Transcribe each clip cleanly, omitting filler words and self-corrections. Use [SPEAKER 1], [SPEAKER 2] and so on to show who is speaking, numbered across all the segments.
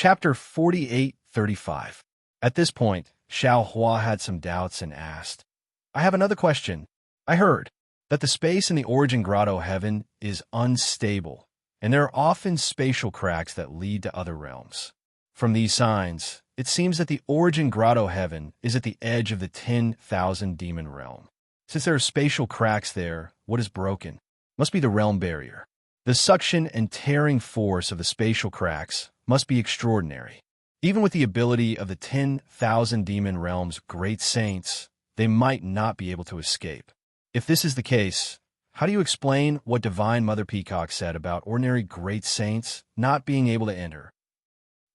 [SPEAKER 1] Chapter 48:35. At this point, Xiao Hua had some doubts and asked, I have another question. I heard that the space in the origin grotto heaven is unstable, and there are often spatial cracks that lead to other realms. From these signs, it seems that the origin grotto heaven is at the edge of the 10,000 demon realm. Since there are spatial cracks there, what is broken must be the realm barrier. The suction and tearing force of the spatial cracks must be extraordinary. Even with the ability of the 10,000 demon realm's great saints, they might not be able to escape. If this is the case, how do you explain what Divine Mother Peacock said about ordinary great saints not being able to enter?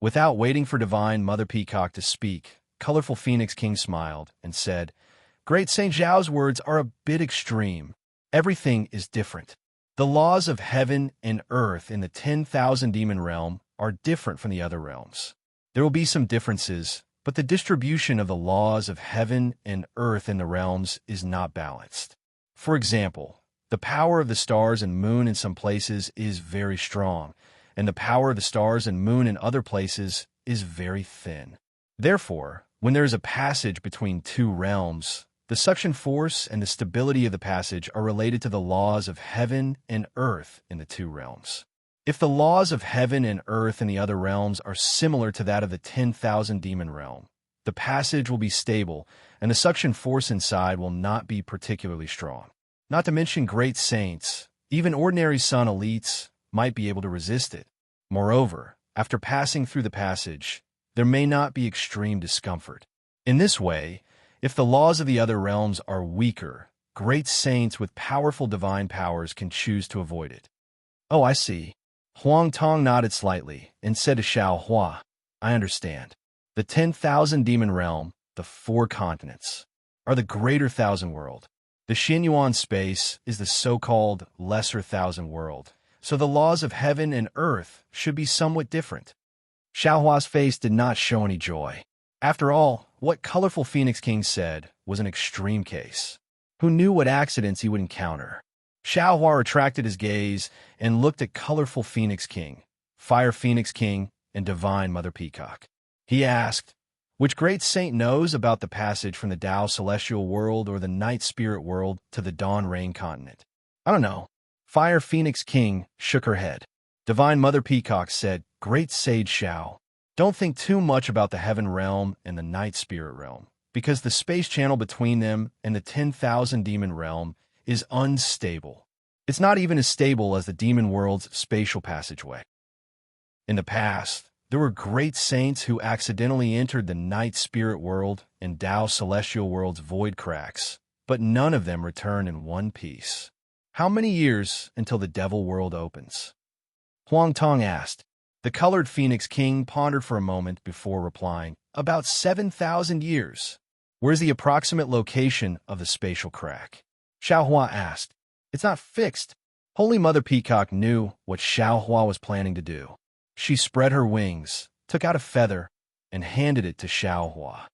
[SPEAKER 1] Without waiting for Divine Mother Peacock to speak, Colorful Phoenix King smiled and said, Great Saint Zhao's words are a bit extreme. Everything is different. The laws of heaven and earth in the 10,000 demon realm are different from the other realms. There will be some differences, but the distribution of the laws of heaven and earth in the realms is not balanced. For example, the power of the stars and moon in some places is very strong, and the power of the stars and moon in other places is very thin. Therefore, when there is a passage between two realms, the suction force and the stability of the passage are related to the laws of heaven and earth in the two realms. If the laws of heaven and earth in the other realms are similar to that of the 10,000 demon realm, the passage will be stable, and the suction force inside will not be particularly strong. Not to mention great saints, even ordinary sun elites, might be able to resist it. Moreover, after passing through the passage, there may not be extreme discomfort. In this way, if the laws of the other realms are weaker, great saints with powerful divine powers can choose to avoid it. Oh, I see. Huang Tong nodded slightly and said to Xiao Hua, I understand. The 10,000 demon realm, the 4 continents, are the greater thousand world. The Xinyuan space is the so-called lesser thousand world, so the laws of heaven and earth should be somewhat different. Xiao Hua's face did not show any joy. After all, what Colorful Phoenix King said was an extreme case. Who knew what accidents he would encounter? Xiao Hua retracted his gaze and looked at Colorful Phoenix King, Fire Phoenix King, and Divine Mother Peacock. He asked, which great saint knows about the passage from the Tao Celestial World or the Night Spirit World to the Dawn Rain Continent? I don't know. Fire Phoenix King shook her head. Divine Mother Peacock said, Great Sage Xiao, don't think too much about the Heaven Realm and the Night Spirit Realm, because the space channel between them and the 10,000 Demon Realm is unstable. It's not even as stable as the Demon World's spatial passageway. In the past, there were great saints who accidentally entered the Night Spirit World and Tao Celestial World's void cracks, but none of them returned in one piece. How many years until the Devil World opens? Huang Tong asked. The Colored Phoenix King pondered for a moment before replying, About 7,000 years. Where's the approximate location of the spatial crack? Xiao Hua asked. It's not fixed. Holy Mother Peacock knew what Xiao Hua was planning to do. She spread her wings, took out a feather, and handed it to Xiao Hua.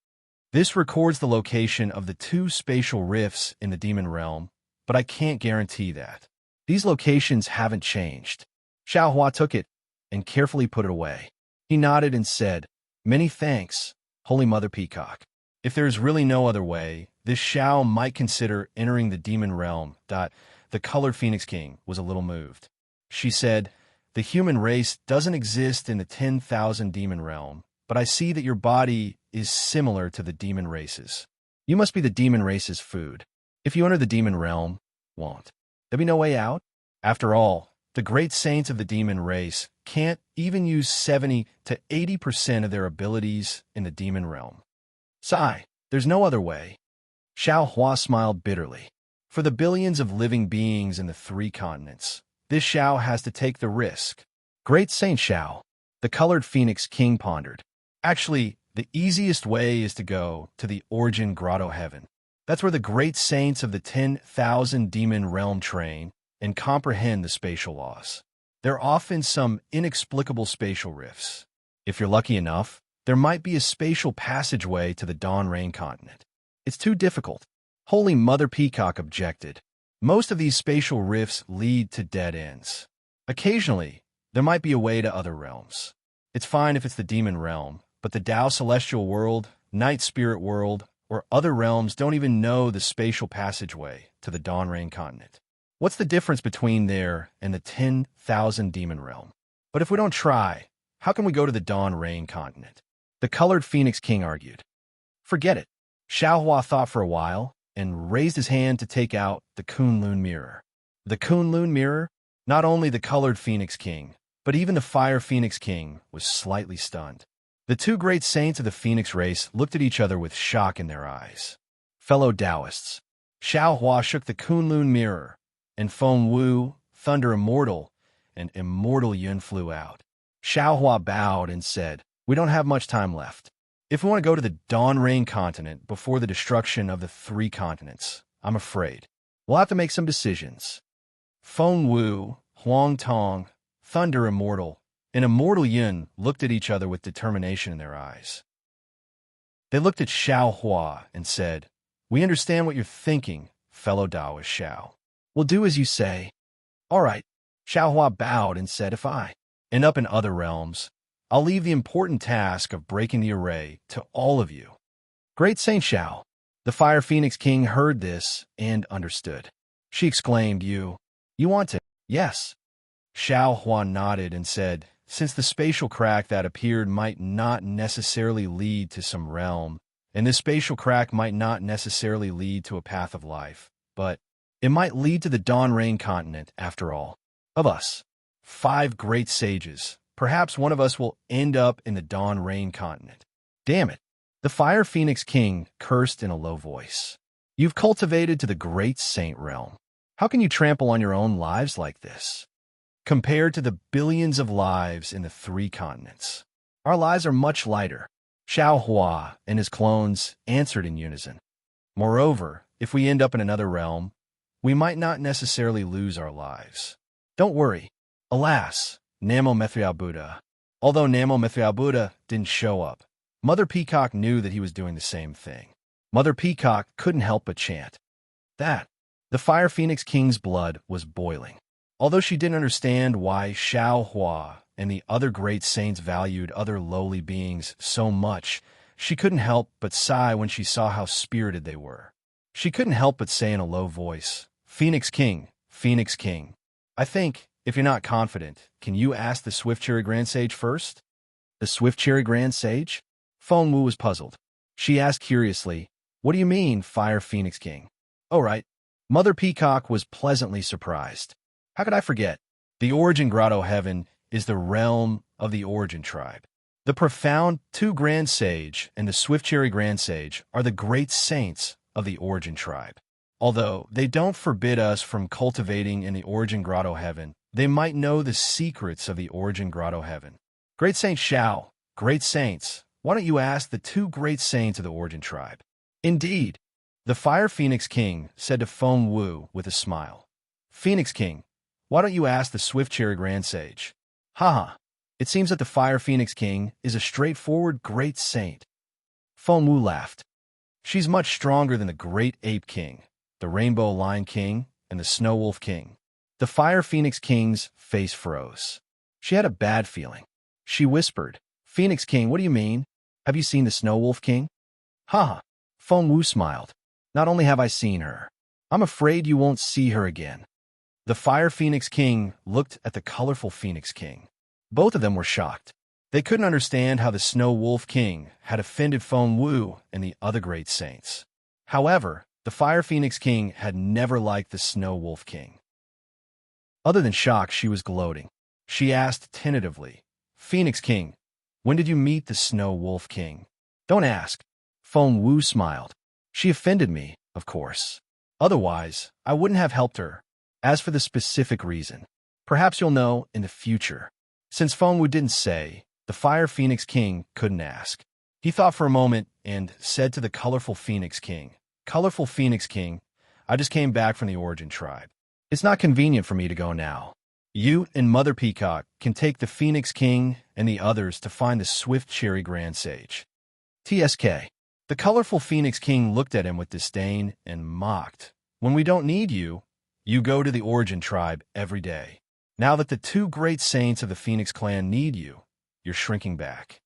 [SPEAKER 1] This records the location of the 2 spatial rifts in the demon realm, but I can't guarantee that. These locations haven't changed. Xiao Hua took it and carefully put it away. He nodded and said, Many thanks, Holy Mother Peacock. If there is really no other way, this Xiao might consider entering the demon realm. The Colored Phoenix King was a little moved. She said, The human race doesn't exist in the 10,000 demon realm, but I see that your body is similar to the demon races. You must be the demon race's food. If you enter the demon realm, won't there be no way out? After all, the great saints of the demon race can't even use 70 to 80% of their abilities in the demon realm. Sigh, there's no other way. Xiao Hua smiled bitterly. For the billions of living beings in the 3 continents, this Xiao has to take the risk. Great Saint Xiao, the Colored Phoenix King pondered. Actually, the easiest way is to go to the Origin Grotto Heaven. That's where the great saints of the 10,000 demon realm train and comprehend the spatial laws. There are often some inexplicable spatial rifts. If you're lucky enough, there might be a spatial passageway to the Dawn Rain Continent. It's too difficult. Holy Mother Peacock objected. Most of these spatial rifts lead to dead ends. Occasionally, there might be a way to other realms. It's fine if it's the demon realm, but the Tao celestial world, night spirit world, or other realms don't even know the spatial passageway to the Dawn Rain continent. What's the difference between there and the 10,000 demon realm? But if we don't try, how can we go to the Dawn Rain continent? The colored Phoenix King argued. Forget it. Xiaohua thought for a while and raised his hand to take out the Kunlun mirror. The Kunlun mirror? Not only the colored Phoenix King, but even the Fire Phoenix King was slightly stunned. The two great saints of the Phoenix race looked at each other with shock in their eyes. Fellow Taoists, Xiaohua shook the Kunlun mirror, and Feng Wu, Thunder Immortal, and Immortal Yun flew out. Xiaohua bowed and said, "We don't have much time left. If we want to go to the Dawn Rain continent before the destruction of the three continents, I'm afraid we'll have to make some decisions." Feng Wu, Huang Tong, Thunder Immortal, and Immortal Yun looked at each other with determination in their eyes. They looked at Xiaohua and said, "We understand what you're thinking, fellow Taoist Xiao. We'll do as you say." "All right." Xiaohua bowed and said, "If I end up in other realms, I'll leave the important task of breaking the array to all of you." "Great Saint Xiao." The Fire Phoenix King heard this and understood. She exclaimed, You want to?" "Yes." Xiaohua nodded and said, "Since the spatial crack that appeared might not necessarily lead to some realm, and this spatial crack might not necessarily lead to a path of life, but it might lead to the Dawn Rain continent after all. Of us, 5 great sages, perhaps one of us will end up in the Dawn Rain continent." "Damn it." The Fire Phoenix King cursed in a low voice. "You've cultivated to the great saint realm. How can you trample on your own lives like this? Compared to the billions of lives in the 3 continents, our lives are much lighter." Xiaohua and his clones answered in unison. "Moreover, if we end up in another realm, we might not necessarily lose our lives. Don't worry. Alas, Namo Mithrial Buddha." Although Namo Mithrial Buddha didn't show up, Mother Peacock knew that he was doing the same thing. Mother Peacock couldn't help but chant that. The Fire Phoenix King's blood was boiling. Although she didn't understand why Xiaohua and the other great saints valued other lowly beings so much, she couldn't help but sigh when she saw how spirited they were. She couldn't help but say in a low voice, Phoenix King, I think, if you're not confident, can you ask the Swift Cherry Grand Sage first?" "The Swift Cherry Grand Sage?" Feng Wu was puzzled. She asked curiously, "What do you mean, Fire Phoenix King?" "Oh, right." Mother Peacock was pleasantly surprised. "How could I forget? The Origin Grotto Heaven is the realm of the Origin tribe. The profound 2 Grand Sage and the Swift Cherry Grand Sage are the great saints of the Origin tribe. Although they don't forbid us from cultivating in the Origin Grotto Heaven, they might know the secrets of the Origin Grotto Heaven. Great Saint Xiao, great saints, why don't you ask the 2 great saints of the Origin tribe?" "Indeed." The Fire Phoenix King said to Feng Wu with a smile. "Phoenix King, why don't you ask the Swift Cherry Grand Sage?" "Haha, it seems that the Fire Phoenix King is a straightforward great saint." Feng Wu laughed. "She's much stronger than the Great Ape King, the Rainbow Lion King, and the Snow Wolf King." The Fire Phoenix King's face froze. She had a bad feeling. She whispered, "Phoenix King, what do you mean? Have you seen the Snow Wolf King?" "Haha." Feng Wu smiled. "Not only have I seen her, I'm afraid you won't see her again." The Fire Phoenix King looked at the colorful Phoenix King. Both of them were shocked. They couldn't understand how the Snow Wolf King had offended Feng Wu and the other great saints. However, the Fire Phoenix King had never liked the Snow Wolf King. Other than shock, she was gloating. She asked tentatively, "Phoenix King, when did you meet the Snow Wolf King?" "Don't ask." Feng Wu smiled. "She offended me, of course. Otherwise, I wouldn't have helped her. As for the specific reason, perhaps you'll know in the future." Since Feng Wu didn't say, the Fire Phoenix King couldn't ask. He thought for a moment and said to the Colorful Phoenix King, "Colorful Phoenix King, I just came back from the Origin tribe. It's not convenient for me to go now. You and Mother Peacock can take the Phoenix King and the others to find the Swift Cherry Grand Sage." TSK. The Colorful Phoenix King looked at him with disdain and mocked. "When we don't need you, you go to the Origin tribe every day. Now that the 2 great saints of the Phoenix clan need you, you're shrinking back.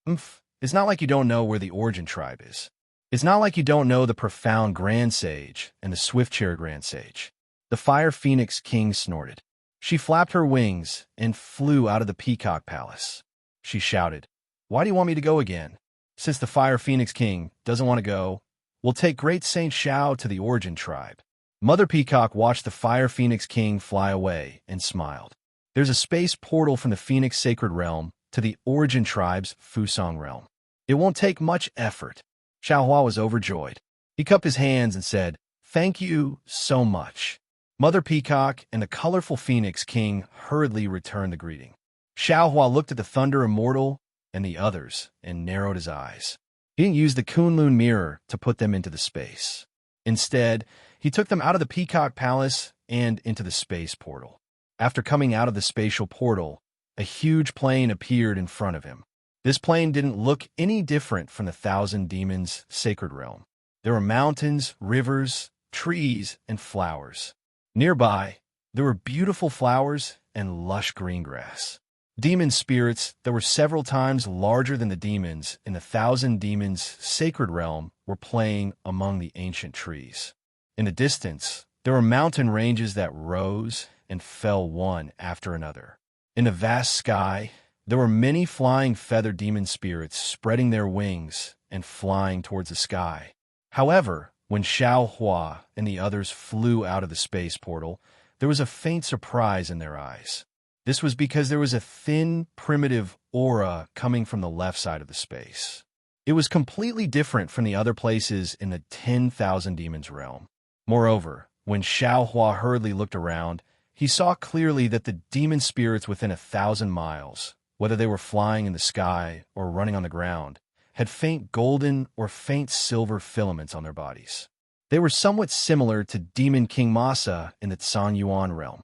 [SPEAKER 1] It's not like you don't know where the origin tribe is. It's not like you don't know the profound Grand Sage and the swift-chaired Grand Sage. The Fire Phoenix King snorted. She flapped her wings and flew out of the Peacock Palace. She shouted, "Why do you want me to go again? Since the Fire Phoenix King doesn't want to go, we'll take Great Saint Shao to the Origin Tribe." Mother Peacock watched the Fire Phoenix King fly away and smiled. There's a space portal from the Phoenix Sacred Realm to the Origin Tribe's Fusong Realm. It won't take much effort. Xiaohua was overjoyed. He cupped his hands and said, "Thank you so much." Mother Peacock and the colorful Phoenix King hurriedly returned the greeting. Xiaohua looked at the Thunder Immortal and the others and narrowed his eyes. He didn't use the Kunlun mirror to put them into the space. Instead, he took them out of the Peacock Palace and into the space portal. After coming out of the spatial portal, a huge plane appeared in front of him. This plane didn't look any different from the Thousand Demons' sacred realm. There were mountains, rivers, trees, and flowers. Nearby, there were beautiful flowers and lush green grass. Demon spirits that were several times larger than the demons in the Thousand Demons' sacred realm were playing among the ancient trees. In the distance, there were mountain ranges that rose and fell one after another. In the vast sky, there were many flying feather demon spirits spreading their wings and flying towards the sky. However, when Xiaohua and the others flew out of the space portal, there was a faint surprise in their eyes. This was because there was a thin, primitive aura coming from the left side of the space. It was completely different from the other places in the 10,000 Demons realm. Moreover, when Xiaohua hurriedly looked around, he saw clearly that the demon spirits within 1,000 miles, whether they were flying in the sky or running on the ground, had faint golden or faint silver filaments on their bodies. They were somewhat similar to Demon King Masa in the Yuan realm.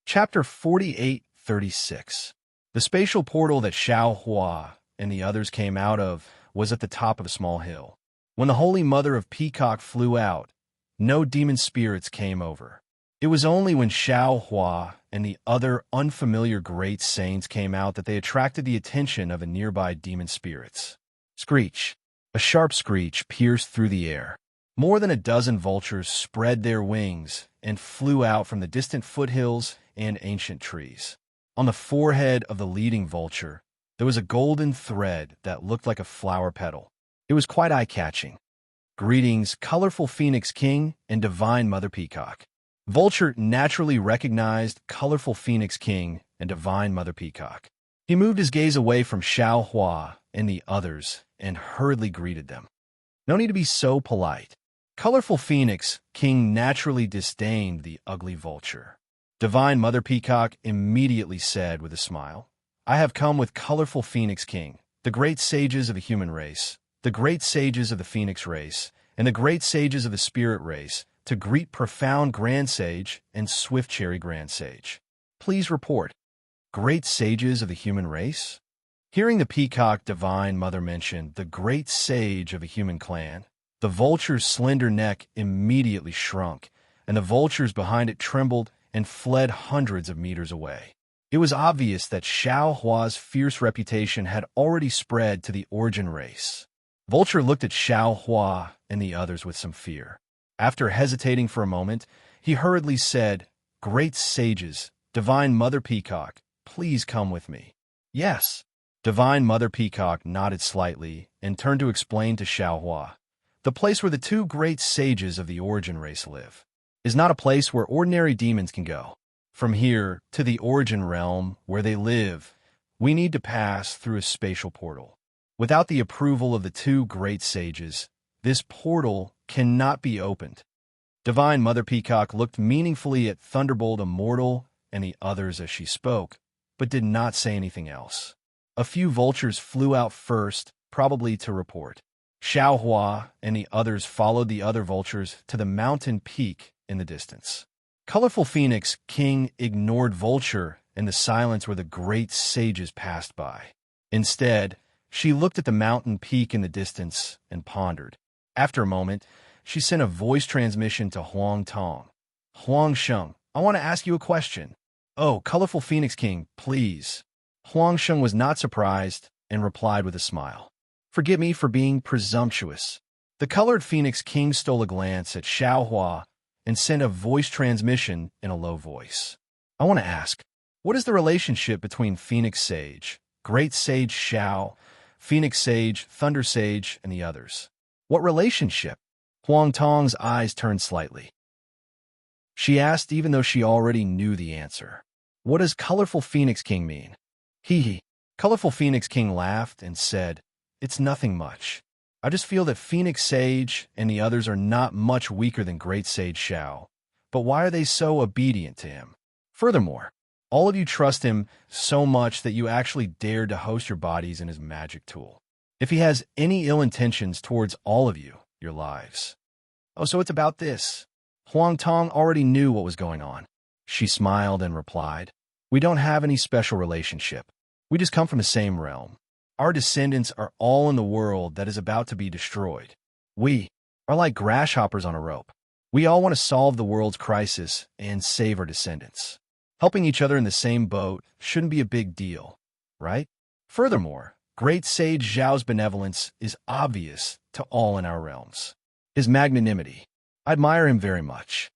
[SPEAKER 1] Chapter 48-36. The spatial portal that Xiaohua and the others came out of was at the top of a small hill. When the Holy Mother of Peacock flew out, no demon spirits came over. It was only when Xiaohua and the other unfamiliar great saints came out that they attracted the attention of the nearby demon spirits. Screech. A sharp screech pierced through the air. More than a dozen vultures spread their wings and flew out from the distant foothills and ancient trees. On the forehead of the leading vulture, there was a golden thread that looked like a flower petal. It was quite eye-catching. Greetings, colorful Phoenix King and divine Mother Peacock. Vulture naturally recognized colorful Phoenix King and divine Mother Peacock. He moved his gaze away from Xiaohua and the others and hurriedly greeted them. No need to be so polite. Colorful Phoenix King naturally disdained the ugly vulture. Divine Mother Peacock immediately said with a smile, "I have come with colorful Phoenix King, the great sages of the human race, the great sages of the Phoenix race, and the great sages of the spirit race, to greet profound Grand Sage and Swift Cherry Grand Sage. Please report." Great sages of the human race? Hearing the Peacock Divine Mother mention the great sage of a human clan, the vulture's slender neck immediately shrunk, and the vultures behind it trembled and fled hundreds of meters away. It was obvious that Xiaohua's fierce reputation had already spread to the Origin race. Vulture looked at Xiaohua and the others with some fear. After hesitating for a moment, he hurriedly said, "Great sages, Divine Mother Peacock, please come with me." "Yes." Divine Mother Peacock nodded slightly and turned to explain to Xiaohua, "The place where the two great sages of the Origin race live is not a place where ordinary demons can go. From here to the Origin realm where they live, we need to pass through a spatial portal. Without the approval of the two great sages, this portal cannot be opened." Divine Mother Peacock looked meaningfully at Thunderbolt Immortal and the others as she spoke, but did not say anything else. A few vultures flew out first, probably to report. Xiaohua and the others followed the other vultures to the mountain peak in the distance. Colorful Phoenix King ignored Vulture in the silence where the great sages passed by. Instead, she looked at the mountain peak in the distance and pondered. After a moment, she sent a voice transmission to Huang Tong. "Huang Sheng, I want to ask you a question." "Oh, colorful Phoenix King, please." Huang Sheng was not surprised and replied with a smile. "Forgive me for being presumptuous." The colored Phoenix King stole a glance at Xiao Hua and sent a voice transmission in a low voice. "I want to ask, what is the relationship between Phoenix Sage, Great Sage Xiao, Phoenix Sage, Thunder Sage, and the others?" "What relationship?" Huang Tong's eyes turned slightly. She asked even though she already knew the answer. "What does Colorful Phoenix King mean?" Hee hee. Colorful Phoenix King laughed and said, "It's nothing much. I just feel that Phoenix Sage and the others are not much weaker than Great Sage Xiao. But why are they so obedient to him? Furthermore, all of you trust him so much that you actually dared to host your bodies in his magic tool. If he has any ill intentions towards all of you, your lives." "Oh, so it's about this." Huang Tong already knew what was going on. She smiled and replied, "We don't have any special relationship. We just come from the same realm. Our descendants are all in the world that is about to be destroyed. We are like grasshoppers on a rope. We all want to solve the world's crisis and save our descendants. Helping each other in the same boat shouldn't be a big deal, right? Furthermore, Great Sage Zhao's benevolence is obvious to all in our realms. His magnanimity. I admire him very much."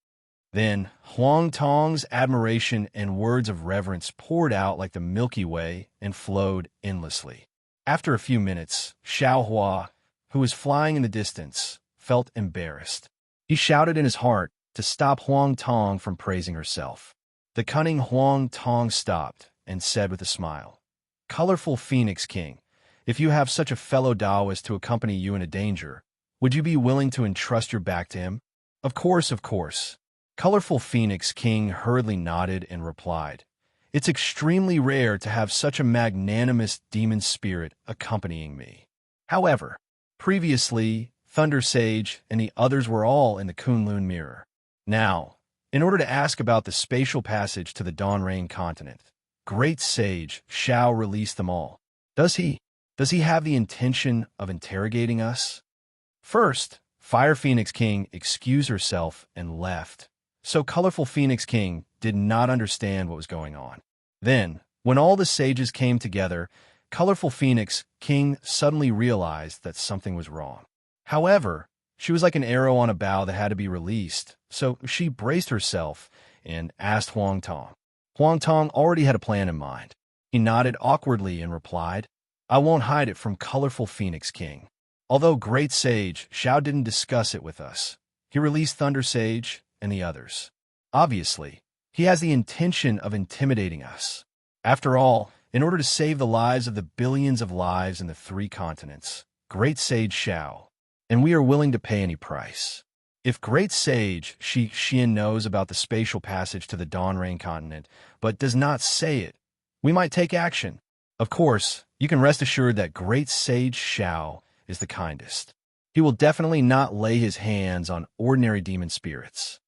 [SPEAKER 1] Then Huang Tong's admiration and words of reverence poured out like the Milky Way and flowed endlessly. After a few minutes, Xiao Hua, who was flying in the distance, felt embarrassed. He shouted in his heart to stop Huang Tong from praising herself. The cunning Huang Tong stopped and said with a smile, "Colorful Phoenix King, if you have such a fellow Taoist to accompany you in a danger, would you be willing to entrust your back to him?" Of course, of course." Colorful Phoenix King hurriedly nodded and replied, "It's extremely rare to have such a magnanimous demon spirit accompanying me. However, previously, Thunder Sage and the others were all in the Kunlun Mirror. Now, in order to ask about the spatial passage to the Dawn Rain continent, Great Sage Xiao release them all. Does he have the intention of interrogating us?" First, Fire Phoenix King excused herself and left, so Colorful Phoenix King did not understand what was going on. Then, when all the sages came together, Colorful Phoenix King suddenly realized that something was wrong. However, she was like an arrow on a bow that had to be released, so she braced herself and asked Huang Tong. Huang Tong already had a plan in mind. He nodded awkwardly and replied, "I won't hide it from Colorful Phoenix King. Although Great Sage Xiao didn't discuss it with us, he released Thunder Sage and the others. Obviously, he has the intention of intimidating us. After all, in order to save the lives of the billions of lives in the 3 continents, Great Sage Xiao, and we are willing to pay any price. If Great Sage Shi Xian knows about the spatial passage to the Dawn Rain continent, but does not say it, we might take action. Of course, you can rest assured that Great Sage Xiao is the kindest. He will definitely not lay his hands on ordinary demon spirits."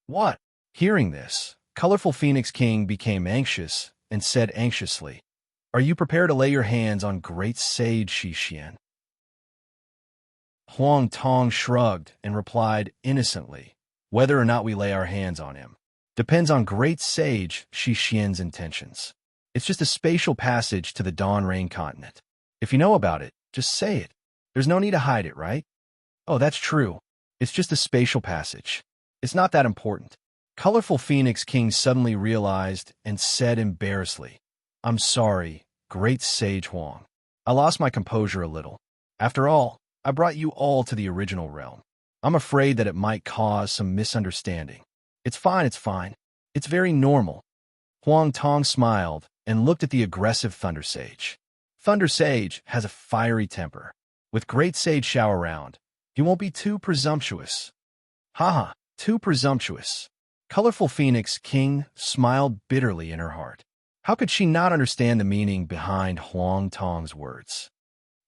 [SPEAKER 1] "What?" Hearing this, Colorful Phoenix King became anxious and said anxiously, "Are you prepared to lay your hands on Great Sage Shi Xian?" Huang Tong shrugged and replied innocently, "Whether or not we lay our hands on him depends on Great Sage Shi Xian's intentions. It's just a spatial passage to the Dawn Rain continent. If you know about it, just say it. There's no need to hide it, right?" "Oh, that's true. It's just a spatial passage. It's not that important." Colorful Phoenix King suddenly realized and said embarrassedly, "I'm sorry, Great Sage Huang. I lost my composure a little. After all, I brought you all to the original realm. I'm afraid that it might cause some misunderstanding." It's fine. It's very normal." Huang Tong smiled and looked at the aggressive Thunder Sage. Thunder Sage has a fiery temper. With Great Sage Xiao around, he won't be too presumptuous. Haha, too presumptuous. Colorful Phoenix King smiled bitterly in her heart. How could she not understand the meaning behind Huang Tong's words?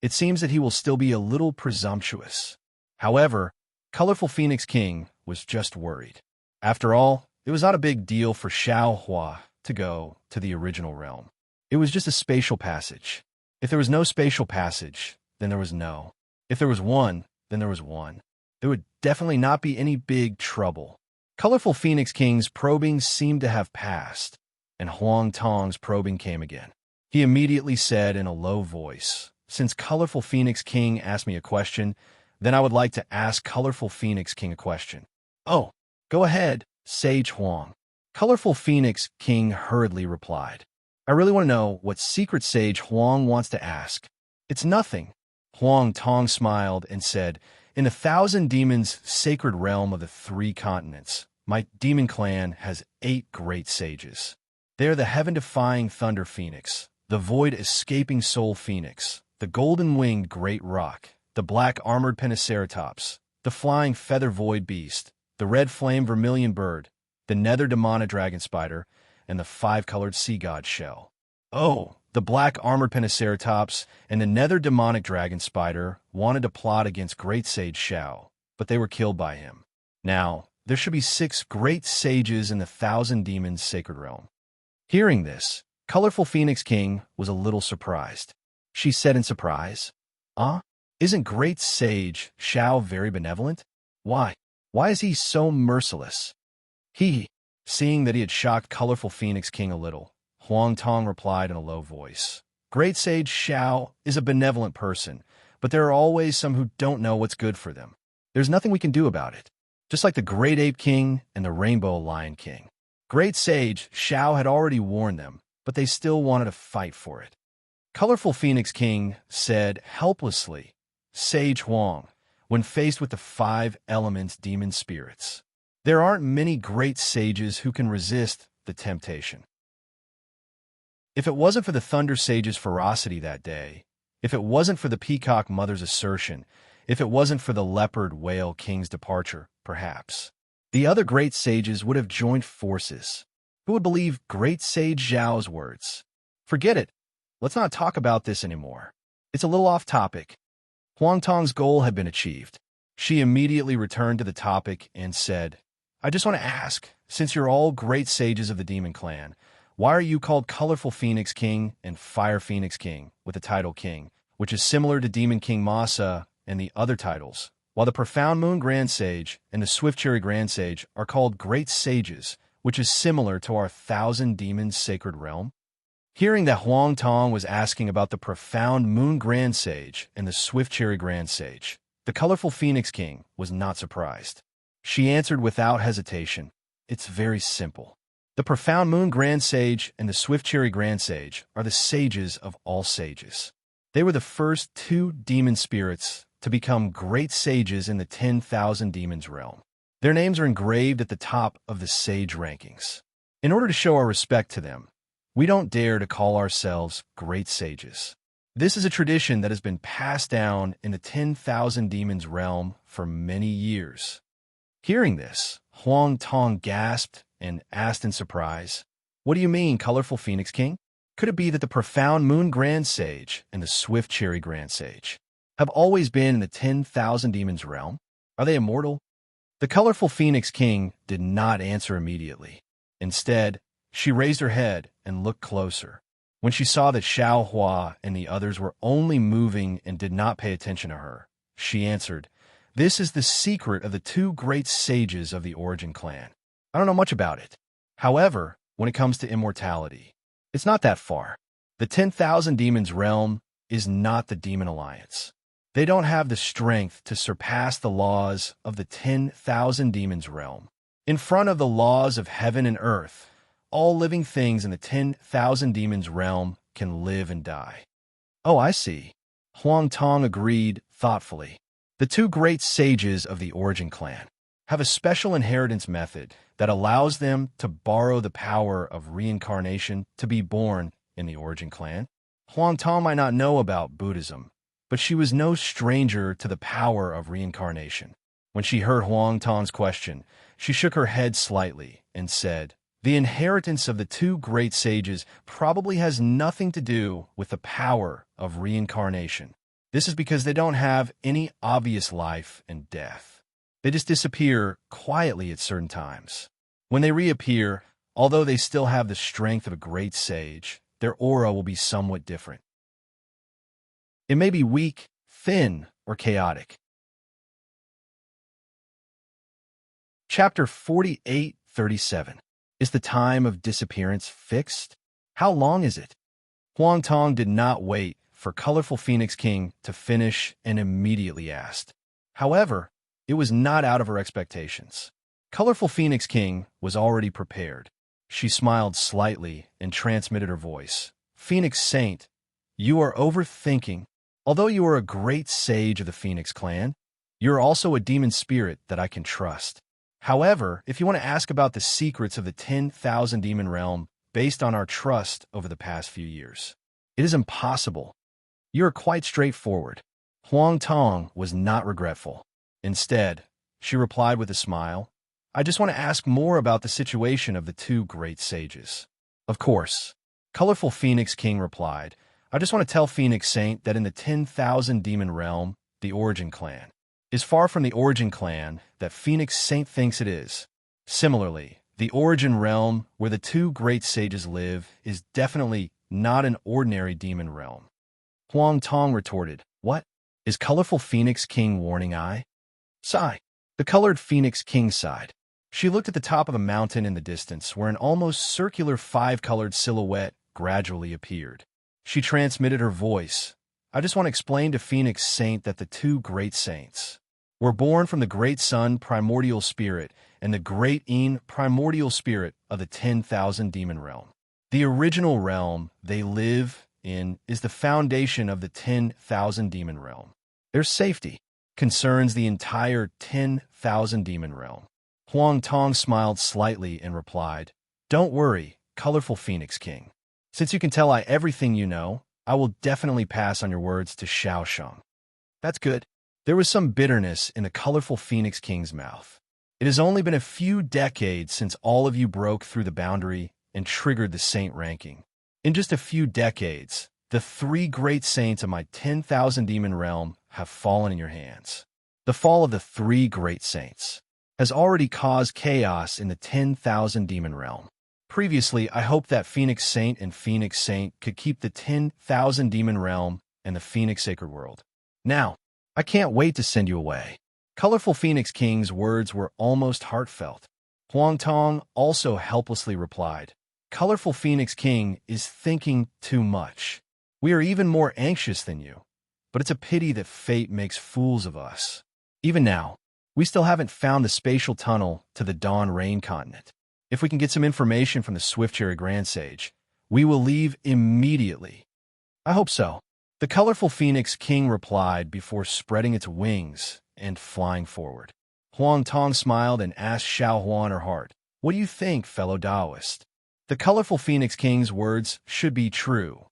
[SPEAKER 1] It seems that he will still be a little presumptuous. However, Colorful Phoenix King was just worried. After all, it was not a big deal for Xiao Hua to go to the original realm. It was just a spatial passage. If there was no spatial passage, then there was no. If there was one, then there was one. There would definitely not be any big trouble. Colorful Phoenix King's probing seemed to have passed, and Huang Tong's probing came again. He immediately said in a low voice, "Since Colorful Phoenix King asked me a question, then I would like to ask Colorful Phoenix King a question." "Oh, go ahead, Sage Huang." Colorful Phoenix King hurriedly replied. "I really want to know what secret Sage Huang wants to ask." "It's nothing." Huang Tong smiled and said, "In the 1,000 Demons sacred realm of the 3 continents, my demon clan has 8 great sages. They are the heaven-defying Thunder Phoenix, the void-escaping Soul Phoenix, the golden-winged Great Rock, the black-armored Pentaceratops, the flying Feather Void Beast, the red-flame Vermilion Bird, the Nether Demonic Dragon Spider, and the 5-colored Sea God Shell." "Oh, the black-armored Pentaceratops and the Nether Demonic Dragon Spider wanted to plot against Great Sage Shao, but they were killed by him. Now, there should be 6 great sages in the 1,000 Demons sacred realm." Hearing this, Colorful Phoenix King was a little surprised. She said in surprise, Isn't Great Sage Shao very benevolent? Why is he so merciless?" Seeing that he had shocked Colorful Phoenix King a little, Huang Tong replied in a low voice, "Great Sage Shao is a benevolent person, but there are always some who don't know what's good for them. There's nothing we can do about it. Just like the Great Ape King and the Rainbow Lion King. Great Sage Shao had already warned them, but they still wanted to fight for it." Colorful Phoenix King said helplessly, "Sage Huang, when faced with the 5 elements demon spirits, there aren't many great sages who can resist the temptation. If it wasn't for the Thunder Sage's ferocity that day, if it wasn't for the Peacock Mother's assertion, if it wasn't for the Leopard Whale King's departure, perhaps the other great sages would have joined forces. Who would believe Great Sage Zhao's words? Forget it. Let's not talk about this anymore. It's a little off topic." Huang Tong's goal had been achieved. She immediately returned to the topic and said, "I just want to ask, since you're all great sages of the Demon Clan, why are you called Colorful Phoenix King and Fire Phoenix King with the title King, which is similar to Demon King Masa and the other titles, while the Profound Moon Grand Sage and the Swift Cherry Grand Sage are called Great Sages, which is similar to our 1,000 Demons sacred realm?" Hearing that Huang Tong was asking about the Profound Moon Grand Sage and the Swift Cherry Grand Sage, the Colorful Phoenix King was not surprised. She answered without hesitation, "It's very simple. The Profound Moon Grand Sage and the Swift Cherry Grand Sage are the sages of all sages. They were the first 2 demon spirits to become great sages in the 10,000 Demons realm. Their names are engraved at the top of the sage rankings. In order to show our respect to them, we don't dare to call ourselves great sages. This is a tradition that has been passed down in the 10,000 Demons realm for many years." Hearing this, Huang Tong gasped and asked in surprise, "What do you mean, Colorful Phoenix King? Could it be that the Profound Moon Grand Sage and the Swift Cherry Grand Sage have always been in the 10,000 Demons realm? Are they immortal?" The Colorful Phoenix King did not answer immediately. Instead, she raised her head and looked closer. When she saw that Xiao Hua and the others were only moving and did not pay attention to her, she answered, "This is the secret of the 2 great sages of the Origin Clan. I don't know much about it. However, when it comes to immortality, it's not that far. The 10,000 Demons realm is not the Demon Alliance. They don't have the strength to surpass the laws of the 10,000 Demons realm. In front of the laws of heaven and earth, all living things in the 10,000 Demons realm can live and die." "Oh, I see." Huang Tong agreed thoughtfully. "The 2 great sages of the Origin Clan have a special inheritance method that allows them to borrow the power of reincarnation to be born in the Origin Clan." Huang Tong might not know about Buddhism, but she was no stranger to the power of reincarnation. When she heard Huang Tong's question, she shook her head slightly and said, "The inheritance of the 2 great sages probably has nothing to do with the power of reincarnation. This is because they don't have any obvious life and death. They just disappear quietly at certain times. When they reappear, although they still have the strength of a great sage, their aura will be somewhat different. It may be weak, thin, or chaotic." Chapter 48:37. Is the time of disappearance fixed? How long is it? Huang Tong did not wait for Colorful Phoenix King to finish and immediately asked. However, it was not out of her expectations. Colorful Phoenix King was already prepared. She smiled slightly and transmitted her voice. Phoenix Saint, you are overthinking. Although you are a great sage of the Phoenix clan, you are also a demon spirit that I can trust. However, if you want to ask about the secrets of the 10,000 demon realm based on our trust over the past few years, it is impossible. You are quite straightforward. Huang Tong was not regretful. Instead, she replied with a smile, I just want to ask more about the situation of the two great sages. Of course. Colorful Phoenix King replied, I just want to tell Phoenix Saint that in the 10,000 demon realm, the Origin clan is far from the Origin clan that Phoenix Saint thinks it is. Similarly, the Origin realm where the two great sages live is definitely not an ordinary demon realm. Huang Tong retorted, What? Is Colorful Phoenix King warning I? Sigh. The colored Phoenix King sighed. She looked at the top of a mountain in the distance where an almost circular five-colored silhouette gradually appeared. She transmitted her voice. I just want to explain to Phoenix Saint that the two great saints were born from the great sun primordial spirit and the great Een primordial spirit of the 10,000 demon realm. The original realm they live in is the foundation of the 10,000 demon realm. Their safety concerns the entire 10,000 demon realm. Huang Tong smiled slightly and replied, Don't worry, Colorful Phoenix King. Since you can tell I everything you know, I will definitely pass on your words to Xiao Sheng. That's good. There was some bitterness in the Colorful Phoenix King's mouth. It has only been a few decades since all of you broke through the boundary and triggered the saint ranking. In just a few decades, the three great saints of my 10,000 demon realm have fallen in your hands. The fall of the three great saints has already caused chaos in the 10,000 demon realm. Previously, I hoped that Phoenix Saint and Phoenix Saint could keep the 10,000 demon realm and the Phoenix Sacred World. Now, I can't wait to send you away. Colorful Phoenix King's words were almost heartfelt. Huang Tong also helplessly replied, Colorful Phoenix King is thinking too much. We are even more anxious than you, but it's a pity that fate makes fools of us. Even now, we still haven't found the spatial tunnel to the Dawn Rain continent. If we can get some information from the Swift Cherry Grand Sage, we will leave immediately. I hope so. The Colorful Phoenix King replied before spreading its wings and flying forward. Huang Tong smiled and asked Xiao Hua in her heart, What do you think, fellow Taoist? The Colorful Phoenix King's words should be true.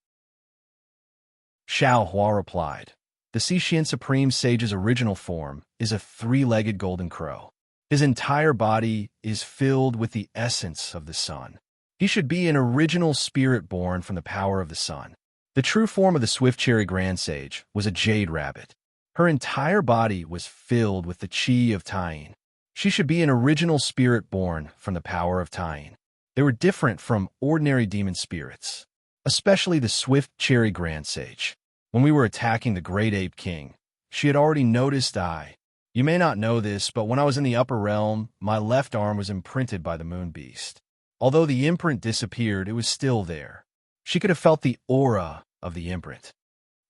[SPEAKER 1] Xiao Hua replied, The Cixin Supreme Sage's original form is a three-legged golden crow. His entire body is filled with the essence of the sun. He should be an original spirit born from the power of the sun. The true form of the Swift Cherry Grand Sage was a jade rabbit. Her entire body was filled with the chi of Tying. She should be an original spirit born from the power of Tying. They were different from ordinary demon spirits, especially the Swift Cherry Grand Sage. When we were attacking the Great Ape King, she had already noticed You may not know this, but when I was in the upper realm, my left arm was imprinted by the moon beast. Although the imprint disappeared, it was still there. She could have felt the aura of the imprint.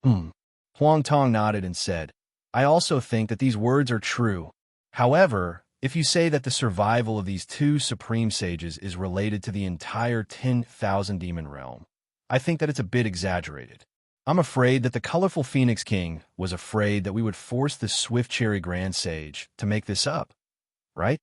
[SPEAKER 1] Huang Tong nodded and said, I also think that these words are true. However, if you say that the survival of these two supreme sages is related to the entire 10,000 demon realm, I think that it's a bit exaggerated. I'm afraid that the Colorful Phoenix King was afraid that we would force the Swift Cherry Grand Sage to make this up, right?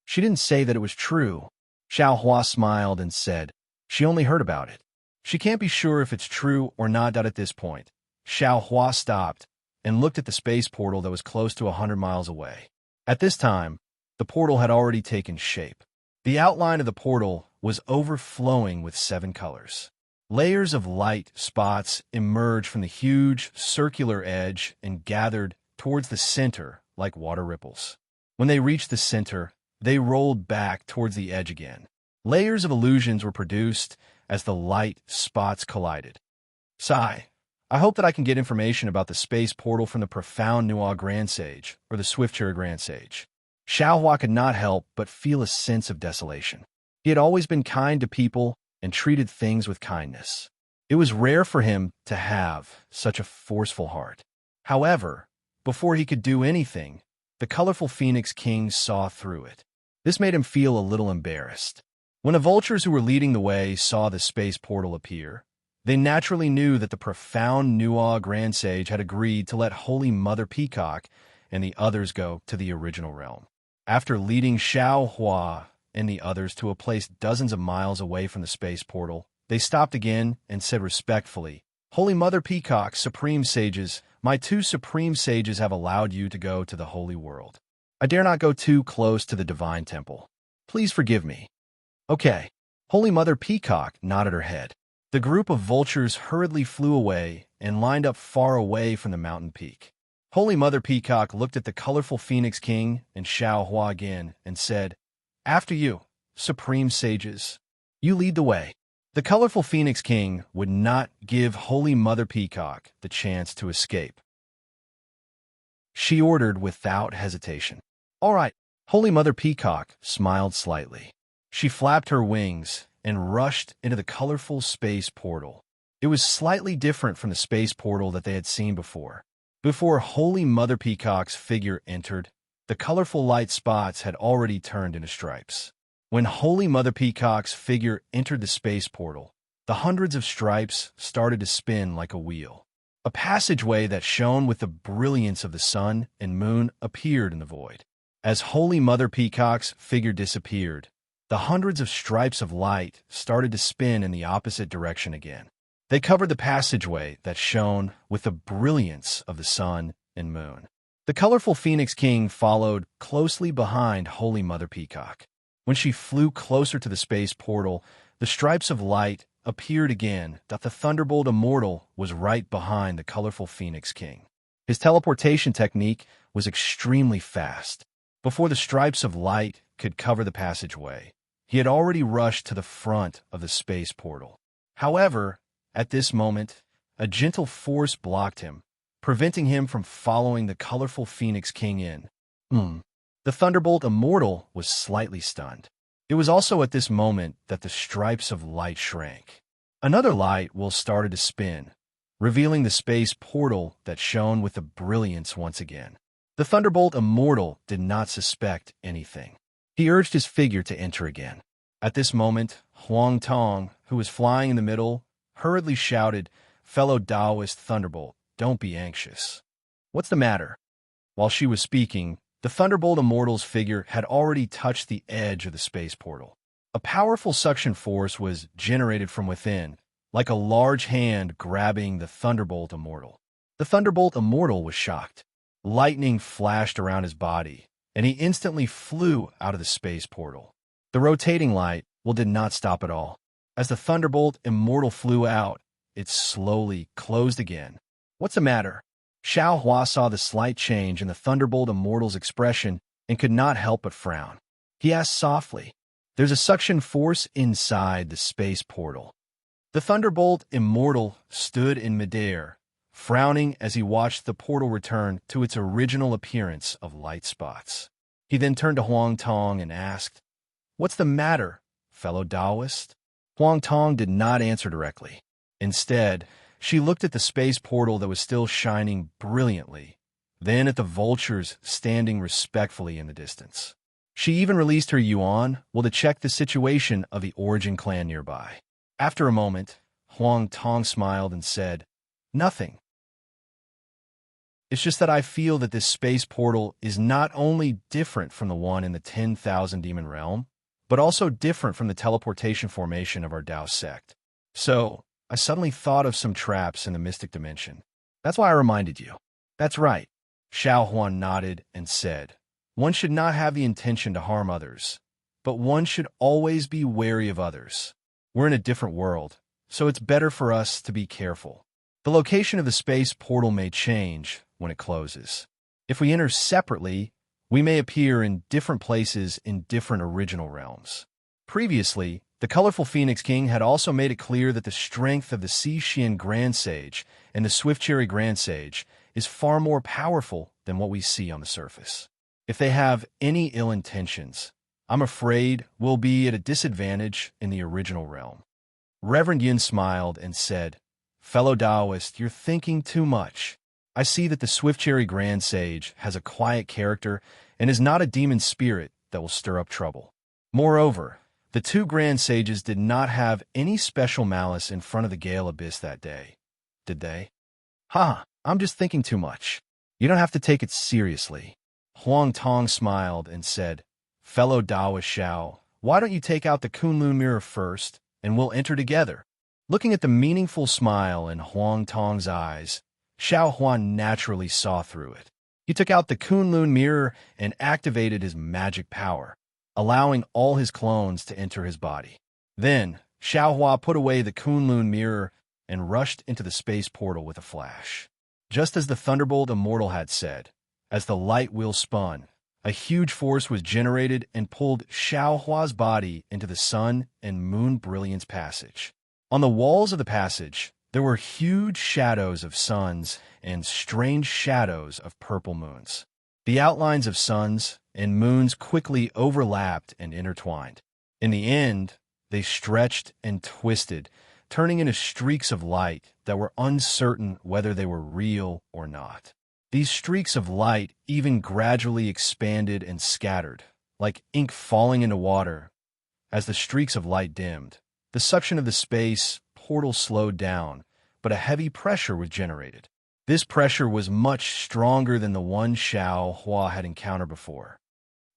[SPEAKER 1] She didn't say that it was true. Xiao Hua smiled and said, She only heard about it. She can't be sure if it's true or not at this point. Xiao Hua stopped and looked at the space portal that was close to 100 miles away. At this time, the portal had already taken shape. The outline of the portal was overflowing with 7 colors. Layers of light spots emerged from the huge circular edge and gathered towards the center like water ripples. When they reached the center, they rolled back towards the edge again. Layers of illusions were produced as the light spots collided. Sigh. I hope that I can get information about the space portal from the Profound Nuwa Grand Sage or the Swift Cherry Grand Sage. Xiao Hua could not help but feel a sense of desolation. He had always been kind to people and treated things with kindness. It was rare for him to have such a forceful heart. However, before he could do anything, the colorful Phoenix King saw through it. This made him feel a little embarrassed. When the vultures who were leading the way saw the space portal appear, they naturally knew that the profound Nuwa Grand Sage had agreed to let Holy Mother Peacock and the others go to the original realm. After leading Xiao Hua and the others to a place dozens of miles away from the space portal, they stopped again and said respectfully, "Holy Mother Peacock, Supreme Sages, my two Supreme Sages have allowed you to go to the Holy World. I dare not go too close to the Divine Temple. Please forgive me." "Okay." Holy Mother Peacock nodded her head. The group of vultures hurriedly flew away and lined up far away from the mountain peak. Holy Mother Peacock looked at the colorful Phoenix King and Xiao Hua again and said, "After you, Supreme Sages. You lead the way." The colorful Phoenix King would not give Holy Mother Peacock the chance to escape. She ordered without hesitation. "All right." Holy Mother Peacock smiled slightly. She flapped her wings and rushed into the colorful space portal. It was slightly different from the space portal that they had seen before. Before Holy Mother Peacock's figure entered, the colorful light spots had already turned into stripes. When Holy Mother Peacock's figure entered the space portal, the hundreds of stripes started to spin like a wheel. A passageway that shone with the brilliance of the sun and moon appeared in the void. As Holy Mother Peacock's figure disappeared, the hundreds of stripes of light started to spin in the opposite direction again. They covered the passageway that shone with the brilliance of the sun and moon. The colorful Phoenix King followed closely behind Holy Mother Peacock. When she flew closer to the space portal, the stripes of light appeared again that the Thunderbolt Immortal was right behind the colorful Phoenix King. His teleportation technique was extremely fast. Before the stripes of light could cover the passageway, he had already rushed to the front of the space portal. However, at this moment, a gentle force blocked him, preventing him from following the colorful Phoenix King in. The Thunderbolt Immortal was slightly stunned. It was also at this moment that the stripes of light shrank. Another light will started to spin, revealing the space portal that shone with the brilliance once again. The Thunderbolt Immortal did not suspect anything. He urged his figure to enter again. At this moment, Huang Tong, who was flying in the middle, hurriedly shouted, "Fellow Taoist Thunderbolt, don't be anxious." "What's the matter?" While she was speaking, the Thunderbolt Immortal's figure had already touched the edge of the space portal. A powerful suction force was generated from within, like a large hand grabbing the Thunderbolt Immortal. The Thunderbolt Immortal was shocked. Lightning flashed around his body, and he instantly flew out of the space portal. The rotating light did not stop at all. As the Thunderbolt Immortal flew out, it slowly closed again. "What's the matter?" Xiao Hua saw the slight change in the Thunderbolt Immortal's expression and could not help but frown. He asked softly, "There's a suction force inside the space portal." The Thunderbolt Immortal stood in midair, frowning as he watched the portal return to its original appearance of light spots. He then turned to Huang Tong and asked, "What's the matter, fellow Taoist?" Huang Tong did not answer directly. Instead, she looked at the space portal that was still shining brilliantly, then at the vultures standing respectfully in the distance. She even released her yuan to check the situation of the Origin clan nearby. After a moment, Huang Tong smiled and said, "Nothing. It's just that I feel that this space portal is not only different from the one in the 10,000 Demon Realm, but also different from the teleportation formation of our Tao sect. So, I suddenly thought of some traps in the mystic dimension. That's why I reminded you." "That's right." Xiao Huan nodded and said, "One should not have the intention to harm others, but one should always be wary of others. We're in a different world, so it's better for us to be careful. The location of the space portal may change when it closes. If we enter separately, we may appear in different places in different original realms." Previously, the colorful Phoenix King had also made it clear that the strength of the Xixin Grand Sage and the Swift Cherry Grand Sage is far more powerful than what we see on the surface. If they have any ill intentions, I'm afraid we'll be at a disadvantage in the original realm. Reverend Yin smiled and said, Fellow Taoist, you're thinking too much. I see that the Swift-Cherry Grand Sage has a quiet character and is not a demon spirit that will stir up trouble. Moreover, the two Grand Sages did not have any special malice in front of the Gale Abyss that day, did they? I'm just thinking too much. You don't have to take it seriously. Huang Tong smiled and said, Fellow Taoist Xiao, why don't you take out the Kunlun mirror first, and we'll enter together? Looking at the meaningful smile in Huang Tong's eyes, Xiao Huan naturally saw through it. He took out the Kunlun mirror and activated his magic power, allowing all his clones to enter his body. Then, Xiao Hua put away the Kunlun mirror and rushed into the space portal with a flash. Just as the Thunderbolt Immortal had said, as the light wheel spun, a huge force was generated and pulled Xiao Hua's body into the Sun and Moon Brilliance Passage. On the walls of the passage, there were huge shadows of suns and strange shadows of purple moons. The outlines of suns and moons quickly overlapped and intertwined. In the end, they stretched and twisted, turning into streaks of light that were uncertain whether they were real or not. These streaks of light even gradually expanded and scattered, like ink falling into water. As the streaks of light dimmed, the suction of the space portal slowed down, but a heavy pressure was generated. This pressure was much stronger than the one Xiao Hua had encountered before.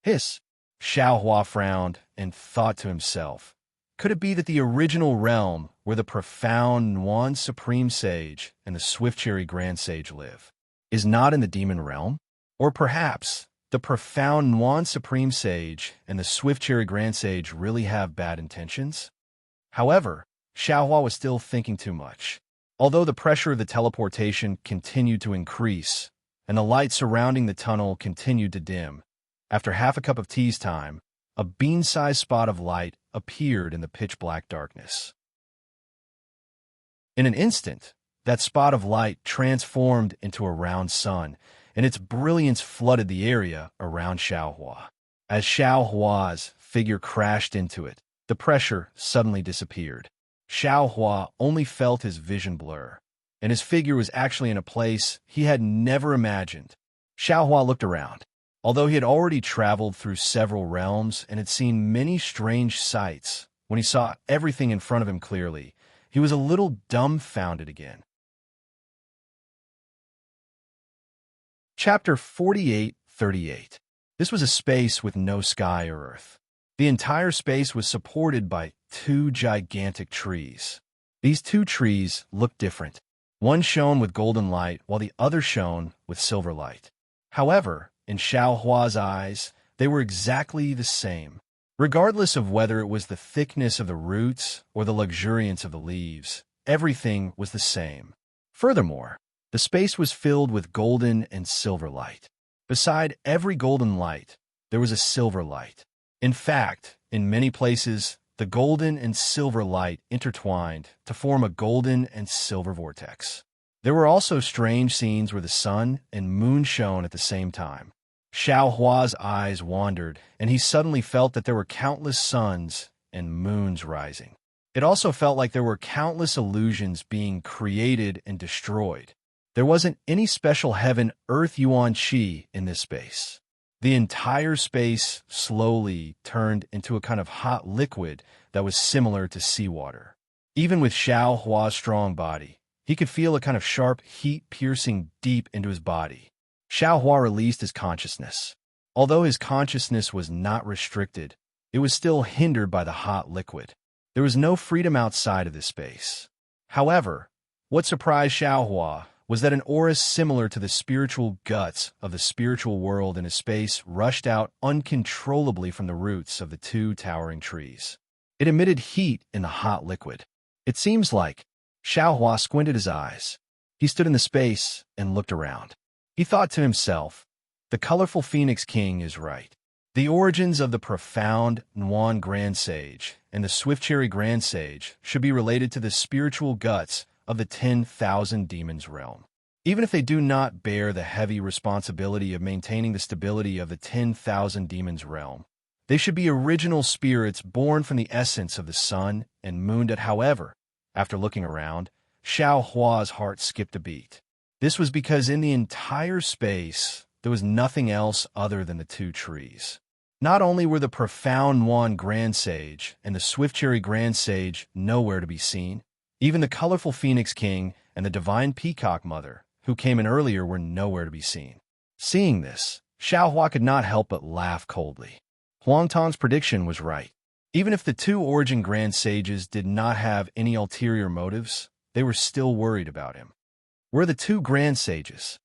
[SPEAKER 1] Hiss! Xiao Hua frowned and thought to himself, could it be that the original realm where the profound Nuan Supreme Sage and the Swift-Cherry Grand Sage live is not in the demon realm? Or perhaps the profound Nuan Supreme Sage and the Swift-Cherry Grand Sage really have bad intentions? However, Xiao Hua was still thinking too much. Although the pressure of the teleportation continued to increase, and the light surrounding the tunnel continued to dim, after half a cup of tea's time, a bean-sized spot of light appeared in the pitch-black darkness. In an instant, that spot of light transformed into a round sun, and its brilliance flooded the area around Xiao Hua. As Xiao Hua's figure crashed into it, the pressure suddenly disappeared. Xiao Hua only felt his vision blur, and his figure was actually in a place he had never imagined. Xiao Hua looked around. Although he had already traveled through several realms and had seen many strange sights, when he saw everything in front of him clearly, he was a little dumbfounded again. Chapter 48:38. This was a space with no sky or earth. The entire space was supported by two gigantic trees. These two trees looked different. One shone with golden light, while the other shone with silver light. However, in Xiao Hua's eyes, they were exactly the same. Regardless of whether it was the thickness of the roots or the luxuriance of the leaves, everything was the same. Furthermore, the space was filled with golden and silver light. Beside every golden light, there was a silver light. In fact, in many places, the golden and silver light intertwined to form a golden and silver vortex. There were also strange scenes where the sun and moon shone at the same time. Xiao Hua's eyes wandered, and he suddenly felt that there were countless suns and moons rising. It also felt like there were countless illusions being created and destroyed. There wasn't any special heaven earth yuan qi in this space. The entire space slowly turned into a kind of hot liquid that was similar to seawater. Even with Xiao Hua's strong body, he could feel a kind of sharp heat piercing deep into his body. Xiao Hua released his consciousness. Although his consciousness was not restricted, it was still hindered by the hot liquid. There was no freedom outside of this space. However, what surprised Xiao Hua was that an aura similar to the spiritual guts of the spiritual world in his space rushed out uncontrollably from the roots of the two towering trees. It emitted heat in the hot liquid. It seems like Xiao Hua squinted his eyes. He stood in the space and looked around. He thought to himself, the colorful Phoenix King is right. The origins of the profound Nuan Grand Sage and the Swift-Cherry Grand Sage should be related to the spiritual guts of the 10,000 demons realm. Even if they do not bear the heavy responsibility of maintaining the stability of the 10,000 demons realm, They should be original spirits born from the essence of the sun and moon. However, after looking around, Xiao Hua's heart skipped a beat. This was because in the entire space, there was nothing else other than the two trees. Not only were the profound Yuan Grand Sage and the Swift Cherry Grand Sage nowhere to be seen, even the colorful Phoenix King and the Divine Peacock Mother, who came in earlier, were nowhere to be seen. Seeing this, Xiao Hua could not help but laugh coldly. Huang Tong's prediction was right. Even if the two Origin Grand Sages did not have any ulterior motives, they were still worried about him. Were the two Grand Sages?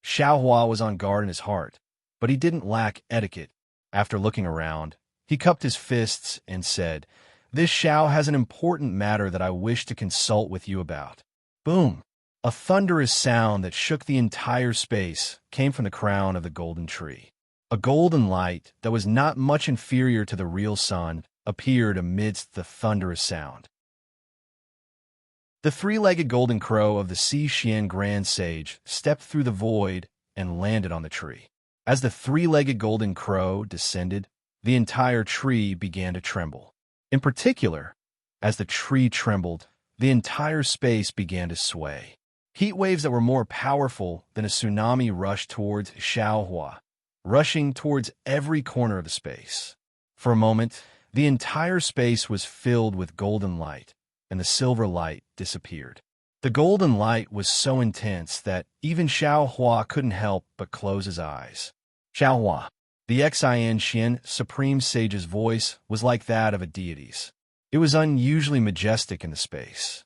[SPEAKER 1] Xiao Hua was on guard in his heart, but he didn't lack etiquette. After looking around, he cupped his fists and said, "This Xiao has an important matter that I wish to consult with you about." Boom! A thunderous sound that shook the entire space came from the crown of the golden tree. A golden light that was not much inferior to the real sun appeared amidst the thunderous sound. The three-legged golden crow of the Xian Grand Sage stepped through the void and landed on the tree. As the three-legged golden crow descended, the entire tree began to tremble. In particular, as the tree trembled, the entire space began to sway. Heat waves that were more powerful than a tsunami rushed towards Xiao Hua, rushing towards every corner of the space. For a moment, the entire space was filled with golden light, and the silver light disappeared. The golden light was so intense that even Xiao Hua couldn't help but close his eyes. Xiao Hua, the Xian Supreme Sage's voice was like that of a deity's. It was unusually majestic in the space.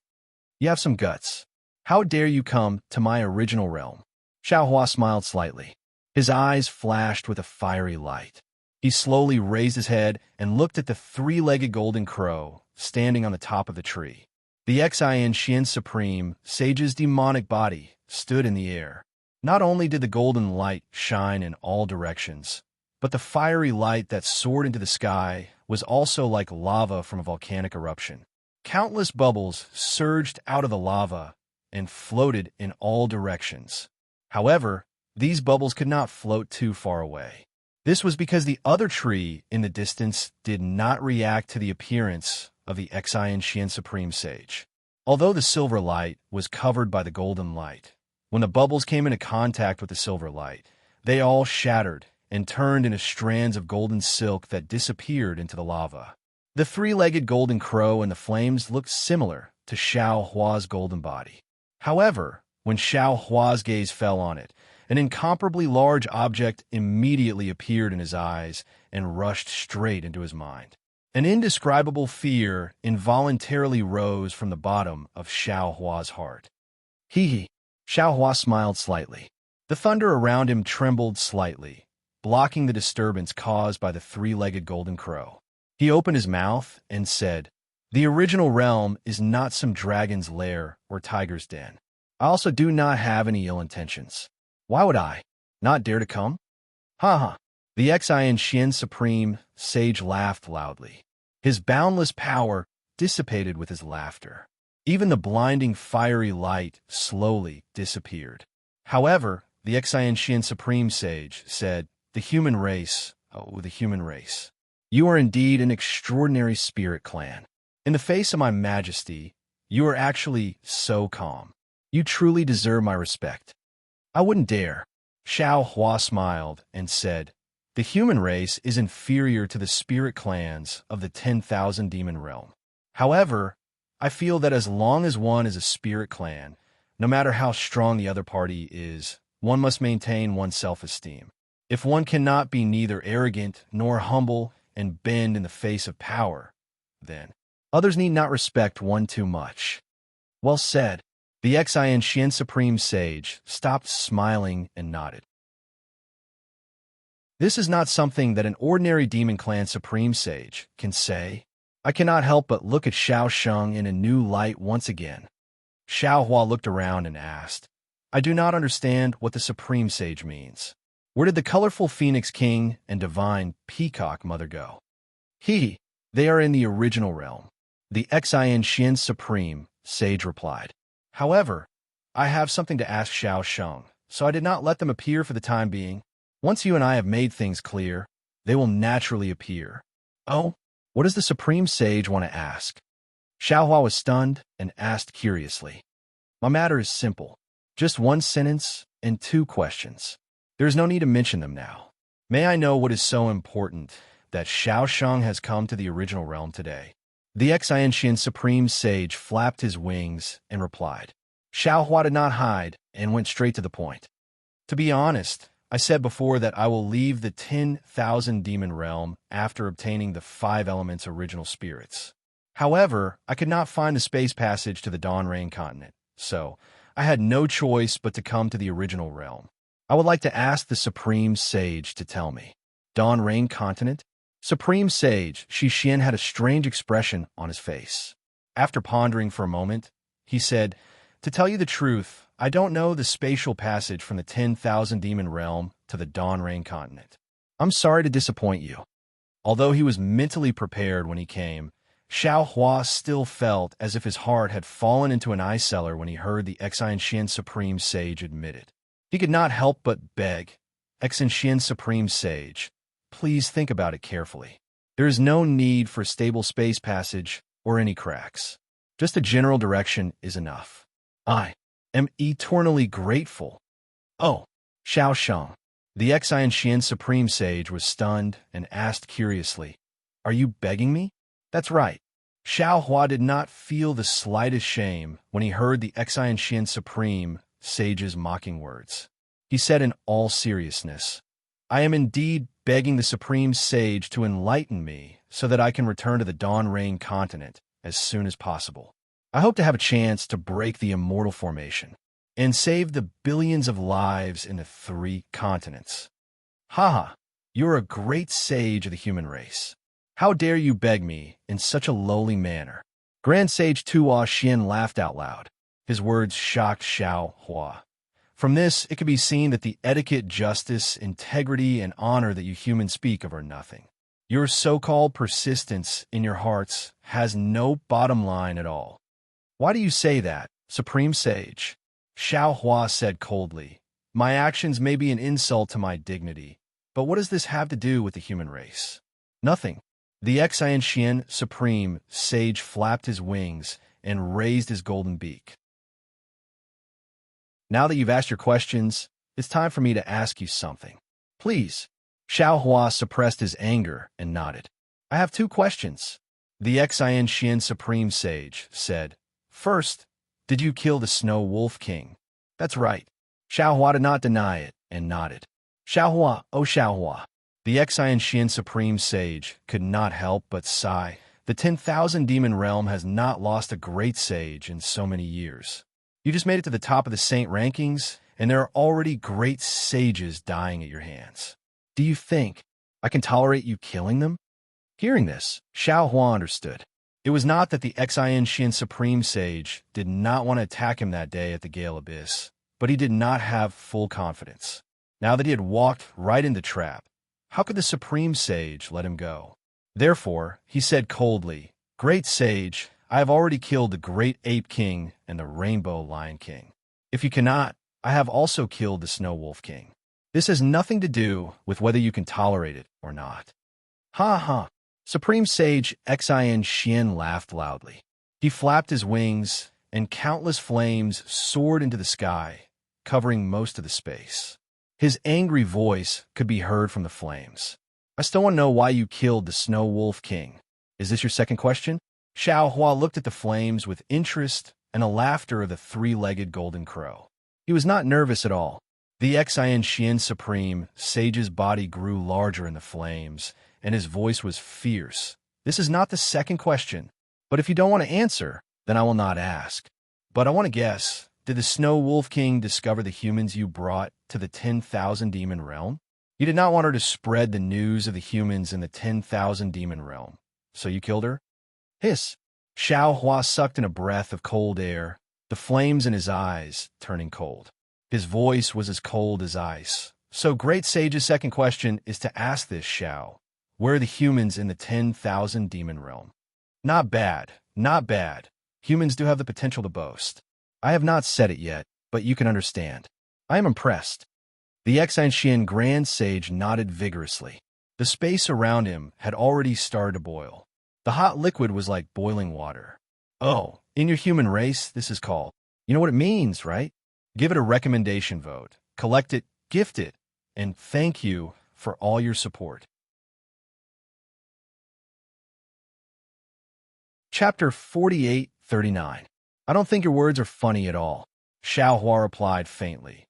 [SPEAKER 1] "You have some guts. How dare you come to my original realm?" Xiao Hua smiled slightly. His eyes flashed with a fiery light. He slowly raised his head and looked at the three-legged golden crow standing on the top of the tree. The Xian Supreme Sage's demonic body stood in the air. Not only did the golden light shine in all directions, but the fiery light that soared into the sky was also like lava from a volcanic eruption. Countless bubbles surged out of the lava and floated in all directions. However, these bubbles could not float too far away. This was because the other tree in the distance did not react to the appearance of the Xian Supreme Sage. Although the silver light was covered by the golden light, when the bubbles came into contact with the silver light, they all shattered and turned into strands of golden silk that disappeared into the lava. The three-legged golden crow and the flames looked similar to Xiao Hua's golden body. However, when Xiao Hua's gaze fell on it, an incomparably large object immediately appeared in his eyes and rushed straight into his mind. An indescribable fear involuntarily rose from the bottom of Xiao Hua's heart. Hee. Xiao Hua smiled slightly. The thunder around him trembled slightly, blocking the disturbance caused by the three-legged golden crow. He opened his mouth and said, "The original realm is not some dragon's lair or tiger's den. I also do not have any ill intentions. Why would I not dare to come?" Ha ha. The Xian Supreme Sage laughed loudly. His boundless power dissipated with his laughter. Even the blinding fiery light slowly disappeared. However, the Xian Supreme Sage said, "The human race, oh, the human race. You are indeed an extraordinary spirit clan. In the face of my majesty, you are actually so calm. You truly deserve my respect." "I wouldn't dare." Xiao Hua smiled and said, "The human race is inferior to the spirit clans of the 10,000 demon realm. However, I feel that as long as one is a spirit clan, no matter how strong the other party is, one must maintain one's self-esteem. If one cannot be neither arrogant nor humble and bend in the face of power, then others need not respect one too much." "Well said." The Xian Supreme Sage stopped smiling and nodded. "This is not something that an ordinary Demon Clan Supreme Sage can say." I cannot help but look at Xiao Sheng in a new light once again. Xiao Hua looked around and asked, "I do not understand what the Supreme Sage means. Where did the colorful Phoenix King and Divine Peacock Mother go?" They are in the original realm," the Xian Supreme Sage replied. "However, I have something to ask Xiao Sheng, so I did not let them appear for the time being. Once you and I have made things clear, they will naturally appear. Oh, what does the Supreme Sage want to ask? Xiaohua was stunned and asked curiously. My matter is simple. Just one sentence and two questions. There is no need to mention them now. May I know what is so important that Xiao Sheng has come to the original realm today? The ex-Ancient Supreme Sage flapped his wings and replied. Xiaohua did not hide and went straight to the point. To be honest, I said before that I will leave the 10,000 demon realm after obtaining the 5 elements original spirits. However, I could not find the space passage to the Dawn Rain continent, so I had no choice but to come to the original realm. I would like to ask the Supreme Sage to tell me. Dawn Rain continent? Supreme Sage Xixian had a strange expression on his face. After pondering for a moment, he said, to tell you the truth, I don't know the spatial passage from the 10,000 demon realm to the Dawn Rain continent. I'm sorry to disappoint you. Although he was mentally prepared when he came, Xiaohua still felt as if his heart had fallen into an ice cellar when he heard the ex-Ancient Supreme Sage admit it. He could not help but beg, ex-Ancient Supreme Sage, please think about it carefully. There is no need for a stable space passage or any cracks. Just a general direction is enough. I am eternally grateful. Oh, Xiao Sheng. The ex-Ancient Supreme Sage was stunned and asked curiously, are you begging me? That's right. Xiaohua did not feel the slightest shame when he heard the ex-Ancient Supreme Sage's mocking words. He said in all seriousness, I am indeed begging the Supreme Sage to enlighten me so that I can return to the Dawn Rain continent as soon as possible. I hope to have a chance to break the immortal formation and save the billions of lives in the 3 continents. Haha, you're a great sage of the human race. How dare you beg me in such a lowly manner? Grand Sage Tuo Xian laughed out loud. His words shocked Xiaohua. From this, it could be seen that the etiquette, justice, integrity, and honor that you humans speak of are nothing. Your so-called persistence in your hearts has no bottom line at all. Why do you say that, Supreme Sage? Xiaohua said coldly. My actions may be an insult to my dignity, but what does this have to do with the human race? Nothing. The ex-Ancient Supreme Sage flapped his wings and raised his golden beak. Now that you've asked your questions, it's time for me to ask you something. Please. Xiaohua suppressed his anger and nodded. I have 2 questions. The ex-Ancient Supreme Sage said, First, did you kill the Snow Wolf King? That's right. Xiaohua did not deny it and nodded. Xiaohua, oh Xiaohua. The ex-Ancient Supreme Sage could not help but sigh. The 10,000 demon realm has not lost a great sage in so many years. You just made it to the top of the saint rankings, and there are already great sages dying at your hands. Do you think I can tolerate you killing them? Hearing this, Xiaohua understood. It was not that the ex-Ancient Supreme Sage did not want to attack him that day at the Gale Abyss, but he did not have full confidence. Now that he had walked right in the trap, how could the Supreme Sage let him go? Therefore, he said coldly, Great Sage, I have already killed the Great Ape King and the Rainbow Lion King. If you cannot, I have also killed the Snow Wolf King. This has nothing to do with whether you can tolerate it or not. Ha ha! Supreme Sage Xian laughed loudly. He flapped his wings, and countless flames soared into the sky, covering most of the space. His angry voice could be heard from the flames. I still want to know why you killed the Snow Wolf King. Is this your second question? Xiaohua looked at the flames with interest and the laughter of the 3-legged golden crow. He was not nervous at all. The ex-Ancient Supreme Sage's body grew larger in the flames, and his voice was fierce. This is not the second question, but if you don't want to answer, then I will not ask. But I want to guess, did the Snow Wolf King discover the humans you brought to the 10,000 demon realm? You did not want her to spread the news of the humans in the 10,000 demon realm, so you killed her? Hiss! Xiaohua sucked in a breath of cold air, the flames in his eyes turning cold. His voice was as cold as ice. So Great Sage's second question is to ask this, Xiao. Where are the humans in the 10,000 demon realm? Not bad, not bad. Humans do have the potential to boast. I have not said it yet, but you can understand. I am impressed. The ex-Ancient Grand Sage nodded vigorously. The space around him had already started to boil. The hot liquid was like boiling water. Oh, in your human race, this is called. You know what it means, right? Give it a recommendation vote, collect it, gift it, and thank you for all your support. Chapter 48-39. I don't think your words are funny at all, Xiaohua replied faintly.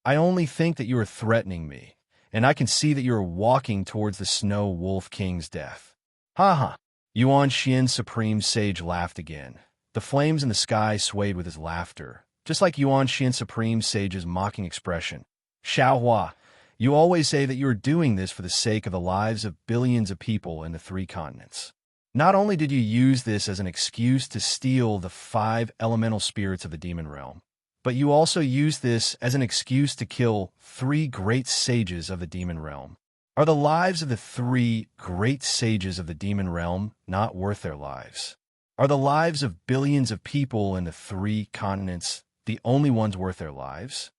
[SPEAKER 1] I only think that you are threatening me, and I can see that you are walking towards the Snow Wolf King's death. Ha ha. Yuan Xian's supreme sage laughed again. The flames in the sky swayed with his laughter, just like Yuan Xian's supreme sage's mocking expression. Xiaohua, you always say that you are doing this for the sake of the lives of billions of people in the 3 continents. Not only did you use this as an excuse to steal the 5 elemental spirits of the demon realm, but you also used this as an excuse to kill 3 great sages of the demon realm. Are the lives of the 3 great sages of the demon realm not worth their lives? Are the lives of billions of people in the 3 continents the only ones worth their lives?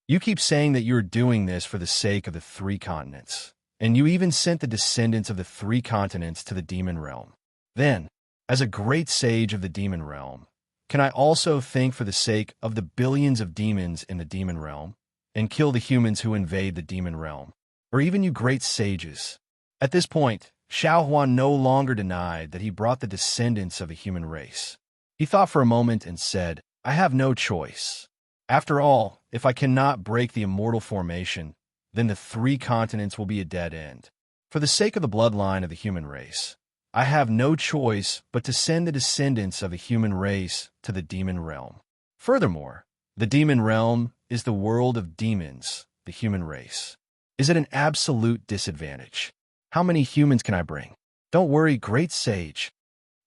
[SPEAKER 1] You keep saying that you're doing this for the sake of the 3 continents, and you even sent the descendants of the 3 continents to the demon realm. Then, as a great sage of the demon realm, can I also think for the sake of the billions of demons in the demon realm and kill the humans who invade the demon realm, or even you great sages? At this point, Xiaohua no longer denied that he brought the descendants of a human race. He thought for a moment and said, I have no choice. After all, if I cannot break the immortal formation, then the 3 continents will be a dead end. For the sake of the bloodline of the human race, I have no choice but to send the descendants of the human race to the demon realm. Furthermore, the demon realm is the world of demons, the human race. Is it an absolute disadvantage? How many humans can I bring? Don't worry, great sage.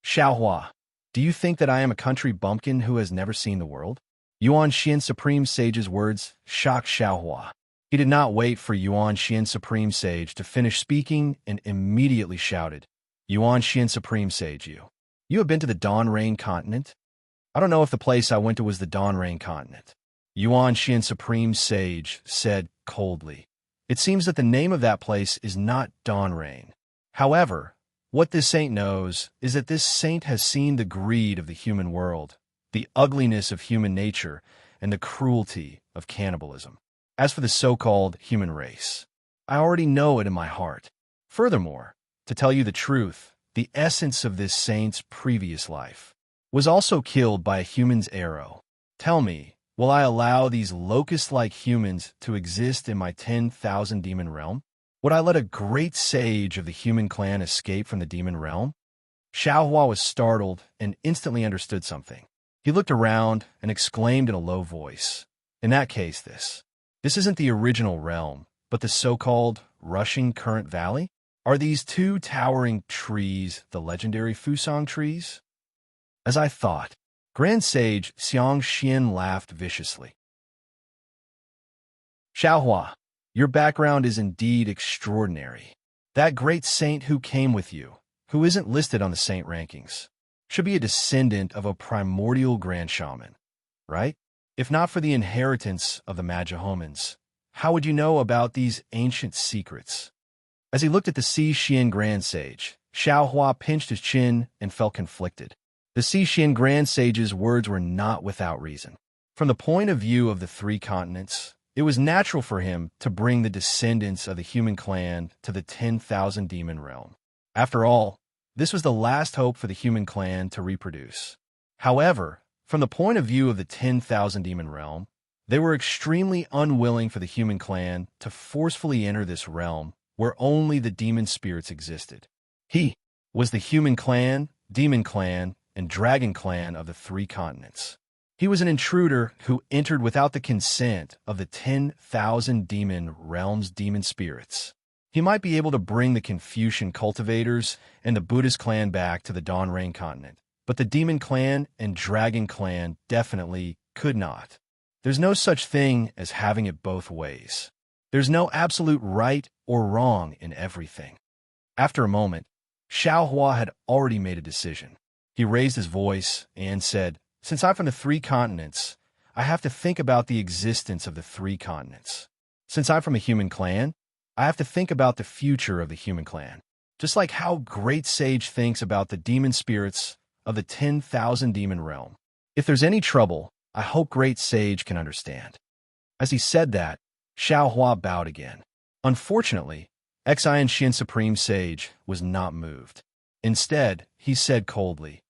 [SPEAKER 1] Xiaohua, do you think that I am a country bumpkin who has never seen the world? Yuan Xian Supreme Sage's words shocked Xiaohua. He did not wait for Yuan Xian Supreme Sage to finish speaking and immediately shouted, Yuan Xian Supreme Sage, you have been to the Dawn Rain continent? I don't know if the place I went to was the Dawn Rain continent. Yuan Xian Supreme Sage said coldly. It seems that the name of that place is not Dawn Rain. However, what this saint knows is that this saint has seen the greed of the human world, the ugliness of human nature, and the cruelty of cannibalism. As for the so-called human race, I already know it in my heart. Furthermore, to tell you the truth, the essence of this saint's previous life was also killed by a human's arrow. Tell me, will I allow these locust-like humans to exist in my 10,000 demon realm? Would I let a great sage of the human clan escape from the demon realm? Xiaohua was startled and instantly understood something. He looked around and exclaimed in a low voice, in that case, this isn't the original realm, but the so-called rushing current valley? Are these 2 towering trees the legendary Fusang trees? As I thought, Grand Sage Xiang Xian laughed viciously. Xiaohua, your background is indeed extraordinary. That great saint who came with you, who isn't listed on the saint rankings, should be a descendant of a primordial grand shaman, right? If not for the inheritance of the Magihomans, how would you know about these ancient secrets? As he looked at the Xian Grand Sage, Xiaohua pinched his chin and felt conflicted. The Xian Grand Sage's words were not without reason. From the point of view of the 3 continents, it was natural for him to bring the descendants of the human clan to the 10,000 demon realm. After all, this was the last hope for the human clan to reproduce. However, from the point of view of the 10,000 demon realm, they were extremely unwilling for the human clan to forcefully enter this realm where only the demon spirits existed. He was the human clan, demon clan, and dragon clan of the 3 continents. He was an intruder who entered without the consent of the 10,000 demon realm's demon spirits. He might be able to bring the Confucian cultivators and the Buddhist clan back to the Dawn Rain continent, but the demon clan and dragon clan definitely could not. There's no such thing as having it both ways. There's no absolute right or wrong in everything. After a moment, Xiaohua had already made a decision. He raised his voice and said, Since I'm from the 3 continents, I have to think about the existence of the 3 continents. Since I'm from a human clan, I have to think about the future of the human clan, just like how Great Sage thinks about the demon spirits of the 10,000 demon realm. If there's any trouble, I hope Great Sage can understand. As he said that, Xiao Hua bowed again. Unfortunately, Xian Xian Supreme Sage was not moved. Instead, he said coldly,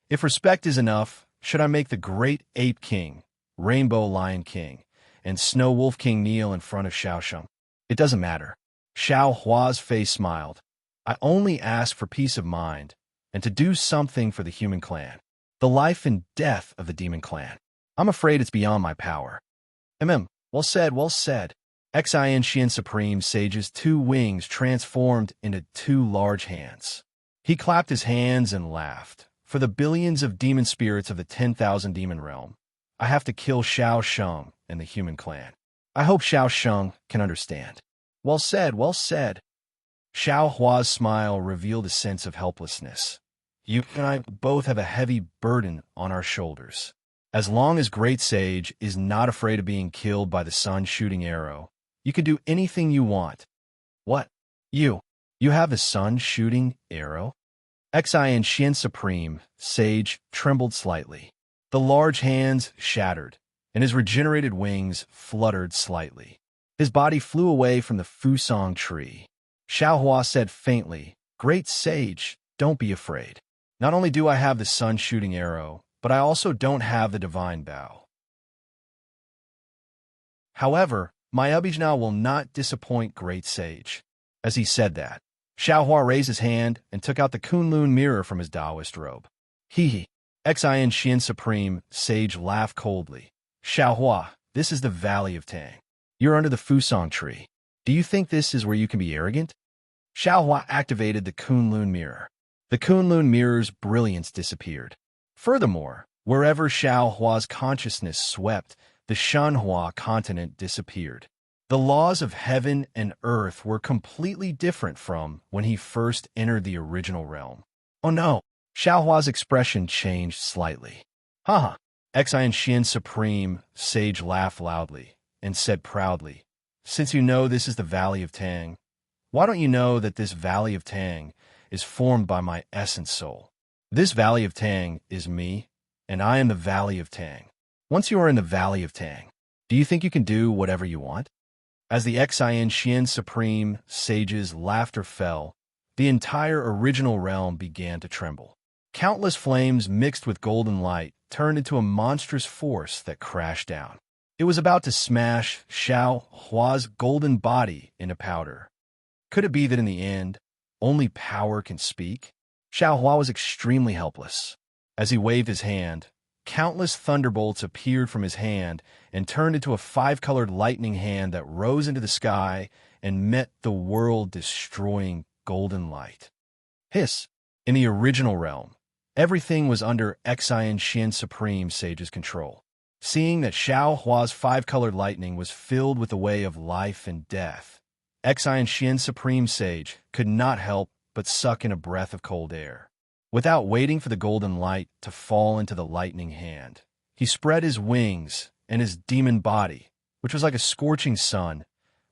[SPEAKER 1] "If respect is enough, should I make the Great Ape King, Rainbow Lion King, and Snow Wolf King kneel in front of Xiao Sheng?" "It doesn't matter." Xiao Hua's face smiled. "I only ask for peace of mind and to do something for the human clan, the life and death of the demon clan. I'm afraid it's beyond my power." Well said, well said. Xian Xian Supreme Sage's two wings transformed into two large hands. He clapped his hands and laughed. "For the billions of demon spirits of the 10,000 demon realm, I have to kill Xiao Sheng and the human clan. I hope Xiao Sheng can understand." "Well said, well said." Xiao Hua's smile revealed a sense of helplessness. "You and I both have a heavy burden on our shoulders. As long as Great Sage is not afraid of being killed by the sun shooting arrow, you can do anything you want." "What? You have the sun shooting arrow?" Xian Xian Supreme Sage trembled slightly. The large hands shattered, and his regenerated wings fluttered slightly. His body flew away from the Fusong tree. Xiao Hua said faintly, "Great Sage, don't be afraid. Not only do I have the sun shooting arrow, but I also don't have the divine bow. However, my Abijna will not disappoint Great Sage." As he said that, Xiao Hua raised his hand and took out the Kunlun mirror from his Taoist robe. Hee. Xian Xian Supreme Sage laughed coldly. "Xiao Hua, this is the Valley of Tang. You're under the Fusong tree. Do you think this is where you can be arrogant?" Xiao Hua activated the Kunlun mirror. The Kunlun mirror's brilliance disappeared. Furthermore, wherever Xiao Hua's consciousness swept, the Shanhua continent disappeared. The laws of heaven and earth were completely different from when he first entered the original realm. "Oh no!" Xiao Hua's expression changed slightly. "Haha!" Xian Xian Supreme Sage laughed loudly and said proudly, "Since you know this is the Valley of Tang, why don't you know that this Valley of Tang is formed by my essence soul? This Valley of Tang is me, and I am the Valley of Tang. Once you are in the Valley of Tang, do you think you can do whatever you want?" As the Xian Xian Supreme Sage's laughter fell, the entire original realm began to tremble. Countless flames mixed with golden light turned into a monstrous force that crashed down. It was about to smash Xiao Hua's golden body into powder. Could it be that in the end, only power can speak? Xiao Hua was extremely helpless. As he waved his hand, countless thunderbolts appeared from his hand and turned into a five-colored lightning hand that rose into the sky and met the world-destroying golden light. Hiss! In the original realm, everything was under Xian Xian Supreme Sage's control. Seeing that Xiao Hua's five-colored lightning was filled with the way of life and death, Xian Xian Supreme Sage could not help but suck in a breath of cold air. Without waiting for the golden light to fall into the lightning hand, he spread his wings, and his demon body, which was like a scorching sun,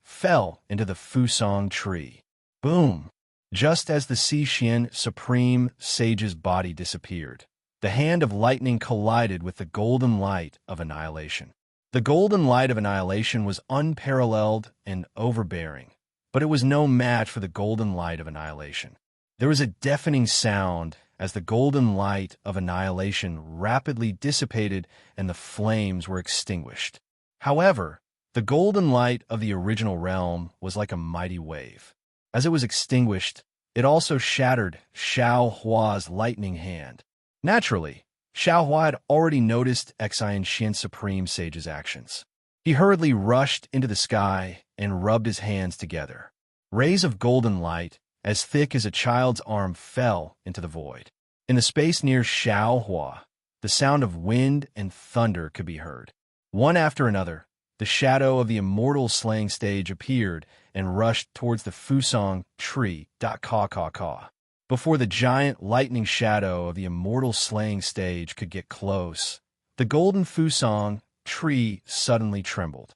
[SPEAKER 1] fell into the Fusong tree. Boom! Just as the Xian Supreme Sage's body disappeared, the hand of lightning collided with the golden light of annihilation. The golden light of annihilation was unparalleled and overbearing, but it was no match for the golden light of annihilation. There was a deafening sound as the golden light of annihilation rapidly dissipated and the flames were extinguished. However, the golden light of the original realm was like a mighty wave. As it was extinguished, it also shattered Xiao Hua's lightning hand. Naturally, Xiao Hua had already noticed Xian Xian Supreme Sage's actions. He hurriedly rushed into the sky and rubbed his hands together. Rays of golden light, as thick as a child's arm, fell into the void. In the space near Xiao Hua, the sound of wind and thunder could be heard. One after another, the shadow of the immortal slaying stage appeared and rushed towards the Fusong tree. Caw. Before the giant lightning shadow of the immortal slaying stage could get close, the golden Fusong tree suddenly trembled.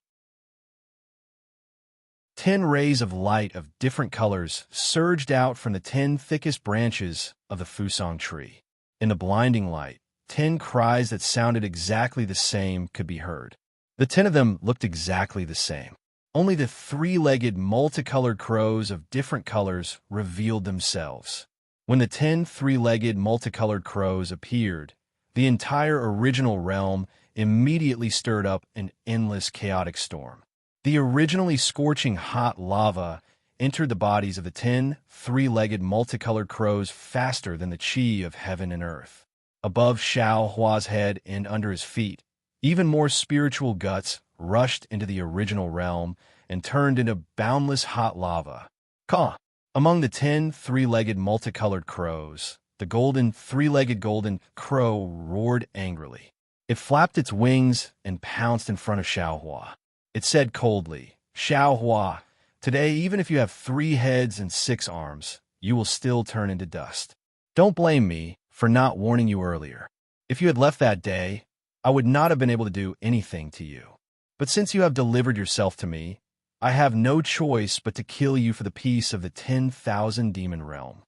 [SPEAKER 1] 10 rays of light of different colors surged out from the 10 thickest branches of the Fusang tree. In the blinding light, 10 cries that sounded exactly the same could be heard. The 10 of them looked exactly the same. Only the three-legged, multicolored crows of different colors revealed themselves. When the 10 three-legged, multicolored crows appeared, the entire original realm immediately stirred up an endless chaotic storm. The originally scorching hot lava entered the bodies of the 10 three-legged multicolored crows faster than the chi of heaven and earth. Above Xiao Hua's head and under his feet, even more spiritual guts rushed into the original realm and turned into boundless hot lava. Caw! Among the 10 three-legged multicolored crows, the golden three-legged golden crow roared angrily. It flapped its wings and pounced in front of Xiao Hua. It said coldly, "Xiao Hua, today even if you have 3 heads and 6 arms, you will still turn into dust. Don't blame me for not warning you earlier. If you had left that day, I would not have been able to do anything to you. But since you have delivered yourself to me, I have no choice but to kill you for the peace of the 10,000 demon realm."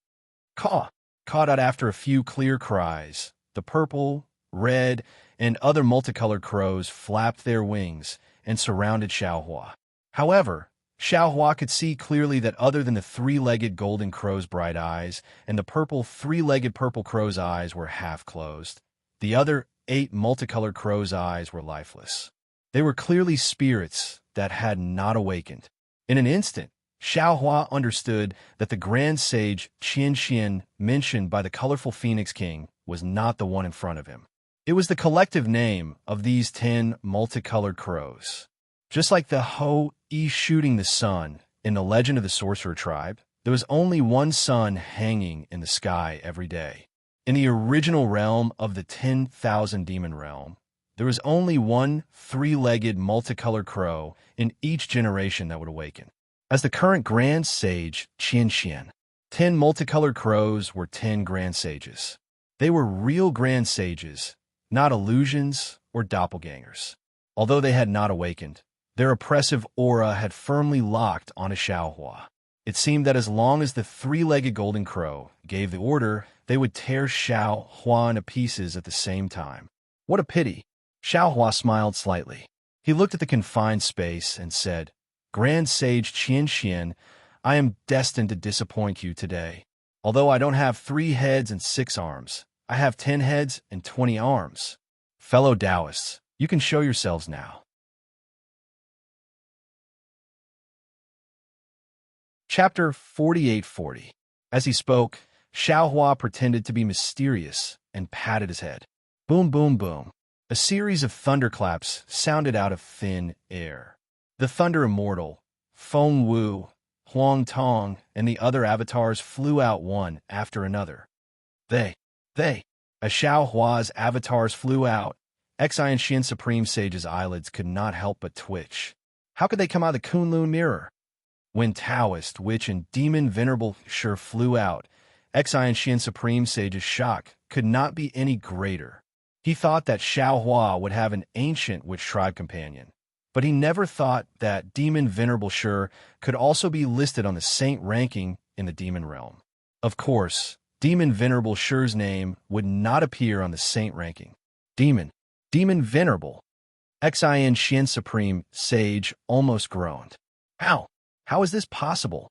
[SPEAKER 1] Caw! Caught out after a few clear cries, the purple, red, and other multicolored crows flapped their wings and surrounded Xiao Hua. However, Xiao Hua could see clearly that other than the three-legged golden crow's bright eyes and the purple three-legged purple crow's eyes were half closed, the other 8 multicolored crow's eyes were lifeless. They were clearly spirits that had not awakened. In an instant, Xiao Hua understood that the grand sage Qian Xian mentioned by the colorful Phoenix King was not the one in front of him. It was the collective name of these 10 multicolored crows. Just like the Ho-E shooting the sun in the legend of the sorcerer tribe, there was only one sun hanging in the sky every day. In the original realm of the 10,000 demon realm, there was only one three-legged multicolored crow in each generation that would awaken. As the current grand sage Qian Xian, 10 multicolored crows were 10 grand sages. They were real grand sages, not illusions or doppelgangers. Although they had not awakened, their oppressive aura had firmly locked onto Xiao Hua. It seemed that as long as the three-legged golden crow gave the order, they would tear Xiao Hua into pieces at the same time. What a pity! Xiao Hua smiled slightly. He looked at the confined space and said, "Grand Sage Qian Xian, I am destined to disappoint you today. Although I don't have 3 heads and 6 arms, I have 10 heads and 20 arms. Fellow Taoists, you can show yourselves now." Chapter 4840. As he spoke, Xiao Hua pretended to be mysterious and patted his head. Boom, boom, boom. A series of thunderclaps sounded out of thin air. The Thunder Immortal, Feng Wu, Huang Tong, and the other avatars flew out one after another. As Xiao Hua's avatars flew out, Xian Xian Supreme Sage's eyelids could not help but twitch. How could they come out of the Kunlun mirror? When Taoist, Witch, and Demon Venerable Shi flew out, Xian Xian Supreme Sage's shock could not be any greater. He thought that Xiao Hua would have an ancient witch tribe companion, but he never thought that Demon Venerable Shi could also be listed on the saint ranking in the demon realm. Of course, Demon Venerable Shi's name would not appear on the saint ranking. Demon Venerable. Xian Xian Supreme Sage almost groaned. How is this possible?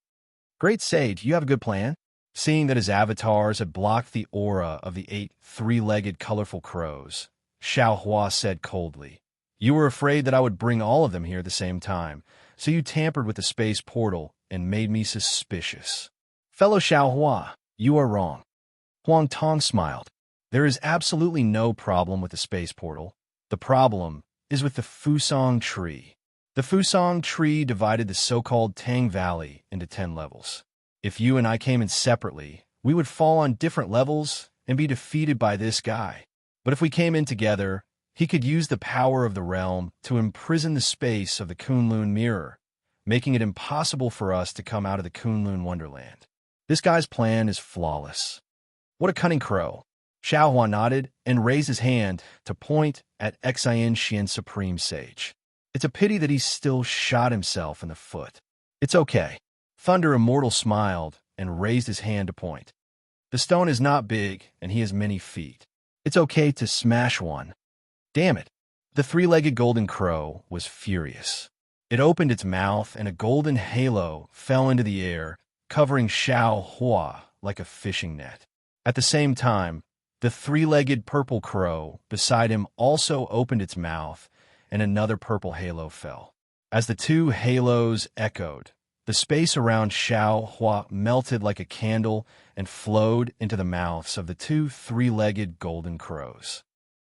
[SPEAKER 1] Great Sage, you have a good plan? Seeing that his avatars had blocked the aura of the 8 three-legged colorful crows, Xiao Hua said coldly, "You were afraid that I would bring all of them here at the same time, so you tampered with the space portal and made me suspicious." Fellow Xiao Hua, you are wrong. Huang Tong smiled. There is absolutely no problem with the space portal. The problem is with the Fusang tree. The Fusang tree divided the so-called Tang Valley into 10 levels. If you and I came in separately, we would fall on different levels and be defeated by this guy. But if we came in together, he could use the power of the realm to imprison the space of the Kunlun mirror, making it impossible for us to come out of the Kunlun wonderland. This guy's plan is flawless. What a cunning crow. Xiao Hua nodded and raised his hand to point at Xian Xian Supreme Sage. It's a pity that he still shot himself in the foot. It's okay. Thunder Immortal smiled and raised his hand to point. The stone is not big, and he has many feet. It's okay to smash one. Damn it. The three-legged golden crow was furious. It opened its mouth, and a golden halo fell into the air, covering Xiao Hua like a fishing net. At the same time, the three-legged purple crow beside him also opened its mouth, and another purple halo fell. As the two halos echoed, the space around Xiao Hua melted like a candle and flowed into the mouths of the two three-legged golden crows.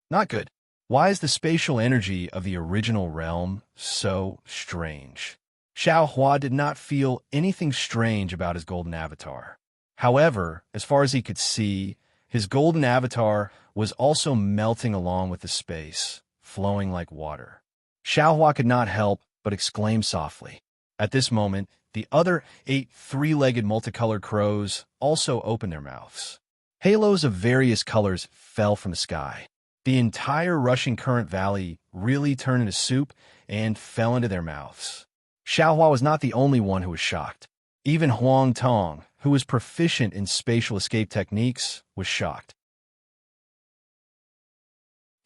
[SPEAKER 1] Not good. Why is the spatial energy of the original realm so strange? Xiao Hua did not feel anything strange about his golden avatar. However, as far as he could see, his golden avatar was also melting along with the space, flowing like water. Xiao Hua could not help but exclaim softly. At this moment, the other 8 three-legged multicolored crows also opened their mouths. Halos of various colors fell from the sky. The entire rushing current valley really turned into soup and fell into their mouths. Xiao Hua was not the only one who was shocked. Even Huang Tong, who was proficient in spatial escape techniques, was shocked.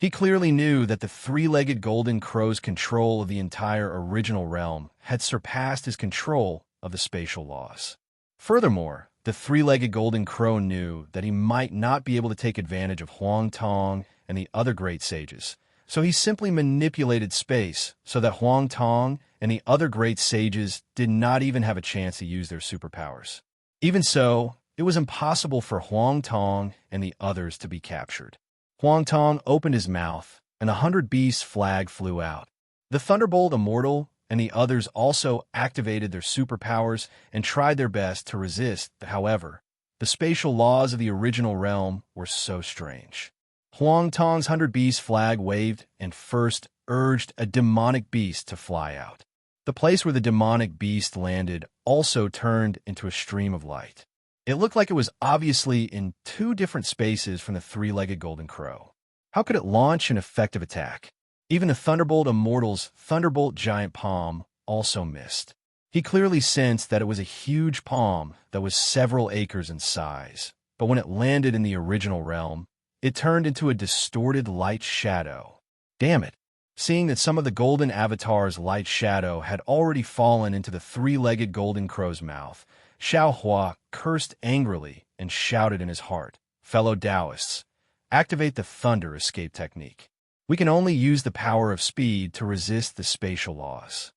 [SPEAKER 1] He clearly knew that the three-legged golden crow's control of the entire original realm had surpassed his control of the spatial laws. Furthermore, the three-legged golden crow knew that he might not be able to take advantage of Huang Tong and the other great sages, so he simply manipulated space so that Huang Tong and the other great sages did not even have a chance to use their superpowers. Even so, it was impossible for Huang Tong and the others to be captured. Huang Tong opened his mouth, and 100 Beasts flag flew out. The Thunderbolt Immortal and the others also activated their superpowers and tried their best to resist. However, the spatial laws of the original realm were so strange. Huang Tong's 100 Beasts flag waved and first urged a demonic beast to fly out. The place where the demonic beast landed also turned into a stream of light. It looked like it was obviously in 2 different spaces from the three-legged golden crow. How could it launch an effective attack? Even the Thunderbolt Immortal's Thunderbolt Giant Palm also missed. He clearly sensed that it was a huge palm that was several acres in size, but when it landed in the original realm, it turned into a distorted light shadow. Damn it! Seeing that some of the golden avatar's light shadow had already fallen into the three-legged golden crow's mouth, Xiao Hua cursed angrily and shouted in his heart, "Fellow Taoists, activate the thunder escape technique. We can only use the power of speed to resist the spatial laws."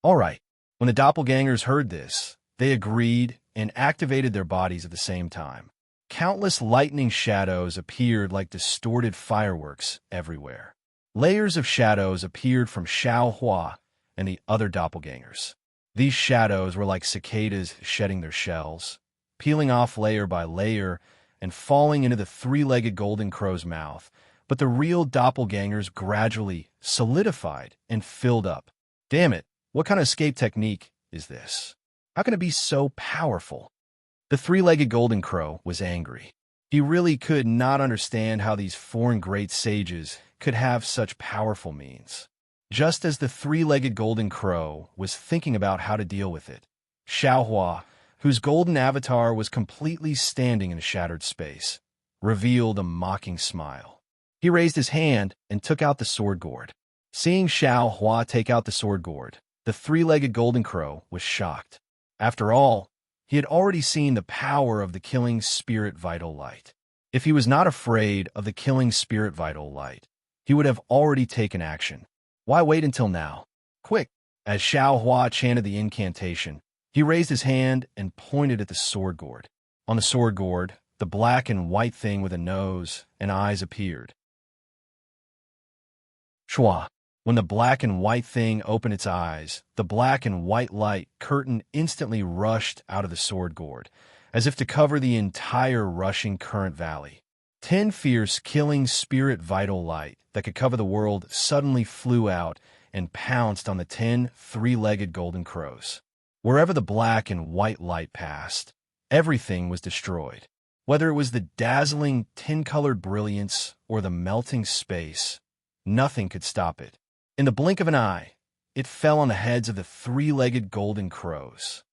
[SPEAKER 1] All right. When the doppelgangers heard this, they agreed and activated their bodies at the same time. Countless lightning shadows appeared like distorted fireworks everywhere. Layers of shadows appeared from Xiao Hua and the other doppelgangers. These shadows were like cicadas shedding their shells, peeling off layer by layer and falling into the three-legged golden crow's mouth, but the real doppelgangers gradually solidified and filled up. Damn it, what kind of escape technique is this? How can it be so powerful? The three-legged golden crow was angry. He really could not understand how these foreign great sages could have such powerful means. Just as the three-legged golden crow was thinking about how to deal with it, Xiao Hua, whose golden avatar was completely standing in a shattered space, revealed a mocking smile. He raised his hand and took out the sword gourd. Seeing Xiao Hua take out the sword gourd, the three-legged golden crow was shocked. After all, he had already seen the power of the killing spirit vital light. If he was not afraid of the killing spirit vital light, he would have already taken action. Why wait until now? Quick! As Xiao Hua chanted the incantation, he raised his hand and pointed at the sword gourd. On the sword gourd, the black and white thing with a nose and eyes appeared. Shua! When the black and white thing opened its eyes, the black and white light curtain instantly rushed out of the sword gourd, as if to cover the entire rushing current valley. 10 fierce, killing spirit vital light that could cover the world suddenly flew out and pounced on the 10 three-legged golden crows. Wherever the black and white light passed, everything was destroyed. Whether it was the dazzling 10-colored brilliance or the melting space, nothing could stop it. In the blink of an eye, it fell on the heads of the three-legged golden crows.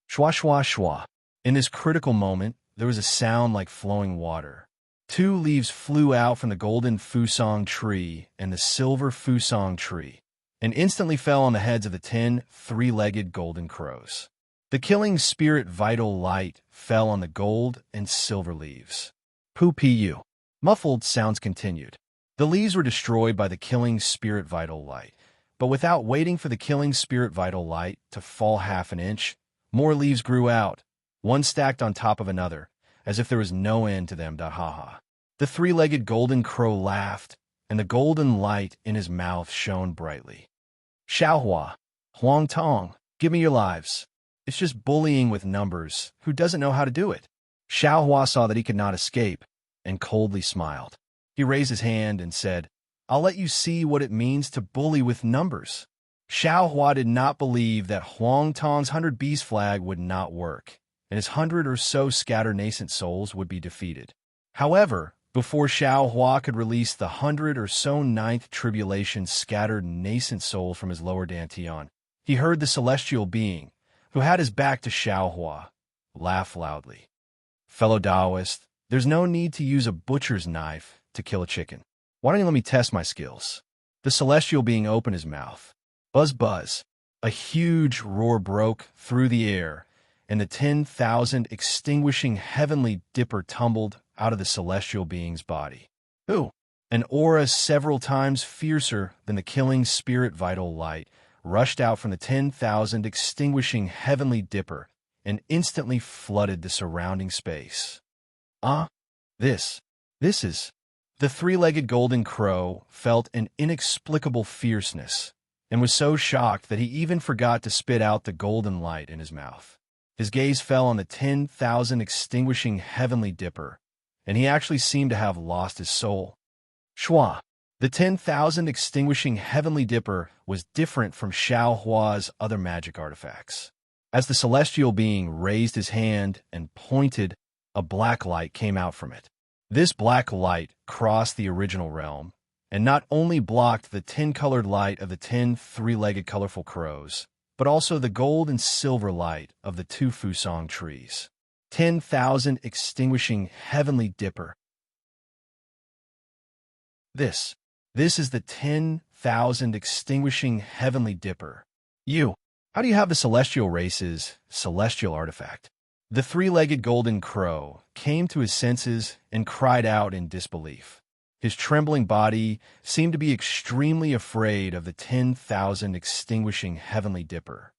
[SPEAKER 1] Shwa shwa shwa. In this critical moment, there was a sound like flowing water. Two leaves flew out from the golden fusong tree and the silver fusong tree, and instantly fell on the heads of the 10 three-legged golden crows. The killing spirit vital light fell on the gold and silver leaves. Pu. Muffled sounds continued. The leaves were destroyed by the killing spirit vital light, but without waiting for the killing spirit vital light to fall half an inch, more leaves grew out, one stacked on top of another, as if there was no end to them. Ha ha. The three-legged golden crow laughed, and the golden light in his mouth shone brightly. Xiaohua, Huang Tong, give me your lives. It's just bullying with numbers. Who doesn't know how to do it? Xiaohua saw that he could not escape, and coldly smiled. He raised his hand and said, I'll let you see what it means to bully with numbers. Xiaohua did not believe that Huang Tong's 100 beast flag would not work, and his 100 or so scattered nascent souls would be defeated. However, before Xiaohua could release the 100 or so ninth tribulation scattered nascent souls from his lower dantian, he heard the celestial being, who had his back to Xiaohua, laugh loudly. Fellow Taoist, there's no need to use a butcher's knife to kill a chicken. Why don't you let me test my skills? The celestial being opened his mouth. Buzz buzz. A huge roar broke through the air, and the 10,000 extinguishing heavenly dipper tumbled out of the celestial being's body. Ooh! An aura several times fiercer than the killing spirit vital light rushed out from the 10,000 extinguishing heavenly dipper and instantly flooded the surrounding space. This is... The three-legged golden crow felt an inexplicable fierceness and was so shocked that he even forgot to spit out the golden light in his mouth. His gaze fell on the 10,000 extinguishing heavenly dipper, and he actually seemed to have lost his soul. Shua. The 10,000 extinguishing heavenly dipper was different from Xiaohua's other magic artifacts. As the celestial being raised his hand and pointed, a black light came out from it. This black light crossed the original realm, and not only blocked the 10-colored light of the 10 three-legged colorful crows, but also the gold and silver light of the 2 fusong trees. 10,000 extinguishing heavenly dipper. This is the 10,000 extinguishing heavenly dipper. How do you have the celestial race's celestial artifact? The three-legged golden crow came to his senses and cried out in disbelief. His trembling body seemed to be extremely afraid of the 10,000 extinguishing heavenly dipper.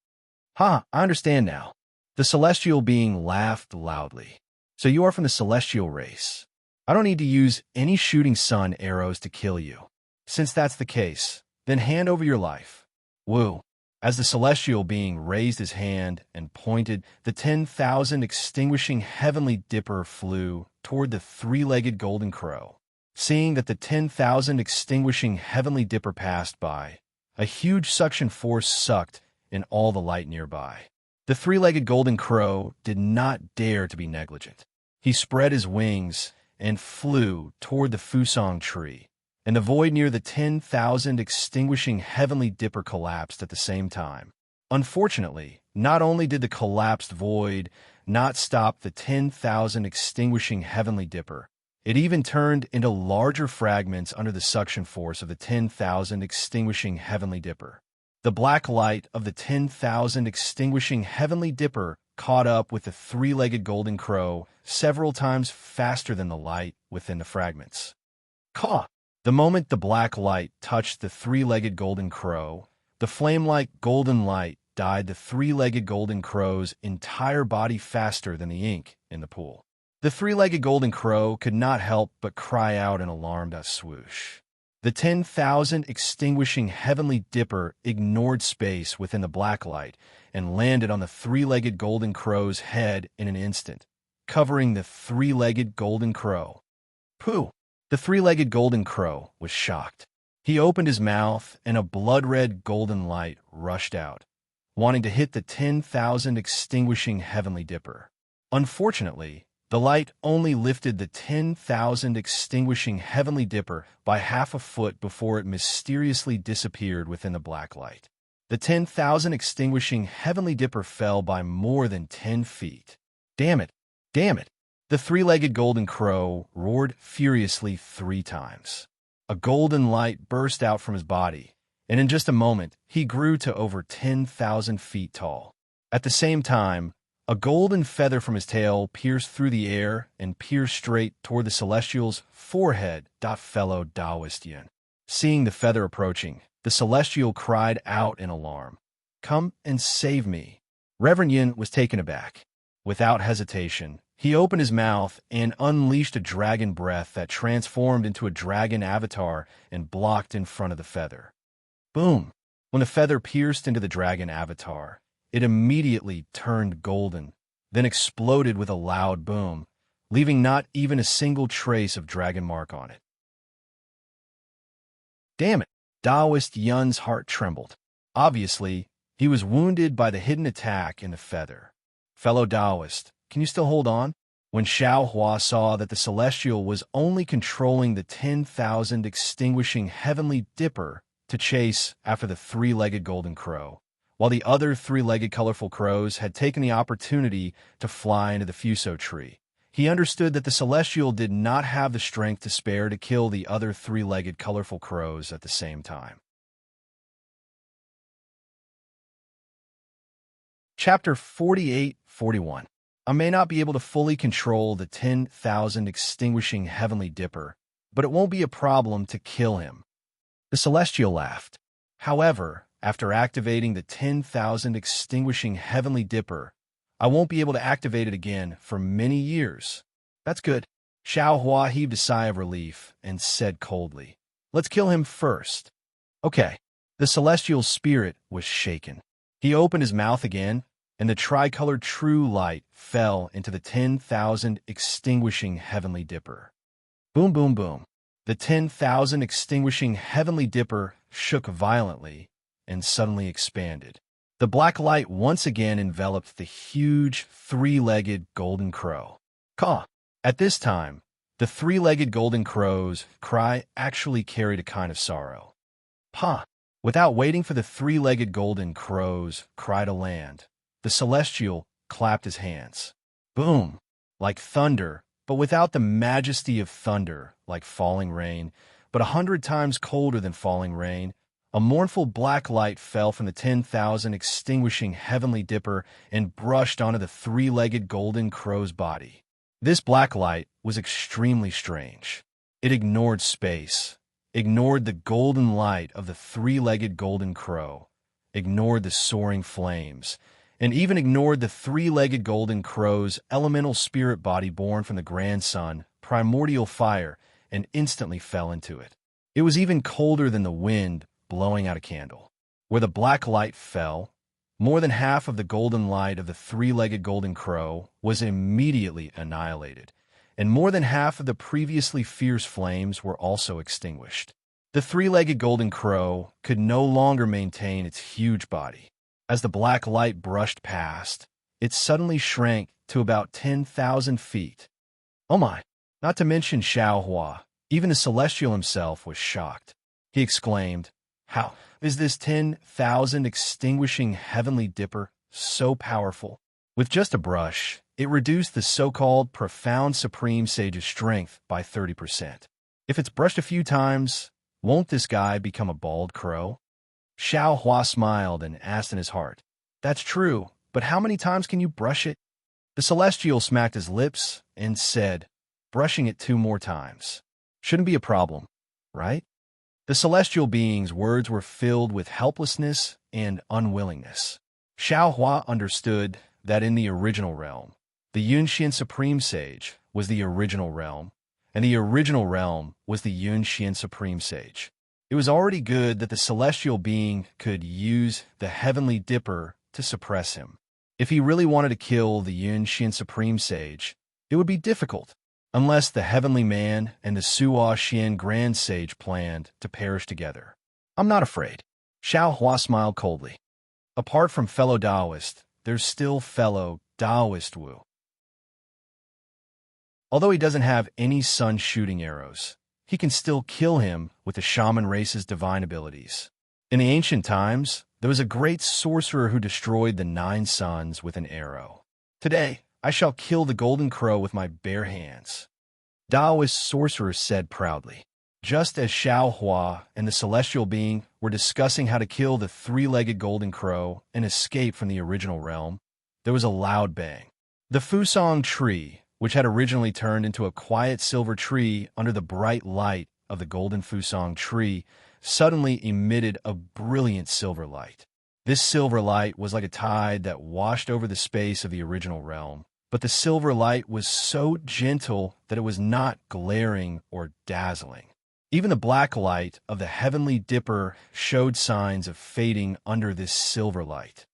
[SPEAKER 1] I understand now. The celestial being laughed loudly. So you are from the celestial race. I don't need to use any shooting sun arrows to kill you. Since that's the case, then hand over your life. Woo. As the celestial being raised his hand and pointed, the 10,000 extinguishing heavenly dipper flew toward the three-legged golden crow. Seeing that the 10,000 extinguishing heavenly dipper passed by, a huge suction force sucked in all the light nearby. The three-legged golden crow did not dare to be negligent. He spread his wings and flew toward the fusong tree, and the void near the 10,000 extinguishing heavenly dipper collapsed at the same time. Unfortunately, not only did the collapsed void not stop the 10,000 extinguishing heavenly dipper, it even turned into larger fragments under the suction force of the 10,000 extinguishing heavenly dipper. The black light of the 10,000 extinguishing heavenly dipper caught up with the three-legged golden crow several times faster than the light within the fragments. Caw! The moment the black light touched the three-legged golden crow, the flame-like golden light dyed the three-legged golden crow's entire body faster than the ink in the pool. The three-legged golden crow could not help but cry out in alarmed swoosh. The 10,000 extinguishing heavenly dipper ignored space within the black light and landed on the three-legged golden crow's head in an instant, covering the three-legged golden crow. Pooh! The three-legged golden crow was shocked. He opened his mouth, and a blood-red golden light rushed out, wanting to hit the 10,000 extinguishing heavenly dipper. Unfortunately, the light only lifted the 10,000 extinguishing heavenly dipper by half a foot before it mysteriously disappeared within the black light. The 10,000 extinguishing heavenly dipper fell by more than 10 feet. Damn it! Damn it! The three-legged golden crow roared furiously 3 times. A golden light burst out from his body, and in just a moment, he grew to over 10,000 feet tall. At the same time, a golden feather from his tail pierced through the air and pierced straight toward the Celestial's forehead. Fellow Taoist Yun. Seeing the feather approaching, the Celestial cried out in alarm, "Come and save me." Reverend Yin was taken aback. Without hesitation, he opened his mouth and unleashed a dragon breath that transformed into a dragon avatar and blocked in front of the feather. Boom! When the feather pierced into the dragon avatar, it immediately turned golden, then exploded with a loud boom, leaving not even a single trace of dragon mark on it. Damn it! Taoist Yun's heart trembled. Obviously, he was wounded by the hidden attack in the feather. Fellow Taoist, can you still hold on? When Xiao Hua saw that the Celestial was only controlling the 10,000 extinguishing heavenly dipper to chase after the three-legged golden crow, while the other three-legged colorful crows had taken the opportunity to fly into the Fuso tree, he understood that the Celestial did not have the strength to spare to kill the other three-legged colorful crows at the same time. Chapter 48-41. I may not be able to fully control the 10,000 extinguishing heavenly dipper, but it won't be a problem to kill him. The Celestial laughed. However, after activating the 10,000 extinguishing heavenly dipper, I won't be able to activate it again for many years. That's good. Xiao Hua heaved a sigh of relief and said coldly, "Let's kill him first." Okay. The Celestial spirit was shaken. He opened his mouth again, and the tricolored true light fell into the 10,000 extinguishing heavenly dipper. Boom, boom, boom. The 10,000 extinguishing heavenly dipper shook violently and suddenly expanded. The black light once again enveloped the huge three-legged golden crow. Caw! At this time, the three-legged golden crow's cry actually carried a kind of sorrow. Pa! Without waiting for the three-legged golden crow's cry to land, the Celestial clapped his hands. Boom! Like thunder, but without the majesty of thunder, like falling rain, but 100 times colder than falling rain, a mournful black light fell from the 10,000 extinguishing heavenly dipper and brushed onto the three-legged golden crow's body. This black light was extremely strange. It ignored space, ignored the golden light of the three-legged golden crow, ignored the soaring flames, and even ignored the three-legged golden crow's elemental spirit body born from the grand sun, primordial fire, and instantly fell into it. It was even colder than the wind blowing out a candle. Where the black light fell, more than half of the golden light of the three-legged golden crow was immediately annihilated, and more than half of the previously fierce flames were also extinguished. The three-legged golden crow could no longer maintain its huge body. As the black light brushed past, it suddenly shrank to about 10,000 feet. Oh my! Not to mention Xiao Hua, even the Celestial himself was shocked. He exclaimed, "How is this 10,000 extinguishing heavenly dipper so powerful?" With just a brush, it reduced the so-called profound supreme sage's strength by 30%. If it's brushed a few times, won't this guy become a bald crow? Xiao Hua smiled and asked in his heart, "That's true, but how many times can you brush it?" The Celestial smacked his lips and said, "Brushing it 2 more times. Shouldn't be a problem, right?" The celestial being's words were filled with helplessness and unwillingness. Xiao Hua understood that in the original realm, the Yunxian Supreme Sage was the original realm, and the original realm was the Yunxian Supreme Sage. It was already good that the celestial being could use the heavenly dipper to suppress him. If he really wanted to kill the Yunxian Supreme Sage, it would be difficult, unless the Heavenly Man and the Suo Xian Grand Sage planned to perish together. I'm not afraid. Xiao Hua smiled coldly. Apart from fellow Taoist, there's still fellow Taoist Wu. Although he doesn't have any sun shooting arrows, he can still kill him with the shaman race's divine abilities. In the ancient times, there was a great sorcerer who destroyed the 9 suns with an arrow. Today, I shall kill the golden crow with my bare hands. Taoist sorcerer said proudly. Just as Xiao Hua and the celestial being were discussing how to kill the 3-legged golden crow and escape from the original realm, there was a loud bang. The Fusang tree, which had originally turned into a quiet silver tree under the bright light of the golden Fusang tree, suddenly emitted a brilliant silver light. This silver light was like a tide that washed over the space of the original realm, but the silver light was so gentle that it was not glaring or dazzling. Even the black light of the heavenly dipper showed signs of fading under this silver light.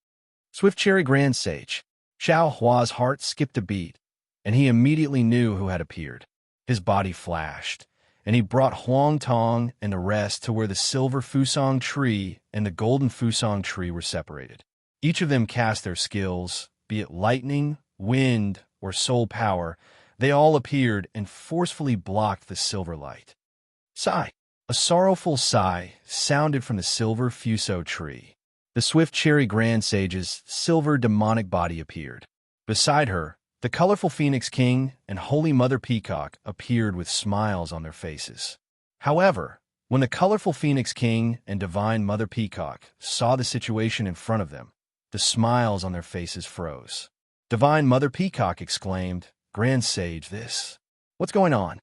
[SPEAKER 1] Swift Cherry Grand Sage. Xiao Hua's heart skipped a beat, and he immediately knew who had appeared. His body flashed, and he brought Huang Tong and the rest to where the silver Fusang tree and the golden Fusang tree were separated. Each of them cast their skills, be it lightning, wind, or soul power. They all appeared and forcefully blocked the silver light. Sigh. A sorrowful sigh sounded from the silver Fuso tree. The Swift Cherry Grand Sage's silver demonic body appeared. Beside her, the colorful Phoenix King and Holy Mother Peacock appeared with smiles on their faces. However, when the colorful Phoenix King and Divine Mother Peacock saw the situation in front of them, the smiles on their faces froze. Divine Mother Peacock exclaimed, "Grand Sage, this. What's going on?"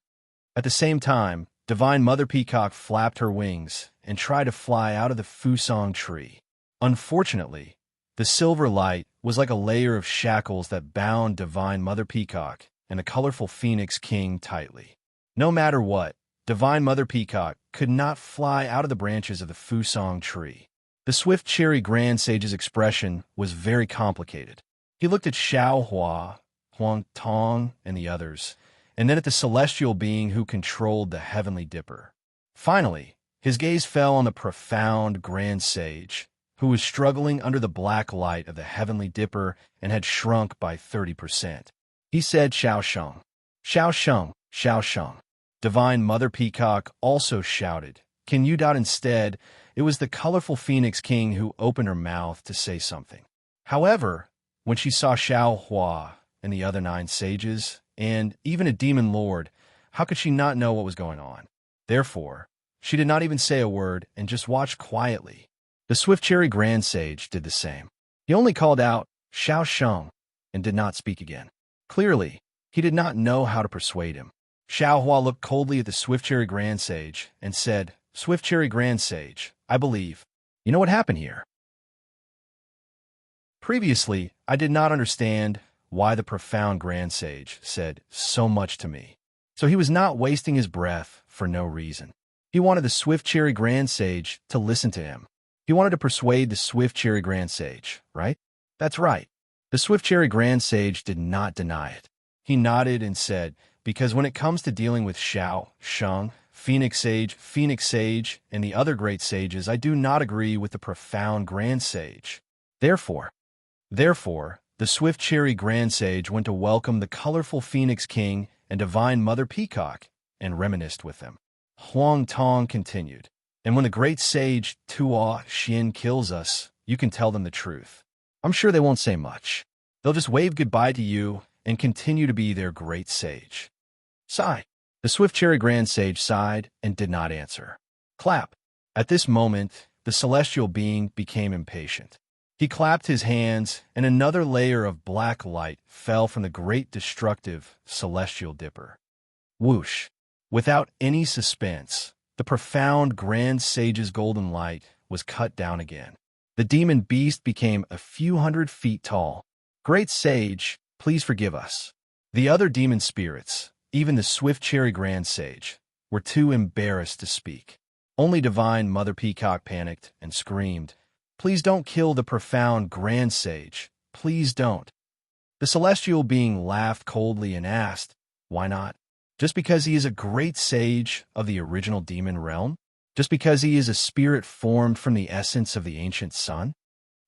[SPEAKER 1] At the same time, Divine Mother Peacock flapped her wings and tried to fly out of the Fusang tree. Unfortunately, the silver light was like a layer of shackles that bound Divine Mother Peacock and the colorful Phoenix King tightly. No matter what, Divine Mother Peacock could not fly out of the branches of the Fusang tree. The Swift Cherry Grand Sage's expression was very complicated. He looked at Xiao Hua, Huang Tong, and the others, and then at the celestial being who controlled the heavenly dipper. Finally, his gaze fell on the profound Grand Sage, who was struggling under the black light of the heavenly dipper and had shrunk by 30%. He said, "Xiao Sheng, Xiao Sheng, Xiao Sheng." Divine Mother Peacock also shouted, "Can you?" Instead, it was the colorful Phoenix King who opened her mouth to say something. However, when she saw Xiao Hua and the other 9 sages, and even a demon lord, how could she not know what was going on? Therefore, she did not even say a word and just watched quietly. The Swift Cherry Grand Sage did the same. He only called out, "Xiao Sheng," and did not speak again. Clearly, he did not know how to persuade him. Xiao Hua looked coldly at the Swift Cherry Grand Sage and said, "Swift Cherry Grand Sage, I believe. You know what happened here?" Previously, I did not understand why the profound Grand Sage said so much to me. So he was not wasting his breath for no reason. He wanted the Swift Cherry Grand Sage to listen to him. He wanted to persuade the Swift Cherry Grand Sage, right? That's right. The Swift Cherry Grand Sage did not deny it. He nodded and said, "Because when it comes to dealing with Xiao, Sheng, Phoenix Sage, and the other great sages, I do not agree with the profound Grand Sage. Therefore, the Swift Cherry Grand Sage went to welcome the colorful Phoenix King and Divine Mother Peacock and reminisced with them." Huang Tong continued, "And when the great sage Tuo Xin kills us, you can tell them the truth. I'm sure they won't say much. They'll just wave goodbye to you and continue to be their great sage." Sigh. The Swift Cherry Grand Sage sighed and did not answer. Clap. At this moment, the celestial being became impatient. He clapped his hands, and another layer of black light fell from the great destructive celestial dipper. Whoosh! Without any suspense, the profound Grand Sage's golden light was cut down again. The demon beast became a few hundred feet tall. "Great Sage, please forgive us." The other demon spirits, even the Swift Cherry Grand Sage, were too embarrassed to speak. Only Divine Mother Peacock panicked and screamed, "Please don't kill the profound Grand Sage. Please don't." The celestial being laughed coldly and asked, "Why not? Just because he is a great sage of the original demon realm? Just because he is a spirit formed from the essence of the ancient sun?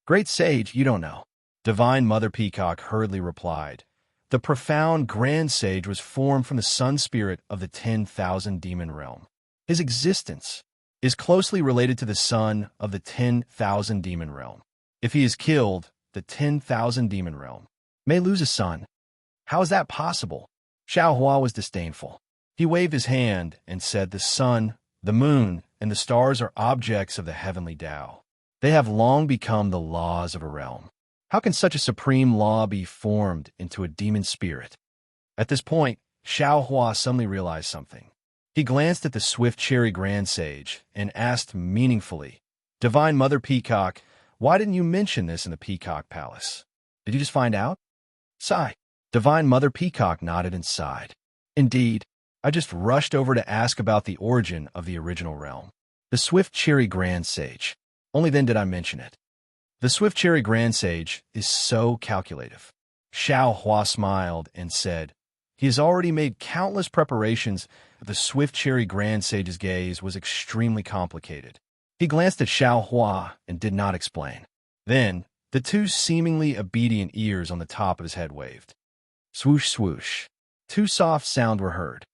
[SPEAKER 1] Great Sage, you don't know." Divine Mother Peacock hurriedly replied, "The profound Grand Sage was formed from the sun spirit of the 10,000 demon realm. His existence is closely related to the son of the 10,000 demon realm. If he is killed, the 10,000 demon realm may lose a son. How is that possible? Xiao Hua was disdainful. He waved his hand and said, the sun, the moon, and the stars are objects of the heavenly Tao. They have long become the laws of a realm. How can such a supreme law be formed into a demon spirit? At this point, Xiao Hua suddenly realized something. He glanced at the Swift Cherry Grand Sage and asked meaningfully, Divine Mother Peacock, why didn't you mention this in the Peacock Palace? Did you just find out? Sigh. Divine Mother Peacock nodded and sighed. Indeed, I just rushed over to ask about the origin of the original realm, the Swift Cherry Grand Sage. Only then did I mention it. The Swift Cherry Grand Sage is so calculative. Xiao Hua smiled and said, he has already made countless preparations. The Swift Cherry Grand Sage's gaze was extremely complicated. He glanced at Xiao Hua and did not explain. Then, the two seemingly obedient ears on the top of his head waved. Swoosh, swoosh. Two soft sounds were heard.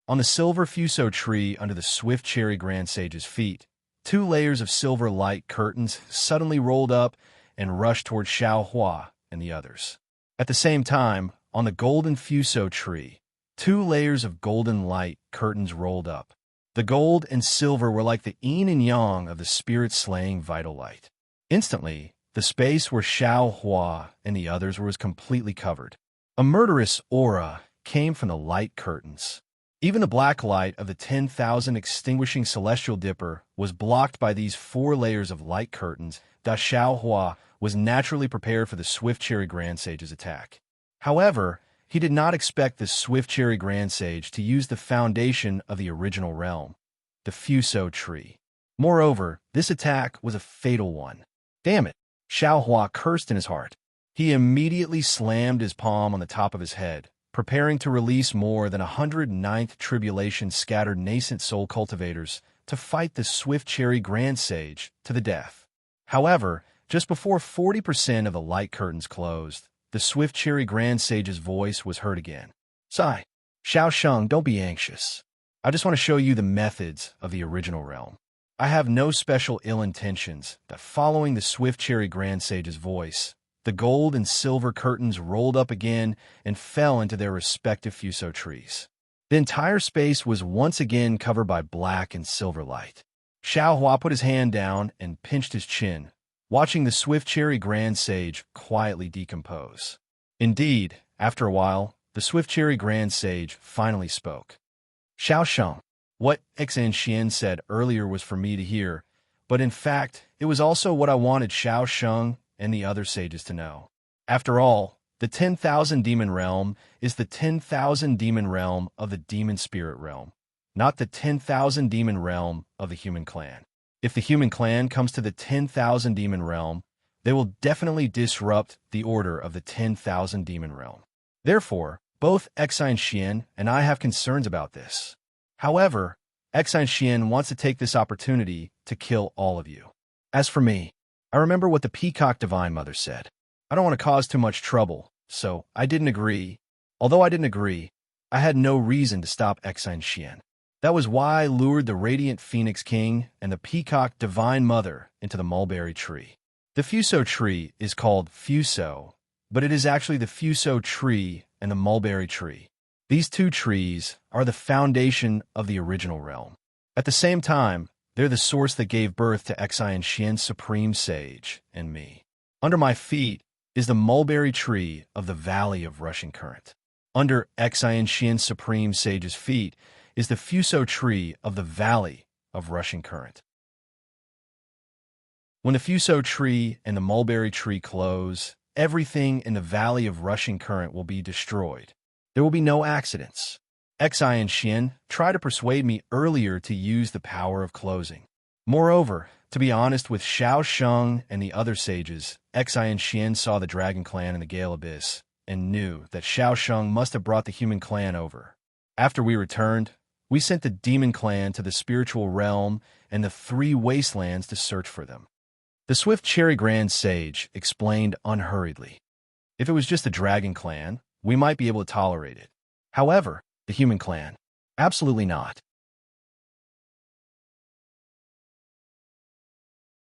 [SPEAKER 1] On the silver fuso tree under the Swift Cherry Grand Sage's feet, 2 layers of silver light curtains suddenly rolled up and rushed toward Xiao Hua and the others. At the same time, on the golden fuso tree, 2 layers of golden light curtains rolled up. The gold and silver were like the yin and yang of the spirit-slaying vital light. Instantly, the space where Xiao Hua and the others was completely covered. A murderous aura came from the light curtains. Even the black light of the 10,000 extinguishing celestial dipper was blocked by these 4 layers of light curtains. Thus Xiao Hua was naturally prepared for the Swift Cherry Grand Sage's attack. However, he did not expect the Swift Cherry Grand Sage to use the foundation of the original realm, the Fuso Tree. Moreover, this attack was a fatal one. Damn it! Xiao Hua cursed in his heart. He immediately slammed his palm on the top of his head, preparing to release more than 109th tribulation scattered nascent soul cultivators to fight the Swift Cherry Grand Sage to the death. However, just before 40% of the light curtains closed, the Swift Cherry Grand Sage's voice was heard again. Sigh. Xiao Sheng, don't be anxious. I just want to show you the methods of the original realm. I have no special ill intentions that following the Swift Cherry Grand Sage's voice, the gold and silver curtains rolled up again and fell into their respective fuso trees. The entire space was once again covered by black and silver light. Xiao Hua put his hand down and pinched his chin, watching the Swift Cherry Grand Sage quietly decompose. Indeed, after a while, the Swift Cherry Grand Sage finally spoke. Xiao Sheng, what Xian said earlier was for me to hear, but in fact, it was also what I wanted Xiao Sheng and the other sages to know. After all, the 10,000 demon realm is the 10,000 demon realm of the demon spirit realm, not the 10,000 demon realm of the human clan. If the human clan comes to the 10,000 demon realm, they will definitely disrupt the order of the 10,000 demon realm. Therefore, both Xian and I have concerns about this. However, Xian wants to take this opportunity to kill all of you. As for me, I remember what the Peacock Divine Mother said. I don't want to cause too much trouble, so I didn't agree. Although I didn't agree, I had no reason to stop Xian. That was why I lured the Radiant Phoenix King and the Peacock Divine Mother into the mulberry tree. The Fuso tree is called Fuso, but it is actually the Fuso tree and the mulberry tree. These 2 trees are the foundation of the original realm. At the same time, they're the source that gave birth to Xian's Supreme Sage and me. Under my feet is the mulberry tree of the Valley of Rushing Current. Under Xian's Supreme Sage's feet is the Fuso tree of the Valley of Rushing Current. When the Fuso tree and the mulberry tree close, everything in the Valley of Rushing Current will be destroyed. There will be no accidents. Xian tried to persuade me earlier to use the power of closing. Moreover, to be honest with Xiao Sheng and the other sages, Xian saw the Dragon Clan in the Gale Abyss and knew that Xiao Sheng must have brought the human clan over. After we returned, we sent the Demon Clan to the spiritual realm and the 3 wastelands to search for them. The Swift Cherry Grand Sage explained unhurriedly. If it was just the Dragon Clan, we might be able to tolerate it. However, the human clan, absolutely not.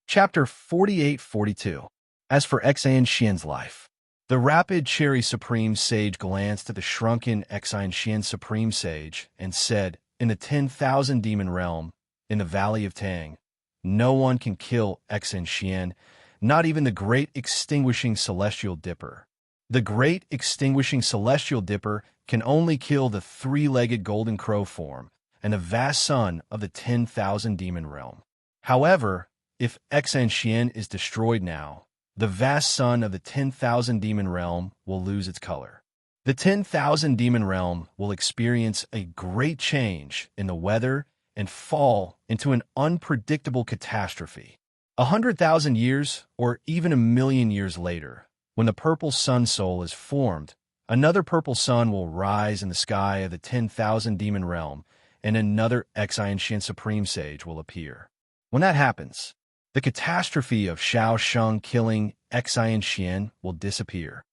[SPEAKER 1] Chapter 48-42. As for Xian Xian's life. The rapid Cherry Supreme Sage glanced at the shrunken Xian Xian Supreme Sage and said, "In the 10,000 demon realm, in the Valley of Tang, no one can kill Xian Xian, not even the great extinguishing celestial dipper. The great extinguishing celestial dipper can only kill the three-legged golden crow form and the vast sun of the 10,000 demon realm. However, if Xian Xian is destroyed now, the vast sun of the 10,000 demon realm will lose its color. The 10,000 demon realm will experience a great change in the weather and fall into an unpredictable catastrophe. 100,000 years, or even 1,000,000 years later, when the purple sun soul is formed, another purple sun will rise in the sky of the 10,000 demon realm, and another Xian Xian Supreme Sage will appear. When that happens, the catastrophe of Xiao Sheng killing Xian Xian will disappear."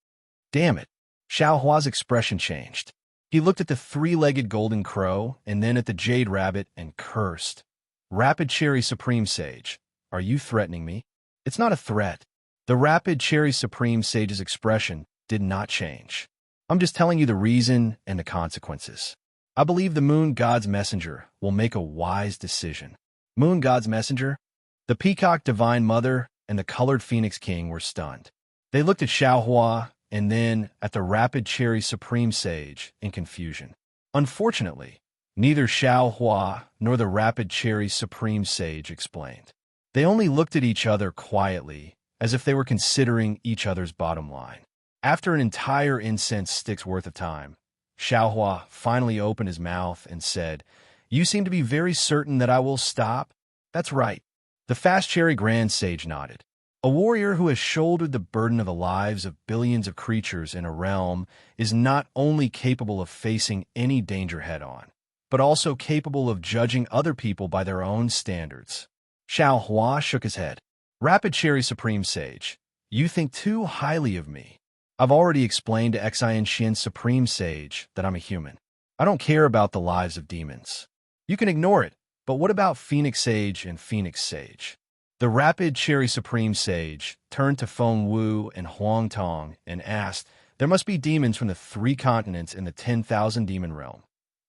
[SPEAKER 1] Damn it! Xiao Hua's expression changed. He looked at the three-legged golden crow and then at the jade rabbit and cursed. "Rapid Cherry Supreme Sage, are you threatening me?" "It's not a threat." The Rapid Cherry Supreme Sage's expression did not change. "I'm just telling you the reason and the consequences. I believe the Moon God's messenger will make a wise decision." Moon God's messenger? The Peacock Divine Mother and the Colored Phoenix King were stunned. They looked at Xiao Hua and then at the Rapid Cherry Supreme Sage in confusion. Unfortunately, neither Xiao Hua nor the Rapid Cherry Supreme Sage explained. They only looked at each other quietly, as if they were considering each other's bottom line. After an entire incense stick's worth of time, Xiao Hua finally opened his mouth and said, "You seem to be very certain that I will stop?" "That's right." The Fast Cherry Grand Sage nodded. "A warrior who has shouldered the burden of the lives of billions of creatures in a realm is not only capable of facing any danger head-on, but also capable of judging other people by their own standards." Xiao Hua shook his head. "Rapid Cherry Supreme Sage, you think too highly of me. I've already explained to Xian Xian Supreme Sage that I'm a human. I don't care about the lives of demons. You can ignore it, but what about Phoenix Sage and Phoenix Sage?" The Rapid Cherry Supreme Sage turned to Feng Wu and Huang Tong and asked, "There must be demons from the 3 continents in the 10,000 demon realm,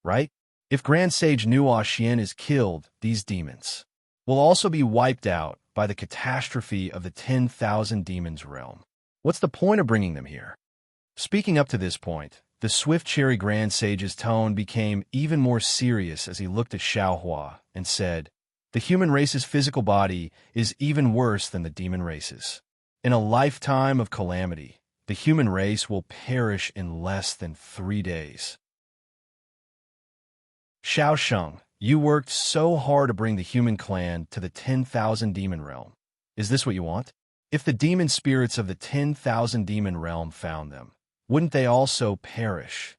[SPEAKER 1] right? If Grand Sage Nuo Xian is killed, these demons will also be wiped out by the catastrophe of the 10,000 demons realm. What's the point of bringing them here?" Speaking up to this point, the Swift Cherry Grand Sage's tone became even more serious as he looked at Xiao Hua and said, "The human race's physical body is even worse than the demon race's. In a lifetime of calamity, the human race will perish in less than 3 days. Xiao Sheng, you worked so hard to bring the human clan to the 10,000 demon realm. Is this what you want? If the demon spirits of the 10,000 demon realm found them, wouldn't they also perish?"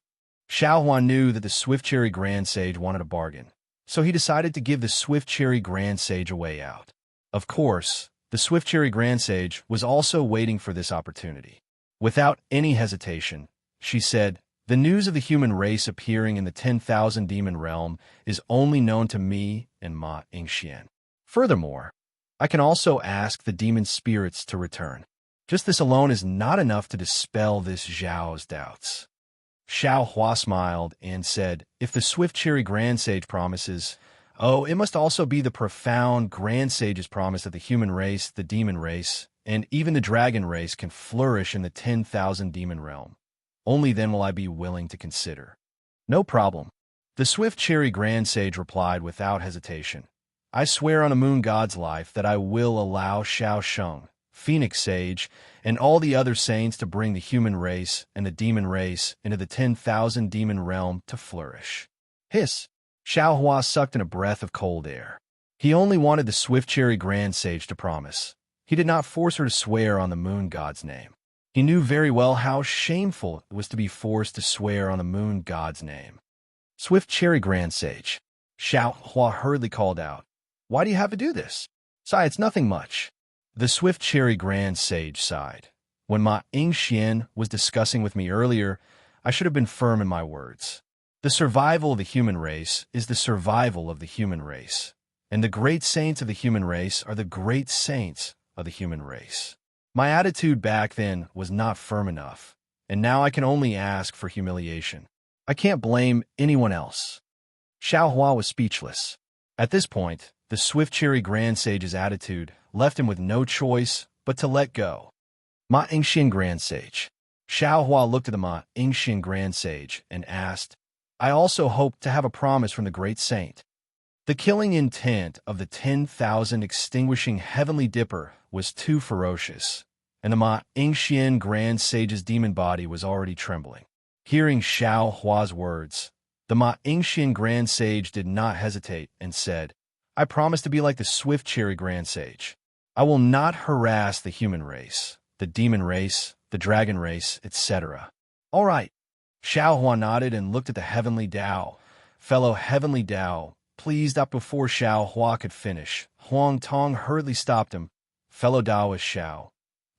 [SPEAKER 1] Xiao Hua knew that the Swift Cherry Grand Sage wanted a bargain, so he decided to give the Swift Cherry Grand Sage a way out. Of course, the Swift Cherry Grand Sage was also waiting for this opportunity. Without any hesitation, she said, "The news of the human race appearing in the 10,000 demon realm is only known to me and Ma Yingxian. Furthermore, I can also ask the demon spirits to return. Just this alone is not enough to dispel this Zhao's doubts." Xiao Hua smiled and said, "If the Swift Cherry Grand Sage promises, it must also be the profound Grand Sage's promise that the human race, the demon race, and even the dragon race can flourish in the 10,000 demon realm. Only then will I be willing to consider." "No problem." The Swift Cherry Grand Sage replied without hesitation, "I swear on the Moon God's life that I will allow Xiao Sheng, Phoenix Sage, and all the other saints to bring the human race and the demon race into the 10,000 demon realm to flourish." Hiss! Xiao Hua sucked in a breath of cold air. He only wanted the Swift Cherry Grand Sage to promise. He did not force her to swear on the Moon God's name. He knew very well how shameful it was to be forced to swear on the Moon God's name. "Swift Cherry Grand Sage," Xiao Hua hurriedly called out, "why do you have to do this?" "Sigh, it's nothing much." The Swift Cherry Grand Sage sighed. "When Ma Yingxian was discussing with me earlier, I should have been firm in my words. The survival of the human race is the survival of the human race. and the great saints of the human race are the great saints of the human race. My attitude back then was not firm enough, and now I can only ask for humiliation. I can't blame anyone else. Xiao Hua was speechless. At this point, the Swift-Cherry Grand Sage's attitude left him with no choice but to let go. Ma Yingxian Grand Sage. Xiao Hua looked at the Ma Yingxian Grand Sage and asked, I also hope to have a promise from the great saint. The killing intent of the 10,000 extinguishing heavenly dipper was too ferocious, and the Ma Yingxian Grand Sage's demon body was already trembling. Hearing Xiao Hua's words, the Ma Yingxian Grand Sage did not hesitate and said, I promise to be like the Swift-Cherry Grand Sage. I will not harass the human race, the demon race, the dragon race, etc. All right. Xiao Hua nodded and looked at the heavenly Dao. Fellow heavenly Dao, please stop before Xiao Hua could finish. Huang Tong hurriedly stopped him. Fellow Daoist Xiao,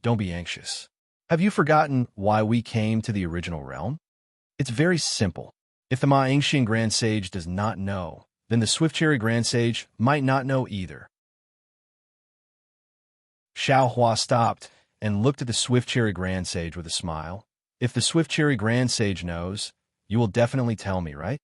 [SPEAKER 1] don't be anxious. Have you forgotten why we came to the original realm? It's very simple. If the Ma Yingxian Grand Sage does not know, then the Swift-Cherry Grand Sage might not know either. Xiao Hua stopped and looked at the Swift-Cherry Grand Sage with a smile. If the Swift-Cherry Grand Sage knows, you will definitely tell me, right?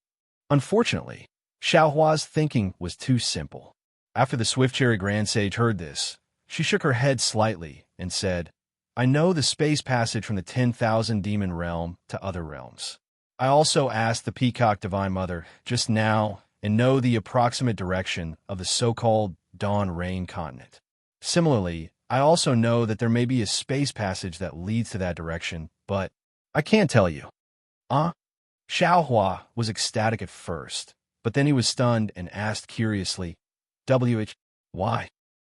[SPEAKER 1] Unfortunately, Xiao Hua's thinking was too simple. After the Swift-Cherry Grand Sage heard this, she shook her head slightly and said, I know the space passage from the 10,000 demon realm to other realms. I also asked the Peacock Divine Mother just now and know the approximate direction of the so-called Dawn Rain continent. Similarly, I also know that there may be a space passage that leads to that direction, but I can't tell you. Xiao Hua was ecstatic at first, but then he was stunned and asked curiously, why?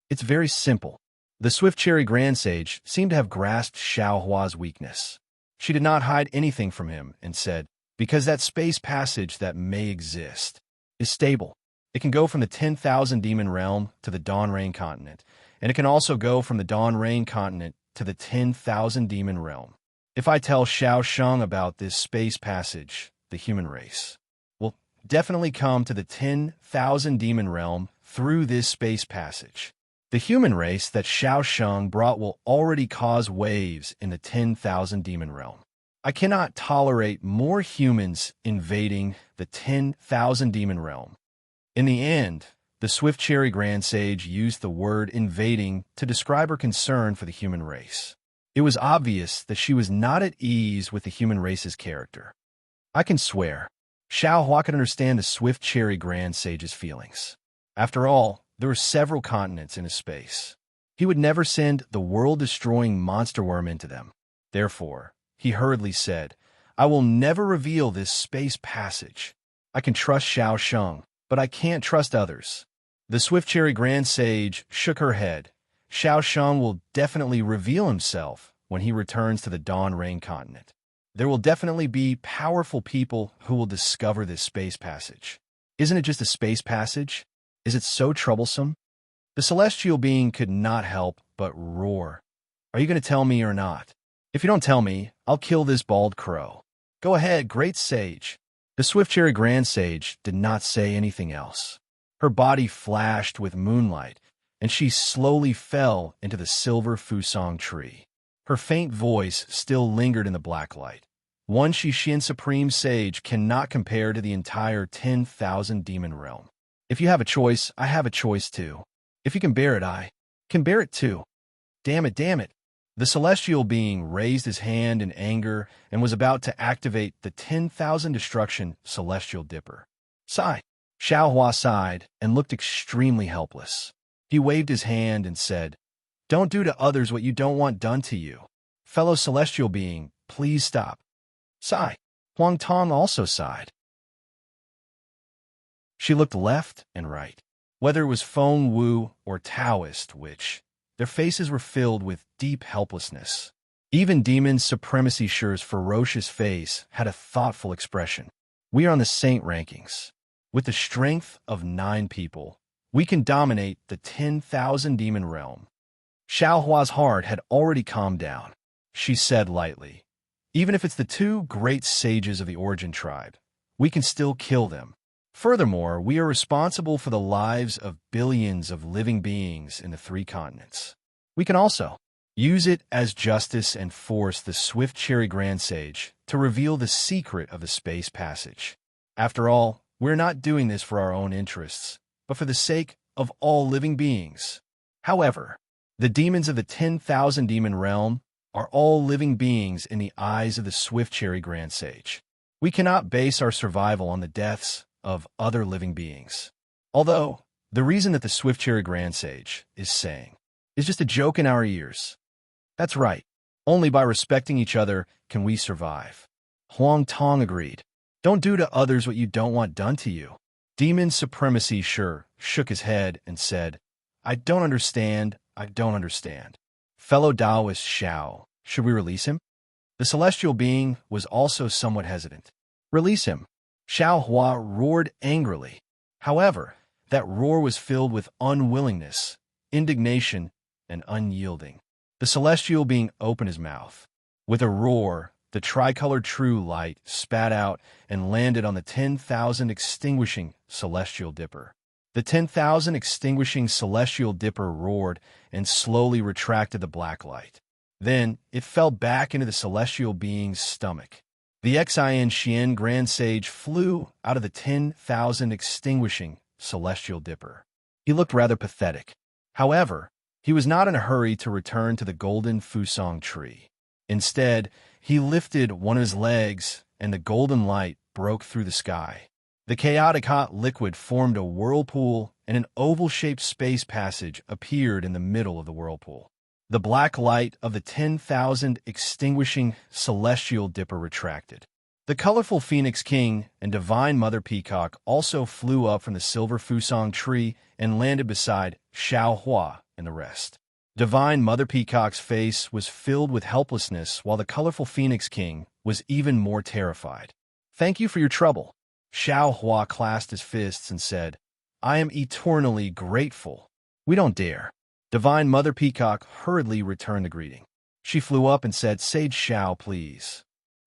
[SPEAKER 1] It's very simple. The Swift-Cherry Grand Sage seemed to have grasped Xiao Hua's weakness. She did not hide anything from him and said, because that space passage that may exist is stable. It can go from the 10,000 demon realm to the Dawn Rain continent, and it can also go from the Dawn Rain continent to the 10,000 demon realm. If I tell Xiao Sheng about this space passage, the human race will definitely come to the 10,000 demon realm through this space passage. The human race that Xiao Sheng brought will already cause waves in the 10,000 demon realm. I cannot tolerate more humans invading the 10,000 demon realm. In the end, the Swift-Cherry Grand Sage used the word invading to describe her concern for the human race. It was obvious that she was not at ease with the human race's character. I can swear, Xiao Hua could understand the Swift-Cherry Grand Sage's feelings. After all, there were several continents in his space. He would never send the world-destroying monster worm into them. Therefore, he hurriedly said, I will never reveal this space passage. I can trust Xiao Sheng, but I can't trust others. The Swift-Cherry Grand Sage shook her head. Xiao Sheng will definitely reveal himself when he returns to the Dawn Rain continent. There will definitely be powerful people who will discover this space passage. Isn't it just a space passage? Is it so troublesome? The celestial being could not help but roar. Are you going to tell me or not? If you don't tell me, I'll kill this bald crow. Go ahead, great sage. The Swift-Cherry Grand Sage did not say anything else. Her body flashed with moonlight, and she slowly fell into the silver Fusong tree. Her faint voice still lingered in the black light. One Shishin Supreme Sage cannot compare to the entire 10,000 demon realm. If you have a choice, I have a choice too. If you can bear it, I can bear it too. Damn it, damn it. The celestial being raised his hand in anger and was about to activate the 10,000 destruction celestial dipper. Sigh. Xiao Hua sighed and looked extremely helpless. He waved his hand and said, Don't do to others what you don't want done to you. Fellow celestial being, please stop. Sigh. Huang Tong also sighed. She looked left and right, whether it was Feng Wu or Taoist, which their faces were filled with deep helplessness. Even Demon Supremacy Sure's ferocious face had a thoughtful expression. We are on the saint rankings. With the strength of 9 people, we can dominate the 10,000 demon realm. Xiao Hua's heart had already calmed down. She said lightly, Even if it's the 2 great sages of the Origin tribe, we can still kill them. Furthermore, we are responsible for the lives of billions of living beings in the three continents. We can also use it as justice and force the swift cherry grand sage to reveal the secret of the space passage. After all, we're not doing this for our own interests, but for the sake of all living beings. However, the demons of the 10,000 demon realm are all living beings in the eyes of the swift cherry grand sage. We cannot base our survival on the deaths of other living beings. Although, the reason that the swift cherry grand sage is saying is just a joke in our ears. That's right. Only by respecting each other can we survive. Huang Tong agreed. Don't do to others what you don't want done to you. Demon Supremacy shook his head and said, I don't understand. Fellow Taoist Xiao, should we release him? The celestial being was also somewhat hesitant. Release him. Xiao Hua roared angrily. However, that roar was filled with unwillingness, indignation, and unyielding. The celestial being opened his mouth. With a roar, the tricolored true light spat out and landed on the 10,000 extinguishing celestial dipper. The 10,000 extinguishing celestial dipper roared and slowly retracted the black light. Then it fell back into the celestial being's stomach. The enchanting grand sage flew out of the 10,000 extinguishing celestial dipper. He looked rather pathetic. However, he was not in a hurry to return to the golden fusong tree. Instead, he lifted one of his legs, and the golden light broke through the sky. The chaotic hot liquid formed a whirlpool, and an oval-shaped space passage appeared in the middle of the whirlpool. The black light of the 10,000 extinguishing celestial dipper retracted. The colorful Phoenix King and Divine Mother Peacock also flew up from the silver fusong tree and landed beside Xiao Hua and the rest. Divine Mother Peacock's face was filled with helplessness, while the colorful Phoenix King was even more terrified. Thank you for your trouble. Xiao Hua clasped his fists and said, I am eternally grateful. We don't dare. Divine Mother Peacock hurriedly returned the greeting. She flew up and said, Sage Xiao, please.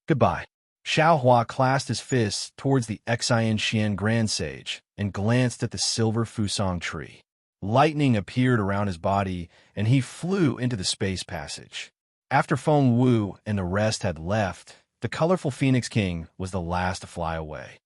[SPEAKER 1] Goodbye. Xiao Hua clasped his fists towards the enchanting grand sage and glanced at the silver fusong tree. Lightning appeared around his body, and he flew into the space passage. After Feng Wu and the rest had left, the colorful Phoenix King was the last to fly away.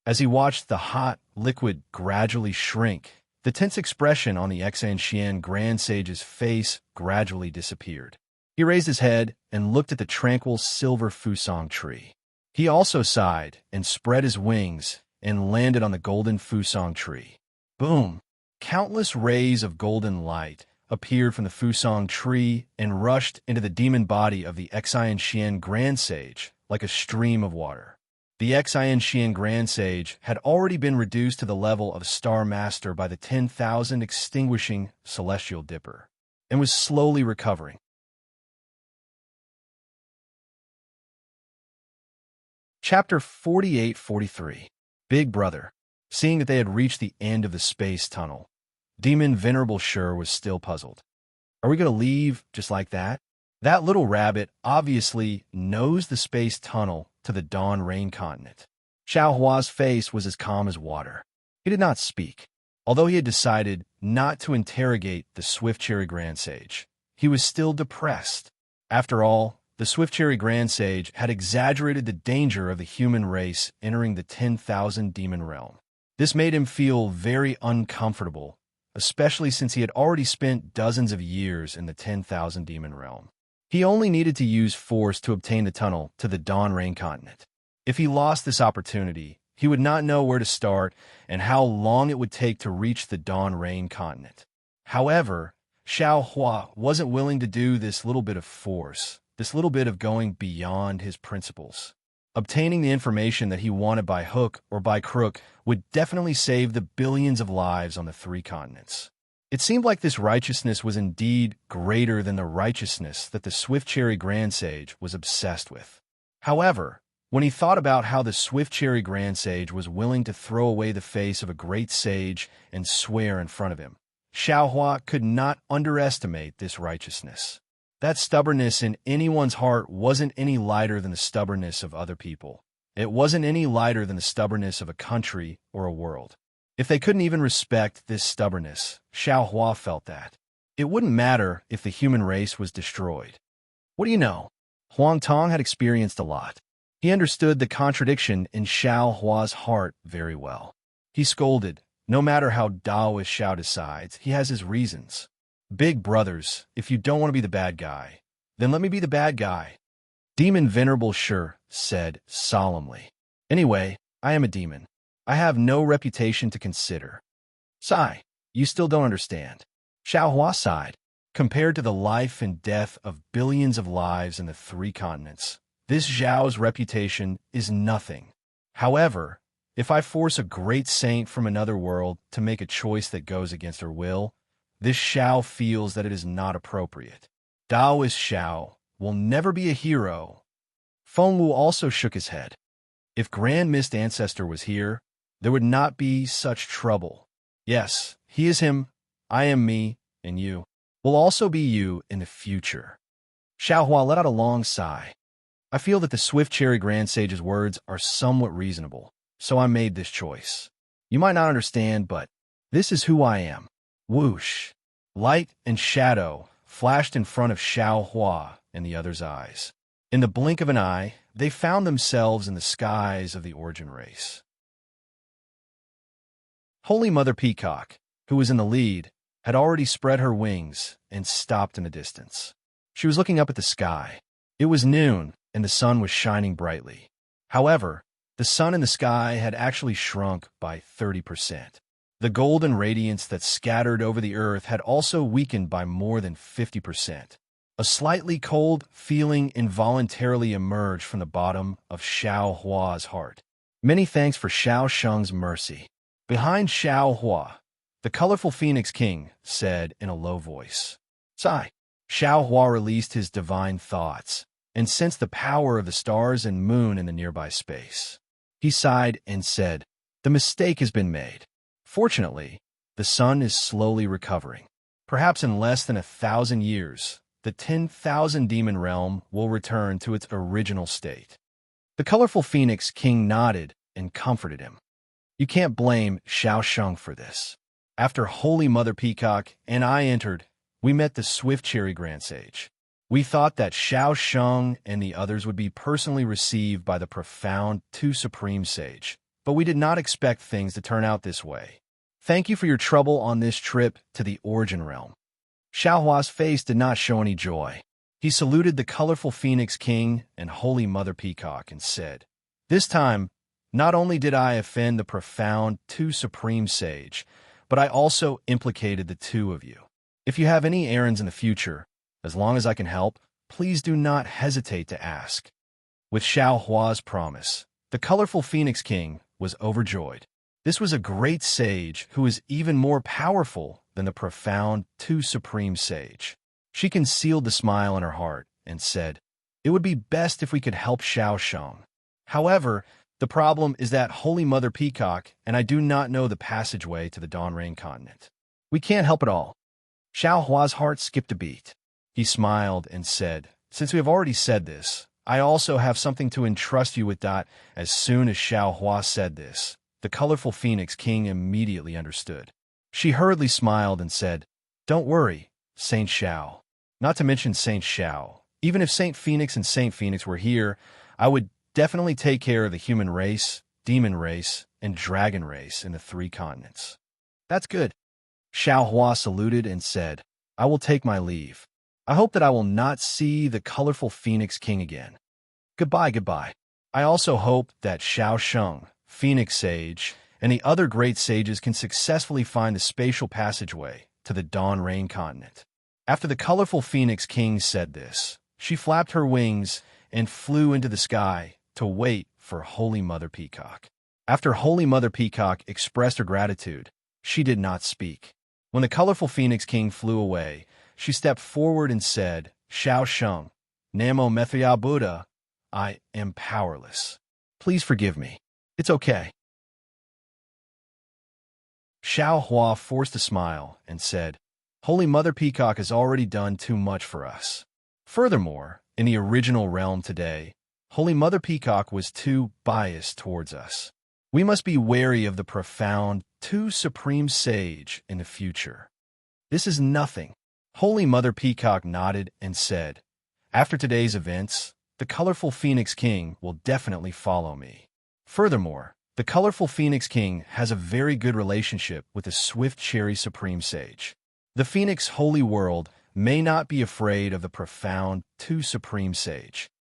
[SPEAKER 1] As he watched the hot liquid gradually shrink, the tense expression on the enchanting grand sage's face gradually disappeared. He raised his head and looked at the tranquil silver fusong tree. He also sighed and spread his wings and landed on the golden fusong tree. Boom! Countless rays of golden light appeared from the fusong tree and rushed into the demon body of the enchanting grand sage like a stream of water. The enchanting grand sage had already been reduced to the level of Star Master by the 10,000 extinguishing celestial dipper, and was slowly recovering. Chapter 48-43. Big Brother. Seeing that they had reached the end of the space tunnel, Demon Venerable Sure was still puzzled. Are we going to leave just like that? That little rabbit obviously knows the space tunnel to the Dawn Rain continent. Xiao Hua's face was as calm as water. He did not speak. Although he had decided not to interrogate the Swift Cherry Grand Sage, he was still depressed. After all, the Swift Cherry Grand Sage had exaggerated the danger of the human race entering the 10,000 demon realm. This made him feel very uncomfortable, especially since he had already spent dozens of years in the 10,000 demon realm. He only needed to use force to obtain the tunnel to the Dawn Rain continent. If he lost this opportunity, he would not know where to start and how long it would take to reach the Dawn Rain continent. However, Xiao Hua wasn't willing to do this little bit of force, this little bit of going beyond his principles. Obtaining the information that he wanted by hook or by crook would definitely save the billions of lives on the three continents. It seemed like this righteousness was indeed greater than the righteousness that the Swift Cherry Grand Sage was obsessed with. However, when he thought about how the Swift Cherry Grand Sage was willing to throw away the face of a great sage and swear in front of him, Xiao Hua could not underestimate this righteousness. That stubbornness in anyone's heart wasn't any lighter than the stubbornness of other people. It wasn't any lighter than the stubbornness of a country or a world. If they couldn't even respect this stubbornness, Xiao Hua felt that it wouldn't matter if the human race was destroyed. What do you know? Huang Tong had experienced a lot. He understood the contradiction in Xiao Hua's heart very well. He scolded, no matter how Daoist Xiao decides, he has his reasons. Big brothers, if you don't want to be the bad guy, then let me be the bad guy. Demon Venerable Shi said solemnly. Anyway, I am a demon. I have no reputation to consider. Sigh, you still don't understand. Xiao Hua sighed. Compared to the life and death of billions of lives in the 3 continents, this Zhao's reputation is nothing. However, if I force a great saint from another world to make a choice that goes against her will, this Xiao feels that it is not appropriate. Daoist Xiao will never be a hero. Feng Wu also shook his head. If Grand Mist Ancestor was here, there would not be such trouble. Yes, he is him, I am me, and you will also be you in the future. Xiao Hua let out a long sigh. I feel that the Swift Cherry Grand Sage's words are somewhat reasonable, so I made this choice. You might not understand, but this is who I am. Whoosh! Light and shadow flashed in front of Xiao Hua and the other's eyes. In the blink of an eye, they found themselves in the skies of the Origin race. Holy Mother Peacock, who was in the lead, had already spread her wings and stopped in the distance. She was looking up at the sky. It was noon, and the sun was shining brightly. However, the sun in the sky had actually shrunk by 30%. The golden radiance that scattered over the earth had also weakened by more than 50%. A slightly cold feeling involuntarily emerged from the bottom of Xiao Hua's heart. Many thanks for Xiao Sheng's mercy. Behind Xiao Hua, the colorful Phoenix King said in a low voice. Sigh. Xiao Hua released his divine thoughts and sensed the power of the stars and moon in the nearby space. He sighed and said, the mistake has been made. Fortunately, the sun is slowly recovering. Perhaps in less than 1,000 years, the 10,000 demon realm will return to its original state. The colorful Phoenix King nodded and comforted him. You can't blame Xiao Sheng for this. After Holy Mother Peacock and I entered, we met the Swift Cherry Grand Sage. We thought that Xiao Sheng and the others would be personally received by the profound 2 Supreme Sage, but we did not expect things to turn out this way. Thank you for your trouble on this trip to the Origin Realm. Xiao Hua's face did not show any joy. He saluted the colorful Phoenix King and Holy Mother Peacock and said, this time, not only did I offend the profound 2 Supreme Sage, but I also implicated the 2 of you. If you have any errands in the future, as long as I can help, please do not hesitate to ask. With Xiao Hua's promise, the colorful Phoenix King was overjoyed. This was a great sage who is even more powerful than the profound 2 Supreme Sage. She concealed the smile in her heart and said, it would be best if we could help Xiao Sheng. However, the problem is that Holy Mother Peacock and I do not know the passageway to the Dawn Rain continent. We can't help at all. Xiao Hua's heart skipped a beat. He smiled and said, since we have already said this, I also have something to entrust you with. As soon as Xiao Hua said this, the colorful Phoenix King immediately understood. She hurriedly smiled and said, don't worry, Saint Xiao. Not to mention Saint Xiao. Even if Saint Phoenix and Saint Phoenix were here, I would definitely take care of the human race, demon race, and dragon race in the 3 continents. That's good. Xiao Hua saluted and said, I will take my leave. I hope that I will not see the colorful Phoenix King again. Goodbye, goodbye. I also hope that Xiao Sheng, Phoenix Sage, and the other great sages can successfully find the spatial passageway to the Dawn Rain continent. After the colorful Phoenix King said this, she flapped her wings and flew into the sky to wait for Holy Mother Peacock. After Holy Mother Peacock expressed her gratitude, she did not speak. When the colorful Phoenix King flew away, she stepped forward and said, Xiao Sheng, Namo Methya Buddha, I am powerless. Please forgive me. It's okay. Xiao Hua forced a smile and said, Holy Mother Peacock has already done too much for us. Furthermore, in the original realm today, Holy Mother Peacock was too biased towards us. We must be wary of the profound, too supreme sage in the future. This is nothing. Holy Mother Peacock nodded and said, after today's events, the colorful Phoenix King will definitely follow me. Furthermore, the colorful Phoenix King has a very good relationship with the Swift Cherry Supreme Sage. The Phoenix Holy World may not be afraid of the profound, too supreme sage.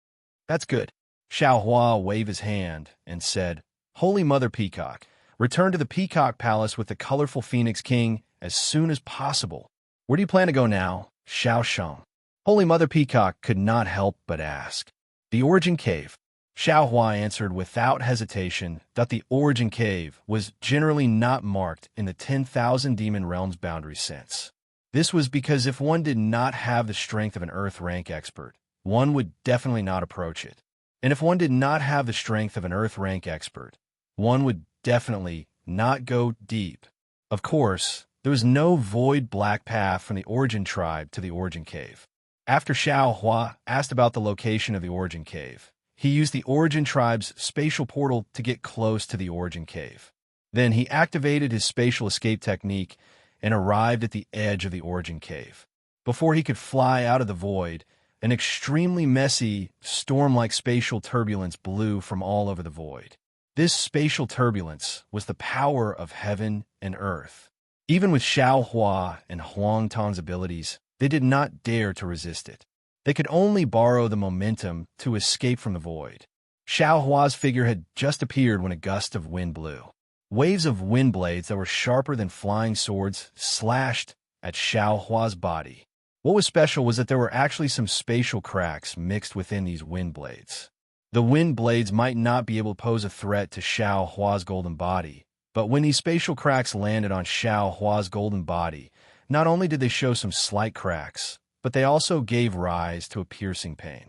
[SPEAKER 1] That's good. Xiao Hua waved his hand and said, Holy Mother Peacock, return to the Peacock Palace with the colorful Phoenix King as soon as possible. Where do you plan to go now, Xiao Sheng? Holy Mother Peacock could not help but ask. The Origin Cave. Xiao Hua answered without hesitation that the Origin Cave was generally not marked in the 10,000 Demon Realms boundary sense. This was because if one did not have the strength of an Earth rank expert, one would definitely not approach it. And if one did not have the strength of an Earth rank expert, one would definitely not go deep. Of course, there was no void black path from the Origin tribe to the Origin Cave. After Xiao Hua asked about the location of the Origin Cave, he used the Origin tribe's spatial portal to get close to the Origin Cave. Then he activated his spatial escape technique and arrived at the edge of the Origin Cave. Before he could fly out of the void, an extremely messy, storm-like spatial turbulence blew from all over the void. This spatial turbulence was the power of heaven and earth. Even with Xiao Hua and Huang Tong's abilities, they did not dare to resist it. They could only borrow the momentum to escape from the void. Xiao Hua's figure had just appeared when a gust of wind blew. Waves of wind blades that were sharper than flying swords slashed at Xiao Hua's body. What was special was that there were actually some spatial cracks mixed within these wind blades. The wind blades might not be able to pose a threat to Xiao Hua's golden body, but when these spatial cracks landed on Xiao Hua's golden body, not only did they show some slight cracks, but they also gave rise to a piercing pain.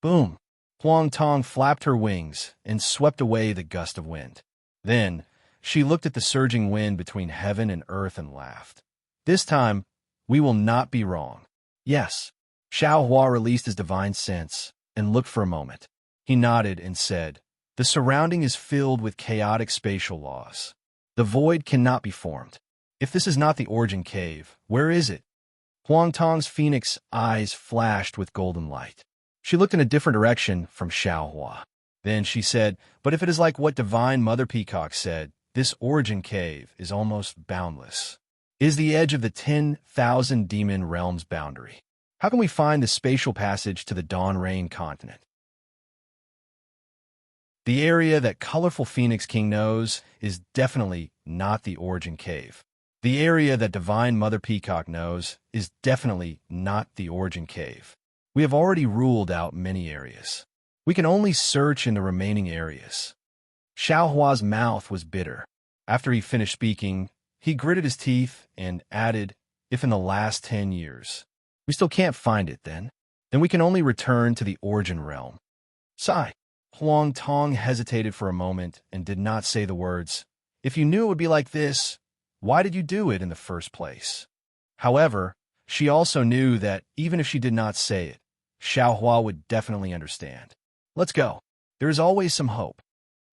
[SPEAKER 1] Boom! Huang Tong flapped her wings and swept away the gust of wind. Then, she looked at the surging wind between heaven and earth and laughed. This time, we will not be wrong. Yes. Xiao Hua released his divine sense and looked for a moment. He nodded and said, the surrounding is filled with chaotic spatial laws. The void cannot be formed. If this is not the Origin Cave, where is it? Huang Tong's phoenix eyes flashed with golden light. She looked in a different direction from Xiao Hua. Then she said, but if it is like what Divine Mother Peacock said, this Origin Cave is almost boundless. It is the edge of the 10,000 Demon Realms boundary. How can we find the spatial passage to the Dawn Rain continent? The area that colorful Phoenix King knows is definitely not the Origin Cave. The area that Divine Mother Peacock knows is definitely not the Origin Cave. We have already ruled out many areas. We can only search in the remaining areas. Xiao Hua's mouth was bitter. After he finished speaking, he gritted his teeth and added, if in the last 10 years, we still can't find it then we can only return to the Origin realm. Sigh. Huang Tong hesitated for a moment and did not say the words, if you knew it would be like this, why did you do it in the first place? However, she also knew that even if she did not say it, Xiao Hua would definitely understand. Let's go. There is always some hope.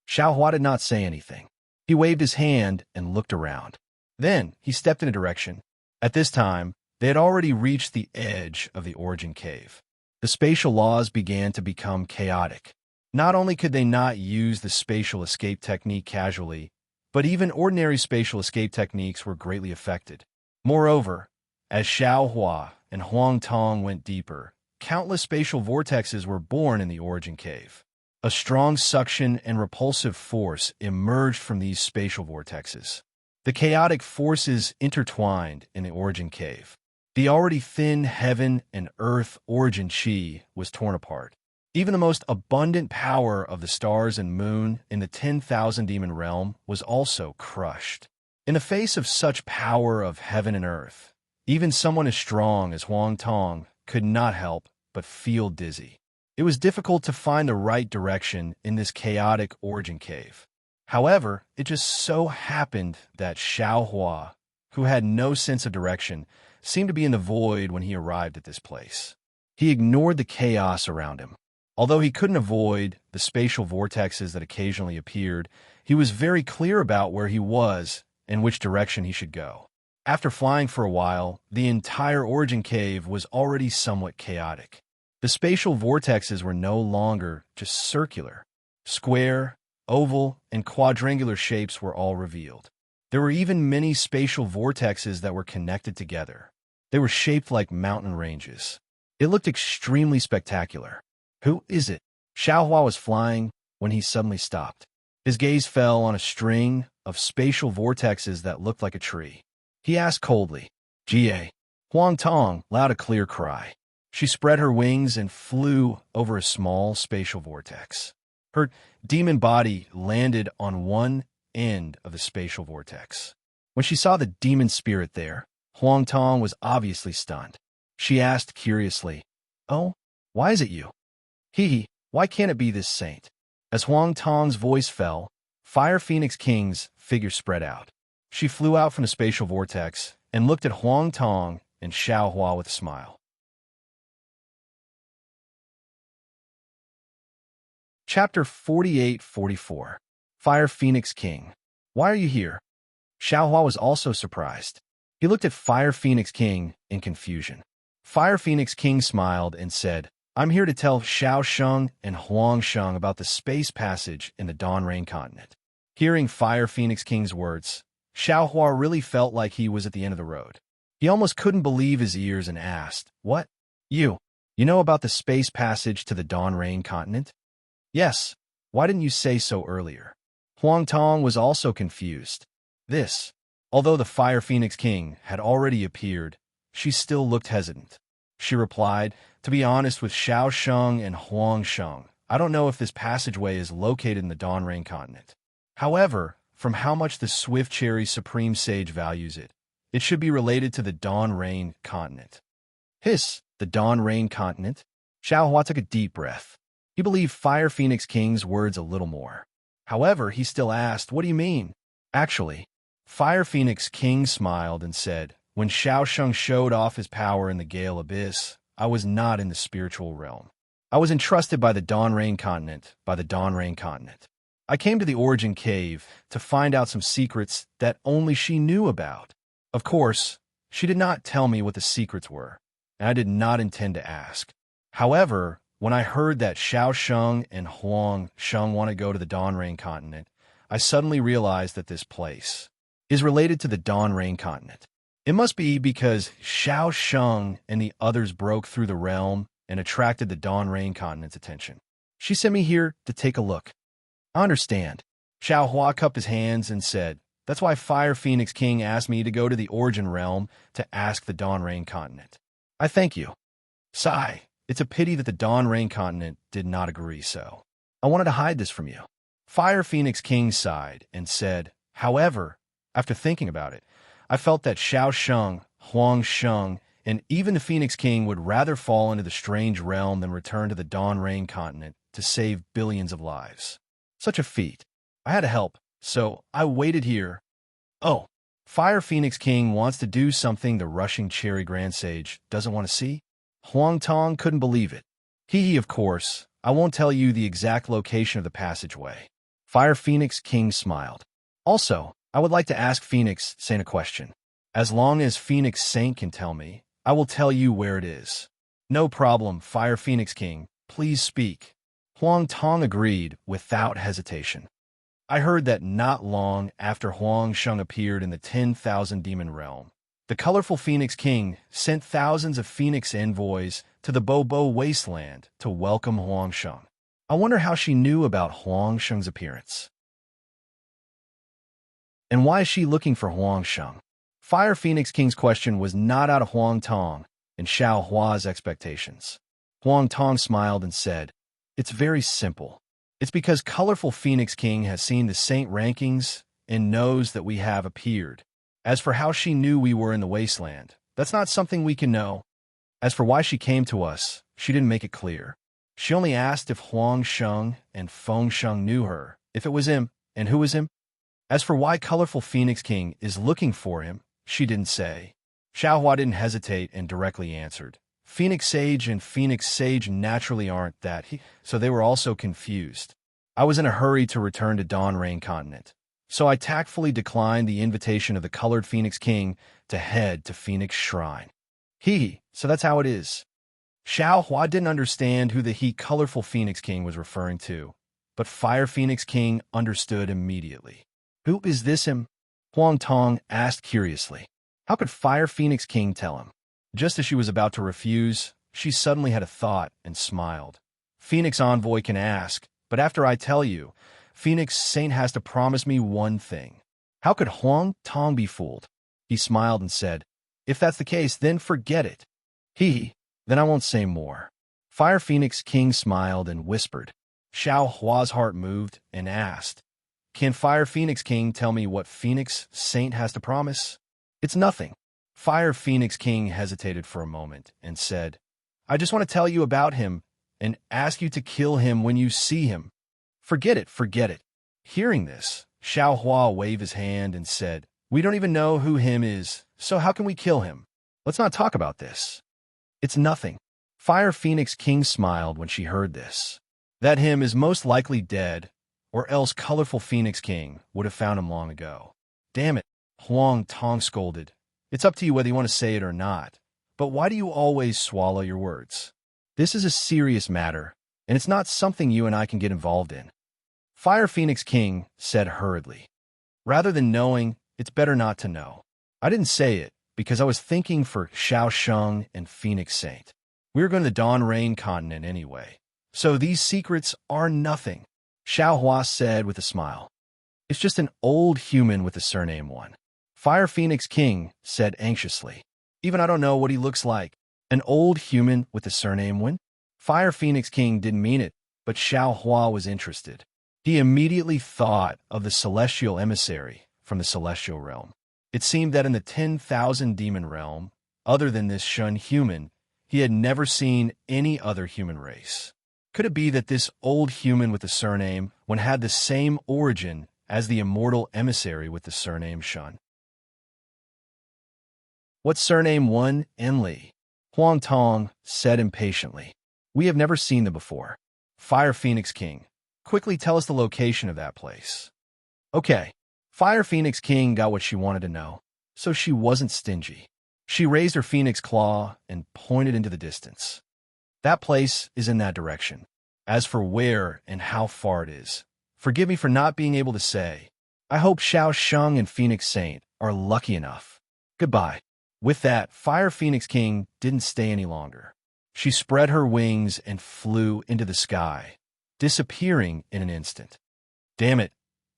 [SPEAKER 1] Xiao Hua did not say anything. He waved his hand and looked around. Then he stepped in a direction. At this time, they had already reached the edge of the Origin Cave. The spatial laws began to become chaotic. Not only could they not use the spatial escape technique casually, but even ordinary spatial escape techniques were greatly affected. Moreover, as Xiao Hua and Huang Tong went deeper, countless spatial vortexes were born in the Origin Cave. A strong suction and repulsive force emerged from these spatial vortexes. The chaotic forces intertwined in the Origin Cave. The already thin heaven and earth Origin Chi was torn apart. Even the most abundant power of the stars and moon in the 10,000 Demon Realm was also crushed. In the face of such power of heaven and earth, even someone as strong as Huang Tong could not help but feel dizzy. It was difficult to find the right direction in this chaotic Origin Cave. However, it just so happened that Xiao Hua, who had no sense of direction, seemed to be in the void when he arrived at this place. He ignored the chaos around him. Although he couldn't avoid the spatial vortexes that occasionally appeared, he was very clear about where he was and which direction he should go. After flying for a while, the entire origin cave was already somewhat chaotic. The spatial vortexes were no longer just circular. Square, oval, and quadrangular shapes were all revealed. There were even many spatial vortexes that were connected together. They were shaped like mountain ranges. It looked extremely spectacular. Who is it? Xiaohua was flying when he suddenly stopped. His gaze fell on a string of spatial vortexes that looked like a tree. He asked coldly, "Jie." Huang Tong let a clear cry. She spread her wings and flew over a small spatial vortex. Her demon body landed on one end of the spatial vortex. When she saw the demon spirit there, Huang Tong was obviously stunned. She asked curiously, "Oh, why is it you?" "Hee, why can't it be this saint?" As Huang Tong's voice fell, Fire Phoenix King's figure spread out. She flew out from the spatial vortex and looked at Huang Tong and Xiaohua with a smile. Chapter 48-44. Fire Phoenix King. Why are you here? Xiaohua was also surprised. He looked at Fire Phoenix King in confusion. Fire Phoenix King smiled and said, "I'm here to tell Xiao Sheng and Huang Sheng about the space passage in the Dawn Rain continent." Hearing Fire Phoenix King's words, Xiaohua really felt like he was at the end of the road. He almost couldn't believe his ears and asked, "What? You know about the space passage to the Dawn Rain continent?" "Yes. Why didn't you say so earlier?" Huang Tong was also confused. Although the Fire Phoenix King had already appeared, she still looked hesitant. She replied, "To be honest with Xiao Sheng and Huang Sheng, I don't know if this passageway is located in the Dawn Rain continent. However, from how much the Swift Cherry Supreme Sage values it, it should be related to the Dawn Rain continent." The Dawn Rain continent? Xiaohua took a deep breath. He believed Fire Phoenix King's words a little more. However, he still asked, "What do you mean?" Actually, Fire Phoenix King smiled and said, "When Xiao Sheng showed off his power in the Gale Abyss, I was not in the spiritual realm. I was entrusted by the Dawn Rain continent, I came to the Origin Cave to find out some secrets that only she knew about. Of course, she did not tell me what the secrets were, and I did not intend to ask. However, when I heard that Xiao Sheng and Huang Sheng want to go to the Dawn Rain continent, I suddenly realized that this place is related to the Dawn Rain continent. It must be because Xiao Sheng and the others broke through the realm and attracted the Dawn Rain continent's attention. She sent me here to take a look." "I understand." Xiaohua cupped his hands and said, "That's why Fire Phoenix King asked me to go to the Origin realm to ask the Dawn Rain continent. I thank you." "Sigh. It's a pity that the Dawn Rain continent did not agree so. I wanted to hide this from you." Fire Phoenix King sighed and said, "However, after thinking about it, I felt that Xiao Sheng, Huang Sheng, and even the Phoenix King would rather fall into the strange realm than return to the Dawn Rain continent to save billions of lives. Such a feat. I had to help, so I waited here." "Oh, Fire Phoenix King wants to do something the rushing Cherry Grand Sage doesn't want to see?" Huang Tong couldn't believe it. Of course, I won't tell you the exact location of the passageway." Fire Phoenix King smiled. "Also, I would like to ask Phoenix Saint a question. As long as Phoenix Saint can tell me, I will tell you where it is." "No problem, Fire Phoenix King. Please speak." Huang Tong agreed without hesitation. "I heard that not long after Huang Sheng appeared in the 10,000 Demon Realm, the colorful Phoenix King sent thousands of Phoenix envoys to the Bobo Wasteland to welcome Huang Sheng. I wonder how she knew about Huang Sheng's appearance. And why is she looking for Huang Sheng?" Fire Phoenix King's question was not out of Huang Tong and Xiao Hua's expectations. Huang Tong smiled and said, "It's very simple. It's because Colorful Phoenix King has seen the saint rankings and knows that we have appeared. As for how she knew we were in the wasteland, that's not something we can know. As for why she came to us, she didn't make it clear. She only asked if Huang Sheng and Feng Sheng knew her, if it was him, and who was him. As for why Colorful Phoenix King is looking for him, she didn't say." Xiaohua didn't hesitate and directly answered, Phoenix Sage and Phoenix Sage naturally aren't that, so they were also confused. I was in a hurry to return to Dawn Rain Continent, so I tactfully declined the invitation of the colored Phoenix King to head to Phoenix Shrine. So that's how it is. Xiao Hua didn't understand who the colorful Phoenix King was referring to, but Fire Phoenix King understood immediately. Who is this him? Huang Tong asked curiously. How could Fire Phoenix King tell him? Just as she was about to refuse, she suddenly had a thought and smiled. Phoenix Envoy can ask, but after I tell you, Phoenix Saint has to promise me one thing. How could Huang Tong be fooled? He smiled and said, if that's the case, then forget it. Then I won't say more. Fire Phoenix King smiled and whispered. Xiao Hua's heart moved and asked, can Fire Phoenix King tell me what Phoenix Saint has to promise? It's nothing. Fire Phoenix King hesitated for a moment and said, I just want to tell you about him and ask you to kill him when you see him. Forget it. Hearing this, Xiao Hua waved his hand and said, we don't even know who him is, so how can we kill him? Let's not talk about this. It's nothing. Fire Phoenix King smiled when she heard this. That him is most likely dead, or else colorful Phoenix King would have found him long ago. Damn it, Huang Tong scolded. It's up to you whether you want to say it or not, but why do you always swallow your words? This is a serious matter, and it's not something you and I can get involved in. Fire Phoenix King said hurriedly. Rather than knowing, it's better not to know. I didn't say it because I was thinking for Xiao Sheng and Phoenix Saint. We're going to the Dawn Rain Continent anyway, so these secrets are nothing, Xiao Hua said with a smile. It's just an old human with the surname One. Fire Phoenix King said anxiously. Even I don't know what he looks like. An old human with the surname Wen? Fire Phoenix King didn't mean it, but Xiao Hua was interested. He immediately thought of the celestial emissary from the celestial realm. It seemed that in the 10,000 demon realm, other than this Shun human, he had never seen any other human race. Could it be that this old human with the surname Wen had the same origin as the immortal emissary with the surname Shun? What surname Wen and Li? Huang Tong said impatiently. We have never seen them before. Fire Phoenix King, quickly tell us the location of that place. Okay. Fire Phoenix King got what she wanted to know, so she wasn't stingy. She raised her phoenix claw and pointed into the distance. That place is in that direction. As for where and how far it is, forgive me for not being able to say. I hope Xiao Sheng and Phoenix Saint are lucky enough. Goodbye. With that, Fire Phoenix King didn't stay any longer. She spread her wings and flew into the sky, disappearing in an instant. Damn it.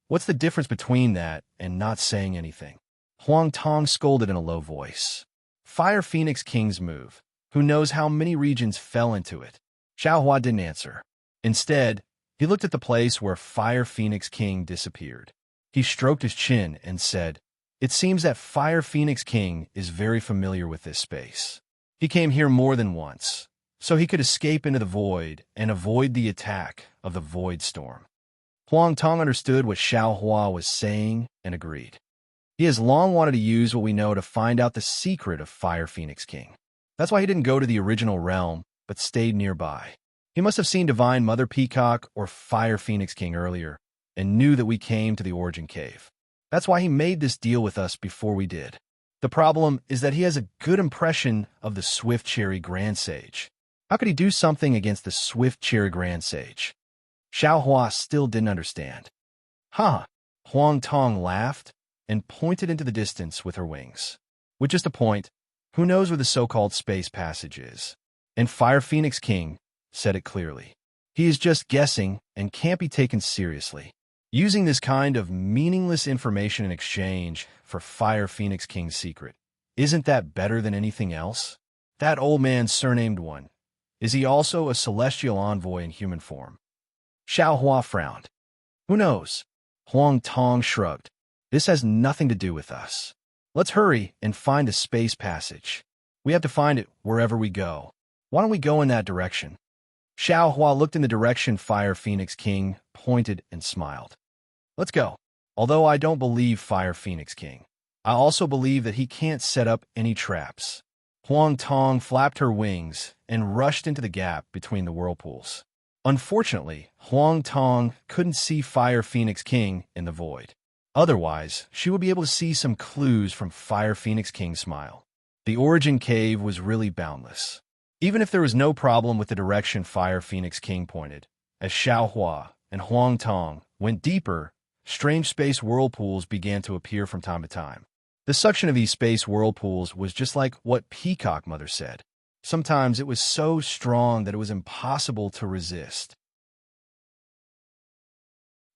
[SPEAKER 1] What's the difference between that and not saying anything? Huang Tong scolded in a low voice. Fire Phoenix King's move. Who knows how many regions fell into it? Xiao Hua didn't answer. Instead, he looked at the place where Fire Phoenix King disappeared. He stroked his chin and said, it seems that Fire Phoenix King is very familiar with this space. He came here more than once, so he could escape into the void and avoid the attack of the void storm. Huang Tong understood what Xiao Hua was saying and agreed. He has long wanted to use what we know to find out the secret of Fire Phoenix King. That's why he didn't go to the original realm, but stayed nearby. He must have seen Divine Mother Peacock or Fire Phoenix King earlier, and knew that we came to the Origin Cave. That's why he made this deal with us before we did. The problem is that he has a good impression of the Swift Cherry Grand Sage. How could he do something against the Swift Cherry Grand Sage? Xiao Hua still didn't understand. Huang Tong laughed and pointed into the distance with her wings. With just a point, who knows where the so-called space passage is? And Fire Phoenix King said it clearly. He is just guessing and can't be taken seriously. Using this kind of meaningless information in exchange for Fire Phoenix King's secret, isn't that better than anything else? That old man surnamed One, is he also a celestial envoy in human form? Xiao Hua frowned. Who knows? Huang Tong shrugged. This has nothing to do with us. Let's hurry and find the space passage. We have to find it wherever we go. Why don't we go in that direction? Xiao Hua looked in the direction Fire Phoenix King pointed and smiled. Let's go. Although I don't believe Fire Phoenix King, I also believe that he can't set up any traps. Huang Tong flapped her wings and rushed into the gap between the whirlpools. Unfortunately, Huang Tong couldn't see Fire Phoenix King in the void. Otherwise, she would be able to see some clues from Fire Phoenix King's smile. The origin cave was really boundless. Even if there was no problem with the direction Fire Phoenix King pointed, as Xiao Hua and Huang Tong went deeper, strange space whirlpools began to appear from time to time. The suction of these space whirlpools was just like what Peacock Mother said. Sometimes it was so strong that it was impossible to resist.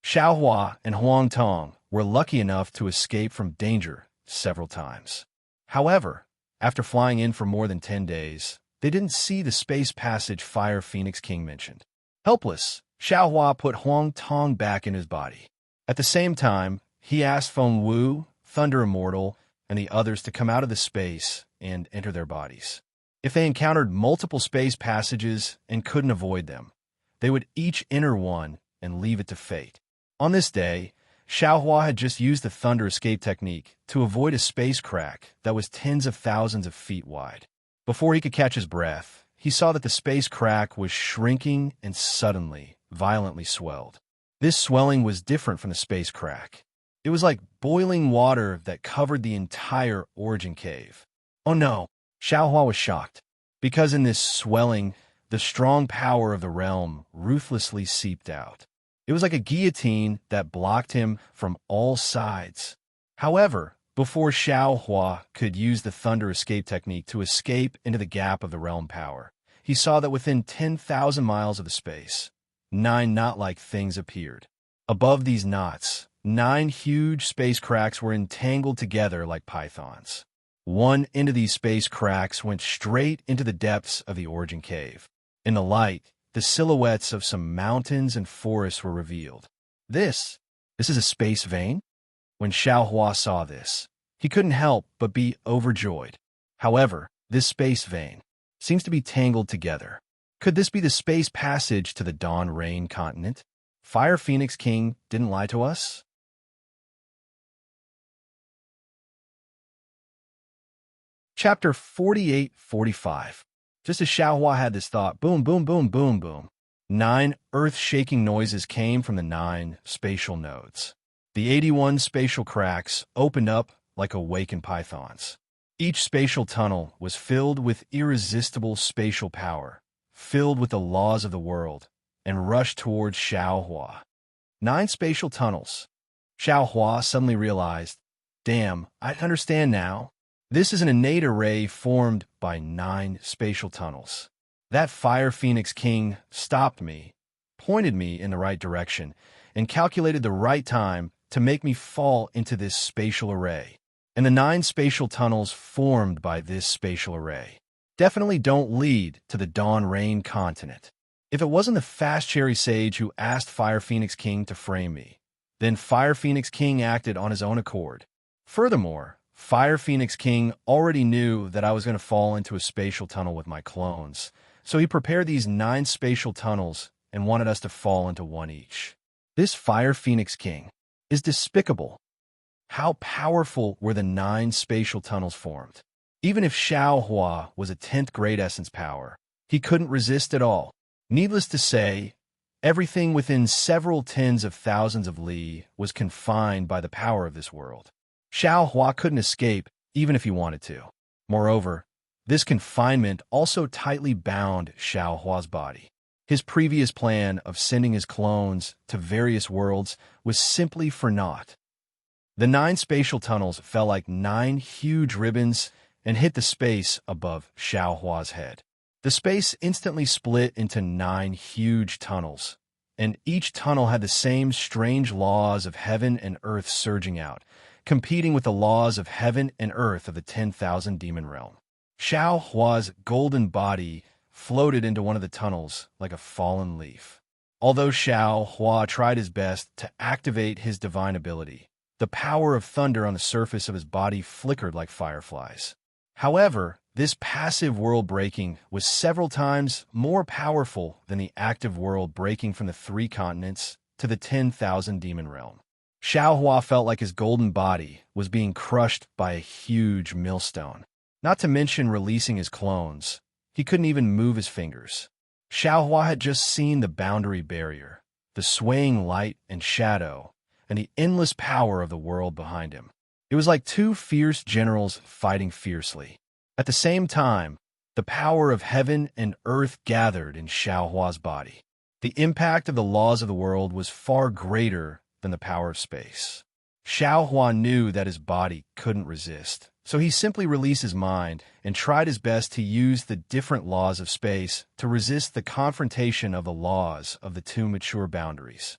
[SPEAKER 1] Xiao Hua and Huang Tong were lucky enough to escape from danger several times. However, after flying in for more than 10 days, they didn't see the space passage Fire Phoenix King mentioned. Helpless, Xiao Hua put Huang Tong back in his body. At the same time, he asked Feng Wu, Thunder Immortal, and the others to come out of the space and enter their bodies. If they encountered multiple space passages and couldn't avoid them, they would each enter one and leave it to fate. On this day, Xiao Hua had just used the Thunder Escape technique to avoid a space crack that was tens of thousands of feet wide. Before he could catch his breath, he saw that the space crack was shrinking and suddenly, violently swelled. This swelling was different from the space crack. It was like boiling water that covered the entire origin cave. Oh no, Xiao Hua was shocked, because in this swelling, the strong power of the realm ruthlessly seeped out. It was like a guillotine that blocked him from all sides. However, before Xiao Hua could use the Thunder Escape technique to escape into the gap of the realm power, he saw that within 10,000 miles of the space, 9 knot-like things appeared. Above these knots, 9 huge space cracks were entangled together like pythons. One end of these space cracks went straight into the depths of the origin cave. In the light, the silhouettes of some mountains and forests were revealed. This is a space vein? When Xiao Hua saw this, he couldn't help but be overjoyed. However, this space vein seems to be tangled together. Could this be the space passage to the Dawn Rain continent? Fire Phoenix King didn't lie to us? Chapter 48-45. Just as Xiao Hua had this thought, boom, boom, boom, boom, boom, 9 earth-shaking noises came from the 9 spatial nodes. The 81 spatial cracks opened up like awakened pythons. Each spatial tunnel was filled with irresistible spatial power, filled with the laws of the world, and rushed towards Xiao Hua. 9 spatial tunnels. Xiao Hua suddenly realized, damn, I understand now. This is an innate array formed by 9 spatial tunnels. That Fire Phoenix King stopped me, pointed me in the right direction, and calculated the right time to make me fall into this spatial array. And the 9 spatial tunnels formed by this spatial array definitely don't lead to the Dawn Rain continent. If it wasn't the Fast Cherry Sage who asked Fire Phoenix King to frame me, then Fire Phoenix King acted on his own accord. Furthermore, Fire Phoenix King already knew that I was going to fall into a spatial tunnel with my clones, so he prepared these 9 spatial tunnels and wanted us to fall into one each. This Fire Phoenix King is despicable. How powerful were the 9 spatial tunnels formed? Even if Xiao Hua was a 10th grade essence power, he couldn't resist at all. Needless to say, everything within several tens of thousands of li was confined by the power of this world. Xiao Hua couldn't escape even if he wanted to. Moreover, this confinement also tightly bound Xiao Hua's body. His previous plan of sending his clones to various worlds was simply for naught. The 9 spatial tunnels fell like 9 huge ribbons and hit the space above Xiao Hua's head. The space instantly split into 9 huge tunnels, and each tunnel had the same strange laws of heaven and earth surging out, competing with the laws of heaven and earth of the 10,000 demon realm. Xiao Hua's golden body floated into one of the tunnels like a fallen leaf. Although Xiao Hua tried his best to activate his divine ability, the power of thunder on the surface of his body flickered like fireflies. However, this passive world breaking was several times more powerful than the active world breaking from the 3 continents to the 10,000 demon realm. Xiao Hua felt like his golden body was being crushed by a huge millstone. not to mention releasing his clones. He couldn't even move his fingers. Xiaohua had just seen the boundary barrier, the swaying light and shadow, and the endless power of the world behind him. It was like two fierce generals fighting fiercely. At the same time, the power of heaven and earth gathered in Xiaohua's body. The impact of the laws of the world was far greater than the power of space. Xiaohua knew that his body couldn't resist, so he simply released his mind and tried his best to use the different laws of space to resist the confrontation of the laws of the two mature boundaries.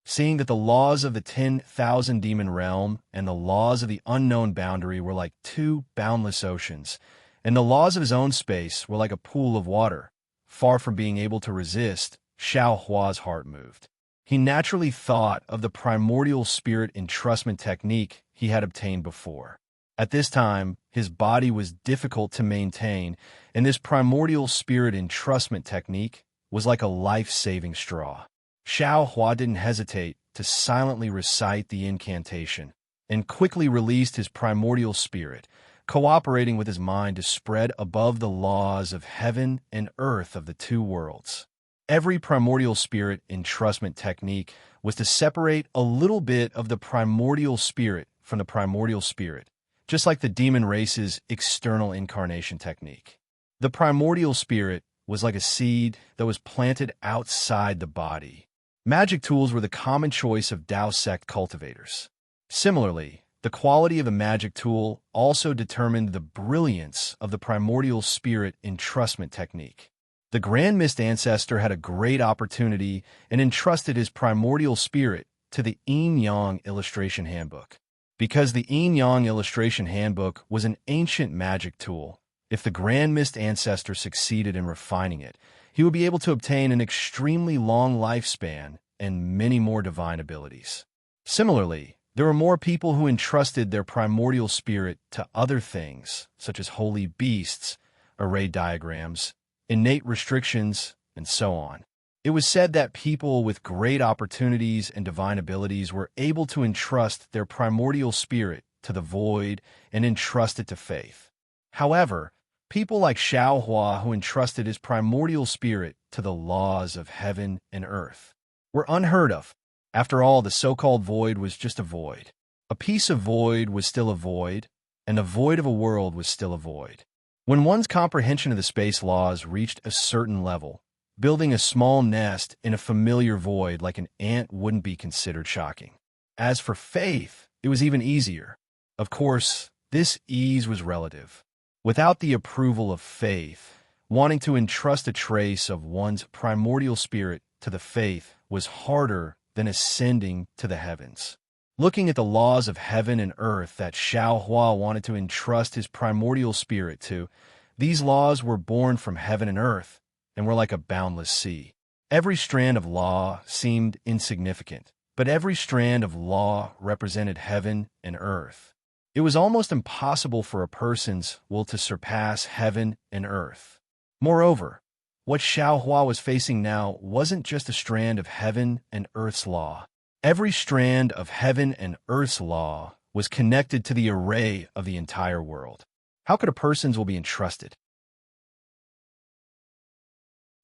[SPEAKER 1] Seeing that the laws of the 10,000 demon realm and the laws of the unknown boundary were like two boundless oceans, and the laws of his own space were like a pool of water, far from being able to resist, Xiaohua's heart moved. He naturally thought of the primordial spirit entrustment technique he had obtained before. At this time, his body was difficult to maintain, and this primordial spirit entrustment technique was like a life-saving straw. Xiaohua didn't hesitate to silently recite the incantation and quickly released his primordial spirit, cooperating with his mind to spread above the laws of heaven and earth of the two worlds. Every primordial spirit entrustment technique was to separate a little bit of the primordial spirit from the primordial spirit, just like the demon race's external incarnation technique. The primordial spirit was like a seed that was planted outside the body. Magic tools were the common choice of Dao sect cultivators. Similarly, the quality of a magic tool also determined the brilliance of the primordial spirit entrustment technique. The Grand Mist Ancestor had a great opportunity and entrusted his primordial spirit to the Yin-Yang Illustration Handbook. Because the Yin-Yang Illustration Handbook was an ancient magic tool, if the Grand Mist Ancestor succeeded in refining it, he would be able to obtain an extremely long lifespan and many more divine abilities. Similarly, there were more people who entrusted their primordial spirit to other things, such as holy beasts, array diagrams, innate restrictions, and so on. It was said that people with great opportunities and divine abilities were able to entrust their primordial spirit to the void and entrust it to faith. However, people like Xiaohua, who entrusted his primordial spirit to the laws of heaven and earth, were unheard of. After all, the so-called void was just a void. A piece of void was still a void, and the void of a world was still a void. When one's comprehension of the space laws reached a certain level, building a small nest in a familiar void like an ant wouldn't be considered shocking. As for faith, it was even easier. Of course, this ease was relative. Without the approval of faith, wanting to entrust a trace of one's primordial spirit to the faith was harder than ascending to the heavens. Looking at the laws of heaven and earth that Xiaohua wanted to entrust his primordial spirit to, these laws were born from heaven and earth and were like a boundless sea. Every strand of law seemed insignificant, but every strand of law represented heaven and earth. It was almost impossible for a person's will to surpass heaven and earth. Moreover, what Xiaohua was facing now wasn't just a strand of heaven and earth's law. Every strand of heaven and earth's law was connected to the array of the entire world. How could a person's will be entrusted?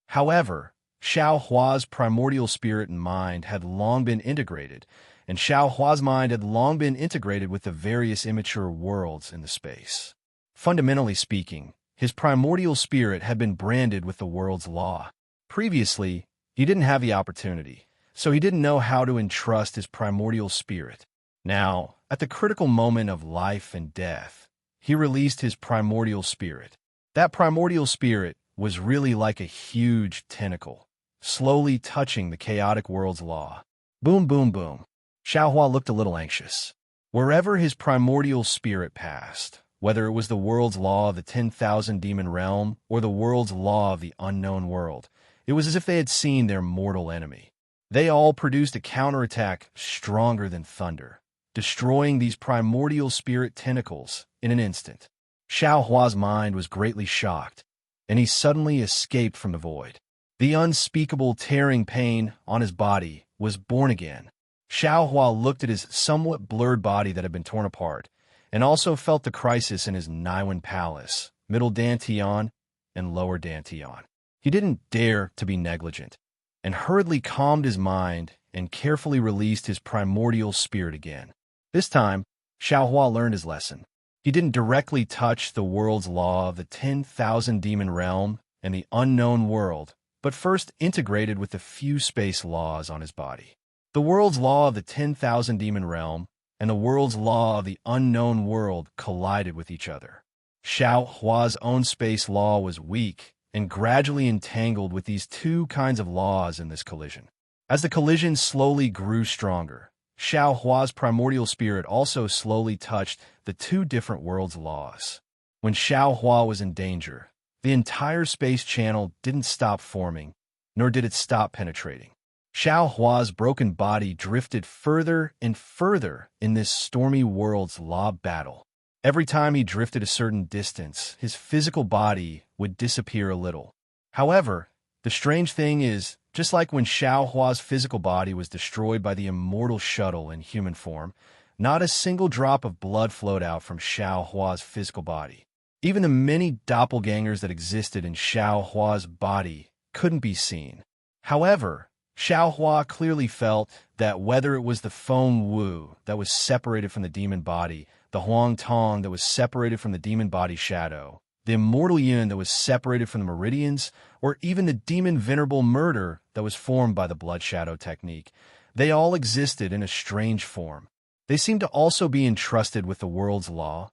[SPEAKER 1] However, Xiaohua's primordial spirit and mind had long been integrated, and Xiaohua's mind had long been integrated with the various immature worlds in the space. Fundamentally speaking, his primordial spirit had been branded with the world's law. Previously, he didn't have the opportunity, so he didn't know how to entrust his primordial spirit. Now, at the critical moment of life and death, he released his primordial spirit. That primordial spirit was really like a huge tentacle, slowly touching the chaotic world's law. Boom, boom, boom. Xiaohua looked a little anxious. Wherever his primordial spirit passed, whether it was the world's law of the 10,000 demon realm or the world's law of the unknown world, it was as if they had seen their mortal enemy. They all produced a counterattack stronger than thunder, destroying these primordial spirit tentacles in an instant. Xiaohua's mind was greatly shocked, and he suddenly escaped from the void. The unspeakable tearing pain on his body was born again. Xiaohua looked at his somewhat blurred body that had been torn apart, and also felt the crisis in his Niwen palace, Middle Dantian and Lower Dantian. He didn't dare to be negligent, and hurriedly calmed his mind and carefully released his primordial spirit again. This time, Xiaohua learned his lesson. He didn't directly touch the world's law of the 10,000 demon realm and the unknown world, but first integrated with the few space laws on his body. The world's law of the 10,000 demon realm and the world's law of the unknown world collided with each other. Xiaohua's own space law was weak and gradually entangled with these two kinds of laws in this collision. As the collision slowly grew stronger, Xiaohua's primordial spirit also slowly touched the two different worlds' laws. When Xiaohua was in danger, the entire space channel didn't stop forming, nor did it stop penetrating. Xiaohua's broken body drifted further and further in this stormy world's law battle. Every time he drifted a certain distance, his physical body would disappear a little. However, the strange thing is, just like when Xiaohua's physical body was destroyed by the immortal shuttle in human form, not a single drop of blood flowed out from Xiaohua's physical body. Even the many doppelgangers that existed in Xiaohua's body couldn't be seen. However, Xiaohua clearly felt that whether it was the Feng Wu that was separated from the demon body, the Huang Tong that was separated from the demon body shadow, the immortal Yin that was separated from the meridians, or even the demon venerable murder that was formed by the blood shadow technique, they all existed in a strange form. They seemed to also be entrusted with the world's law,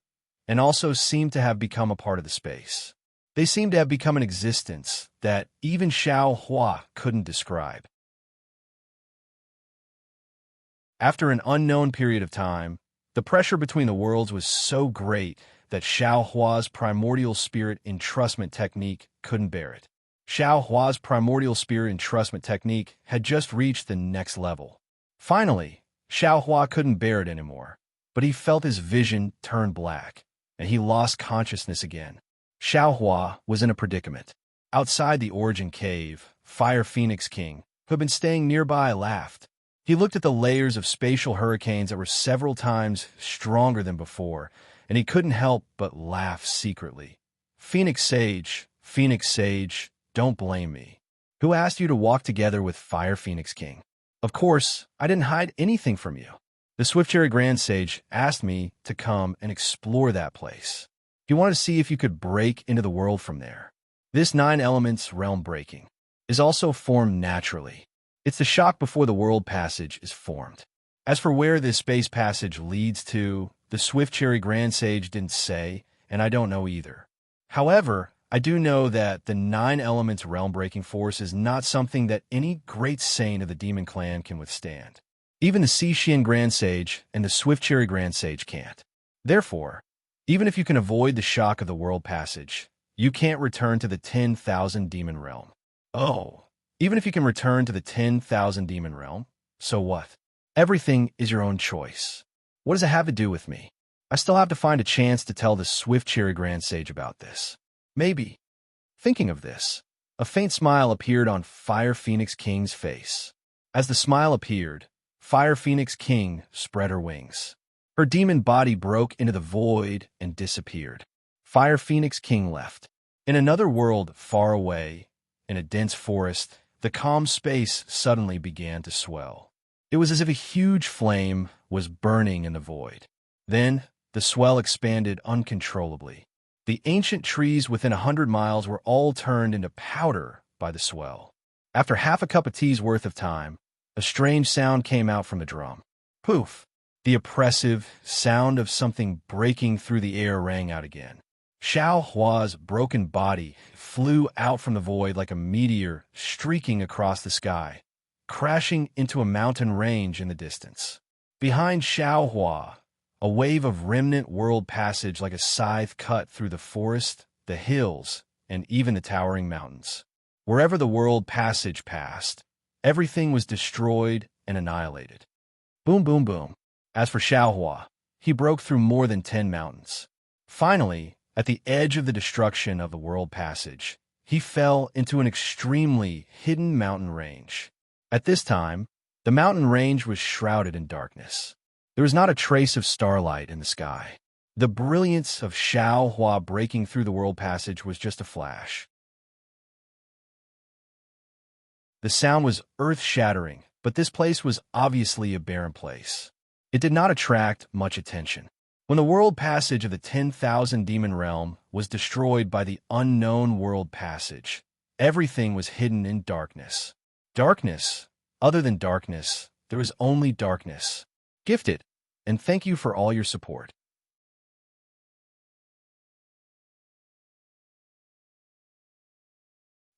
[SPEAKER 1] and also seemed to have become a part of the space. They seemed to have become an existence that even Xiaohua couldn't describe. After an unknown period of time, the pressure between the worlds was so great that Xiaohua's primordial spirit entrustment technique couldn't bear it. Xiaohua's primordial spirit entrustment technique had just reached the next level. Finally, Xiaohua couldn't bear it anymore, but he felt his vision turn black, and he lost consciousness again. Xiaohua was in a predicament. Outside the origin cave, Fire Phoenix King, who had been staying nearby, laughed. He looked at the layers of spatial hurricanes that were several times stronger than before, and he couldn't help but laugh secretly. Phoenix Sage, don't blame me. Who asked you to walk together with Fire Phoenix King? Of course, I didn't hide anything from you. The Swift Cherry Grand Sage asked me to come and explore that place. He wanted to see if you could break into the world from there. This 9 elements realm breaking is also formed naturally. It's the shock before the world passage is formed. As for where this space passage leads to, the Swift Cherry Grand Sage didn't say, and I don't know either. However, I do know that the 9 elements realm-breaking force is not something that any great saint of the Demon Clan can withstand. Even the Xixian Grand Sage and the Swift Cherry Grand Sage can't. Therefore, even if you can avoid the shock of the world passage, you can't return to the 10,000 demon realm. Oh. Even if you can return to the 10,000 demon realm, so what? Everything is your own choice. What does it have to do with me? I still have to find a chance to tell the Swift Cherry Grand Sage about this. Maybe. Thinking of this, a faint smile appeared on Fire Phoenix King's face. As the smile appeared, Fire Phoenix King spread her wings. Her demon body broke into the void and disappeared. Fire Phoenix King left. In another world far away, in a dense forest, the calm space suddenly began to swell. It was as if a huge flame was burning in the void. Then, the swell expanded uncontrollably. The ancient trees within 100 miles were all turned into powder by the swell. After half a cup of tea's worth of time, a strange sound came out from the drum. Poof! The oppressive sound of something breaking through the air rang out again. Xiaohua's broken body flew out from the void like a meteor streaking across the sky, crashing into a mountain range in the distance. Behind Xiaohua, a wave of remnant world passage like a scythe cut through the forest, the hills, and even the towering mountains. Wherever the world passage passed, everything was destroyed and annihilated. Boom, boom, boom. As for Xiaohua, he broke through more than 10 mountains. Finally, at the edge of the destruction of the world passage, he fell into an extremely hidden mountain range. At this time, the mountain range was shrouded in darkness. There was not a trace of starlight in the sky. The brilliance of Xiao Hua breaking through the world passage was just a flash. The sound was earth-shattering, but this place was obviously a barren place. It did not attract much attention. When the world passage of the 10,000 demon realm was destroyed by the unknown world passage, everything was hidden in darkness. Darkness. Other than darkness, there was only darkness. Gifted, and thank you for all your support.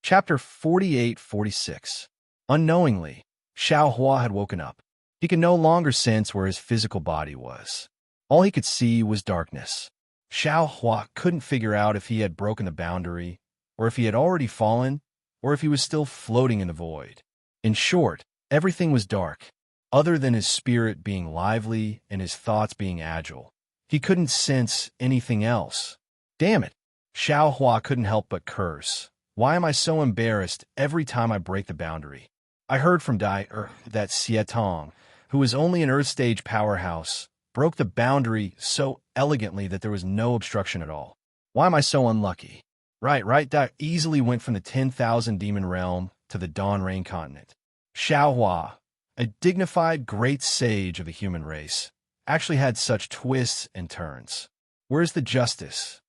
[SPEAKER 1] Chapter 48-46. Unknowingly, Xiao Hua had woken up. He could no longer sense where his physical body was. All he could see was darkness. Xiao Hua couldn't figure out if he had broken the boundary, or if he had already fallen, or if he was still floating in the void. In short, everything was dark, other than his spirit being lively and his thoughts being agile. He couldn't sense anything else. Damn it! Xiao Hua couldn't help but curse. Why am I so embarrassed every time I break the boundary? I heard from that Xie Tong, who was only an Earth stage powerhouse, broke the boundary so elegantly that there was no obstruction at all. Why am I so unlucky? Right, Dai easily went from the 10,000 demon realm to the Dawn Rain continent. Xiao Hua, a dignified great sage of the human race, actually had such twists and turns. Where's the justice?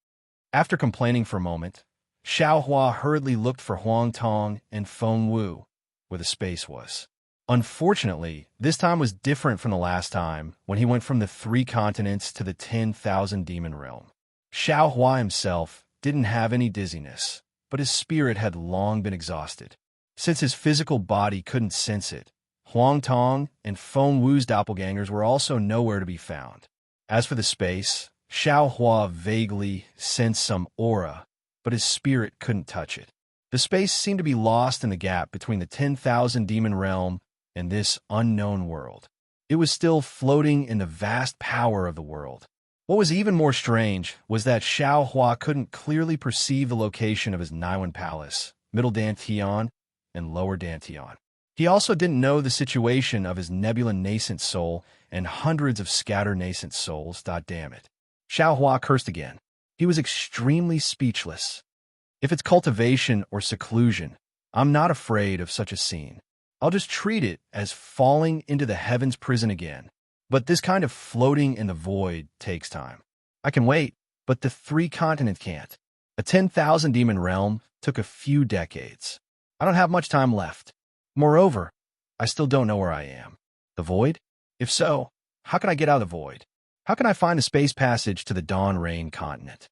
[SPEAKER 1] After complaining for a moment, Xiao Hua hurriedly looked for Huang Tong and Feng Wu, where the space was. Unfortunately, this time was different from the last time when he went from the 3 continents to the 10,000 demon realm. Xiao Hua himself didn't have any dizziness, but his spirit had long been exhausted. Since his physical body couldn't sense it, Huang Tong and Feng Wu's doppelgangers were also nowhere to be found. As for the space, Xiao Hua vaguely sensed some aura, but his spirit couldn't touch it. The space seemed to be lost in the gap between the 10,000 demon realm and this unknown world. It was still floating in the vast power of the world. What was even more strange was that Xiao Hua couldn't clearly perceive the location of his Naiwan Palace, Middle Dantian, and Lower Dantian. He also didn't know the situation of his nebula nascent soul and hundreds of scattered nascent souls. Damn it. Xiao Hua cursed again. He was extremely speechless. If it's cultivation or seclusion, I'm not afraid of such a scene. I'll just treat it as falling into the heavens prison again. But this kind of floating in the void takes time. I can wait, but the 3 continents can't. A 10,000 demon realm took a few decades. I don't have much time left. Moreover, I still don't know where I am. The void? If so, how can I get out of the void? How can I find the space passage to the Dawn Rain continent?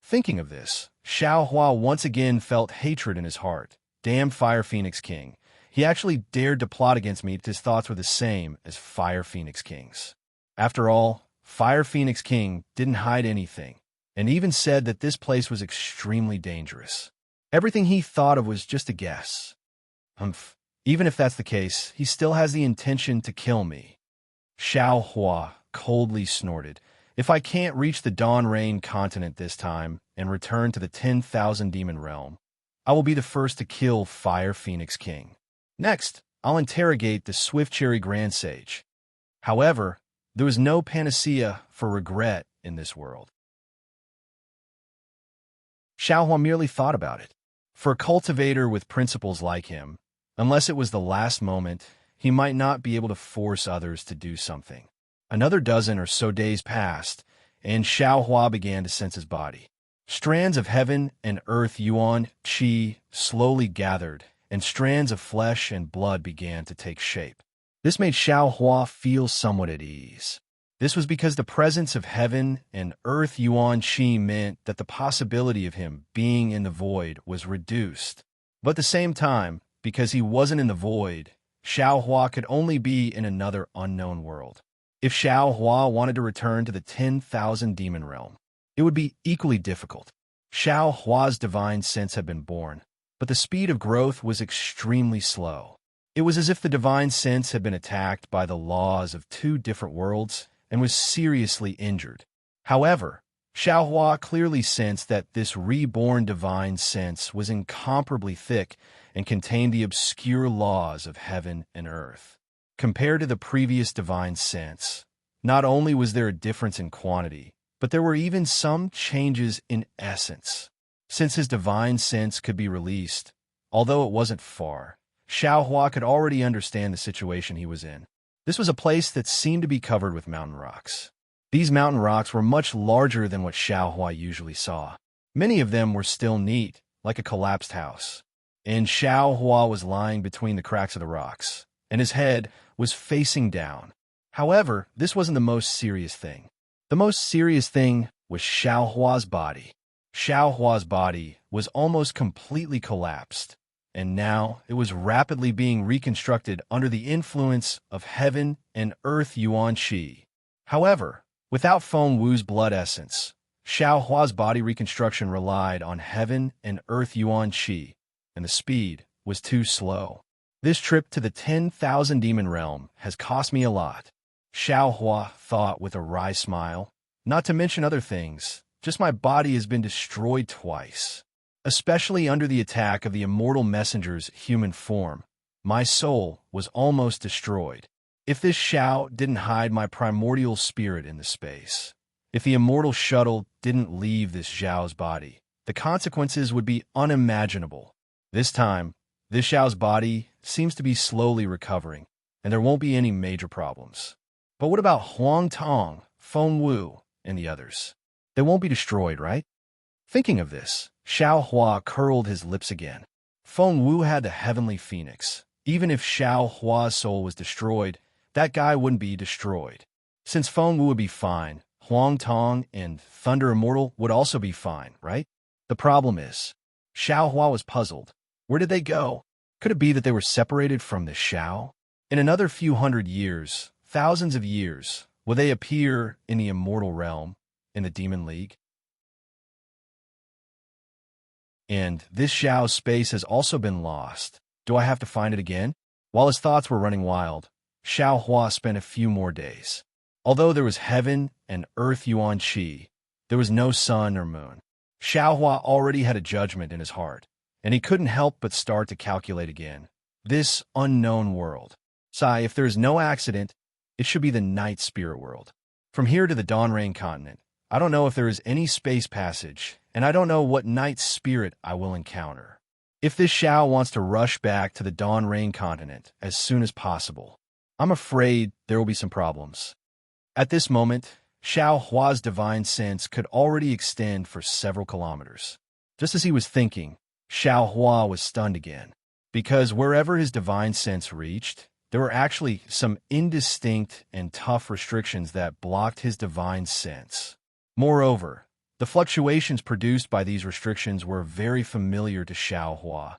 [SPEAKER 1] Thinking of this, Xiao Hua once again felt hatred in his heart. Damn Fire Phoenix King. He actually dared to plot against me, but his thoughts were the same as Fire Phoenix King's. After all, Fire Phoenix King didn't hide anything, and even said that this place was extremely dangerous. Everything he thought of was just a guess. Even if that's the case, he still has the intention to kill me. Xiao Hua coldly snorted. If I can't reach the Dawn Rain continent this time and return to the 10,000 demon realm, I will be the first to kill Fire Phoenix King. Next, I'll interrogate the Swift Cherry Grand Sage. However, there was no panacea for regret in this world. Xiao Hua merely thought about it. For a cultivator with principles like him, unless it was the last moment, he might not be able to force others to do something. Another dozen or so days passed, and Xiao Hua began to sense his body. Strands of heaven and earth yuan qi slowly gathered, and strands of flesh and blood began to take shape. This made Xiao Hua feel somewhat at ease. This was because the presence of heaven and earth yuan qi meant that the possibility of him being in the void was reduced. But at the same time, because he wasn't in the void, Xiao Hua could only be in another unknown world. If Xiao Hua wanted to return to the 10,000 demon realm, it would be equally difficult. Xiao Hua's divine sense had been born, but the speed of growth was extremely slow. It was as if the divine sense had been attacked by the laws of 2 different worlds and was seriously injured. However, Xiao Hua clearly sensed that this reborn divine sense was incomparably thick and contained the obscure laws of heaven and earth. Compared to the previous divine sense, not only was there a difference in quantity, but there were even some changes in essence. Since his divine sense could be released, although it wasn't far, Xiaohua could already understand the situation he was in. This was a place that seemed to be covered with mountain rocks. These mountain rocks were much larger than what Xiaohua usually saw. Many of them were still neat, like a collapsed house. And Xiaohua was lying between the cracks of the rocks, and his head was facing down. However, this wasn't the most serious thing. The most serious thing was Xiaohua's body. Xiaohua's body was almost completely collapsed, and now it was rapidly being reconstructed under the influence of heaven and earth yuan qi. However, without Feng Wu's blood essence, Xiaohua's body reconstruction relied on heaven and earth yuan qi, and the speed was too slow. This trip to the 10,000 demon realm has cost me a lot, Xiaohua thought with a wry smile. Not to mention other things, just my body has been destroyed twice. Especially under the attack of the immortal messenger's human form, my soul was almost destroyed. If this Xiao didn't hide my primordial spirit in the space, if the immortal shuttle didn't leave this Xiao's body, the consequences would be unimaginable. This time, this Xiao's body seems to be slowly recovering, and there won't be any major problems. But what about Huang Tong, Feng Wu, and the others? They won't be destroyed, right? Thinking of this, Xiaohua curled his lips again. Feng Wu had the heavenly phoenix. Even if Xiaohua's soul was destroyed, that guy wouldn't be destroyed. Since Feng Wu would be fine, Huang Tong and Thunder Immortal would also be fine, right? The problem is, Xiaohua was puzzled. Where did they go? Could it be that they were separated from the Xiao? In another few hundred years, thousands of years, will they appear in the immortal realm, in the Demon League? And this Xiao's space has also been lost. Do I have to find it again? While his thoughts were running wild, Xiaohua spent a few more days. Although there was heaven and earth yuan qi, there was no sun or moon. Xiaohua already had a judgment in his heart, and he couldn't help but start to calculate again. This unknown world. Sai, if there is no accident, it should be the night spirit world. From here to the Dawn Rain continent, I don't know if there is any space passage, and I don't know what night spirit I will encounter. If this Xiao wants to rush back to the Dawn Rain continent as soon as possible, I'm afraid there will be some problems. At this moment, Xiaohua's divine sense could already extend for several kilometers. Just as he was thinking, Xiaohua was stunned again, because wherever his divine sense reached, there were actually some indistinct and tough restrictions that blocked his divine sense. Moreover, the fluctuations produced by these restrictions were very familiar to Xiaohua.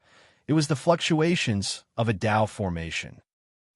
[SPEAKER 1] It was the fluctuations of a Tao formation.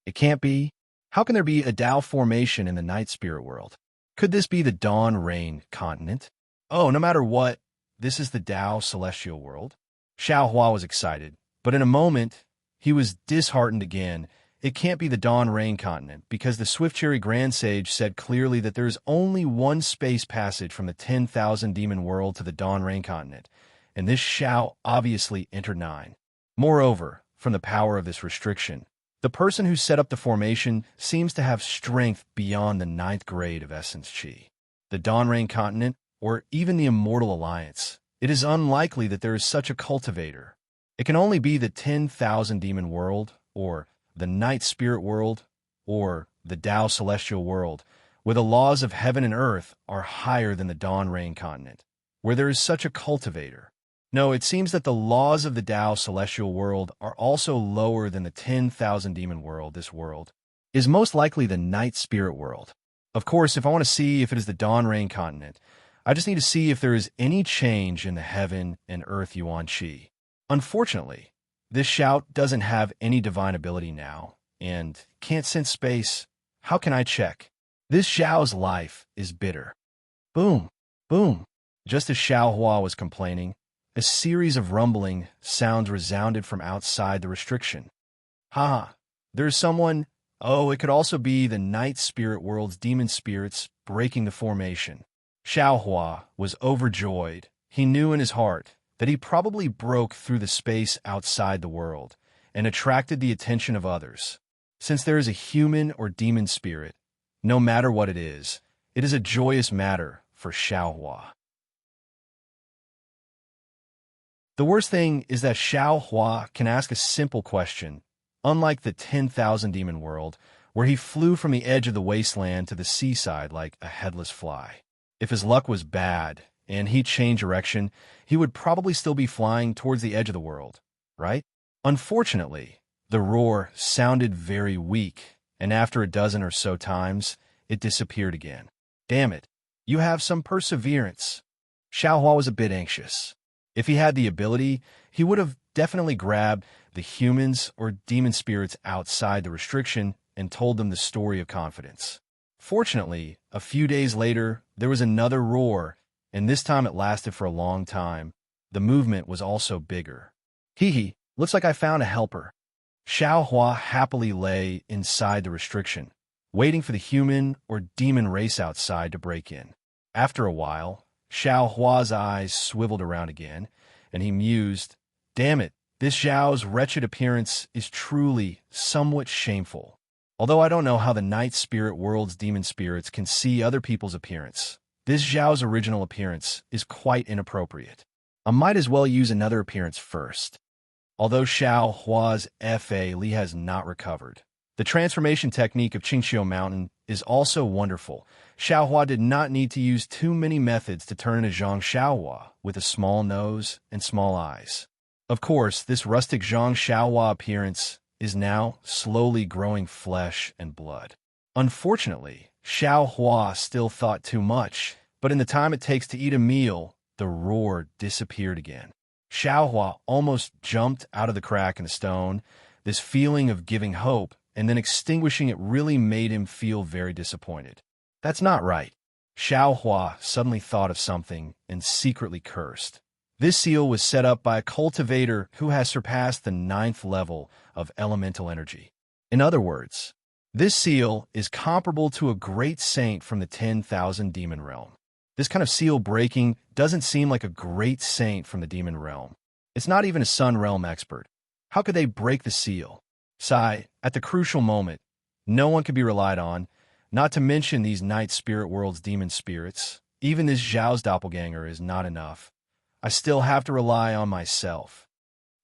[SPEAKER 1] It can't be. How can there be a Tao formation in the night spirit world? Could this be the Dawn Rain continent? Oh, no matter what, this is the Tao celestial world. Xiaohua was excited, but in a moment, he was disheartened again. It can't be the Dawn Rain continent, because the Swift Cherry Grand Sage said clearly that there is only one space passage from the 10,000 demon world to the Dawn Rain continent, and this Xiao obviously entered 9. Moreover, from the power of this restriction, the person who set up the formation seems to have strength beyond the 9th grade of Essence Qi. The Dawn Rain continent, or even the Immortal Alliance, it is unlikely that there is such a cultivator. It can only be the 10,000 demon world, or the night spirit world, or the Tao celestial world, where the laws of heaven and earth are higher than the Dawn Rain continent, where there is such a cultivator. No, it seems that the laws of the Tao celestial world are also lower than the 10,000 demon world. This world is most likely the night spirit world. Of course, if I want to see if it is the Dawn Rain continent, I just need to see if there is any change in the heaven and earth yuan qi. Unfortunately, this shout doesn't have any divine ability now, and can't sense space. How can I check? This Xiao's life is bitter. Boom, boom. Just as Xiaohua was complaining, a series of rumbling sounds resounded from outside the restriction. Ha! There's someone. Oh, it could also be the night spirit world's demon spirits breaking the formation. Xiaohua was overjoyed. He knew in his heart that he probably broke through the space outside the world and attracted the attention of others. Since there is a human or demon spirit, no matter what it is a joyous matter for Xiaohua. The worst thing is that Xiaohua can ask a simple question, unlike the 10,000 demon world, where he flew from the edge of the wasteland to the seaside like a headless fly. If his luck was bad and he changed direction, he would probably still be flying towards the edge of the world, right? Unfortunately, the roar sounded very weak, and after a dozen or so times, it disappeared again. Damn it, you have some perseverance. Xiaohua was a bit anxious. If he had the ability, he would have definitely grabbed the humans or demon spirits outside the restriction and told them the story of confidence. Fortunately, a few days later, there was another roar, and this time it lasted for a long time. The movement was also bigger. Hee, looks like I found a helper. Xiaohua happily lay inside the restriction, waiting for the human or demon race outside to break in. After a while, Xiaohua's eyes swiveled around again, and he mused, "Damn it, this Zhao's wretched appearance is truly somewhat shameful. Although I don't know how the night spirit world's demon spirits can see other people's appearance, this Zhao's original appearance is quite inappropriate. I might as well use another appearance first." Although Xiaohua's Fa Li has not recovered, the transformation technique of Qingxiu Mountain is also wonderful. Xiaohua did not need to use too many methods to turn into Zhang Xiaohua with a small nose and small eyes. Of course, this rustic Zhang Xiaohua appearance is now slowly growing flesh and blood. Unfortunately, Xiaohua still thought too much, but in the time it takes to eat a meal, the roar disappeared again. Xiaohua almost jumped out of the crack in the stone. This feeling of giving hope and then extinguishing it really made him feel very disappointed. That's not right. Xiaohua suddenly thought of something and secretly cursed. This seal was set up by a cultivator who has surpassed the 9th level of elemental energy. In other words, this seal is comparable to a great saint from the 10,000 demon realm. This kind of seal breaking doesn't seem like a great saint from the demon realm. It's not even a sun realm expert. How could they break the seal? Sigh, at the crucial moment, no one could be relied on, not to mention these night spirit world's demon spirits. Even this Zhao's doppelganger is not enough. I still have to rely on myself.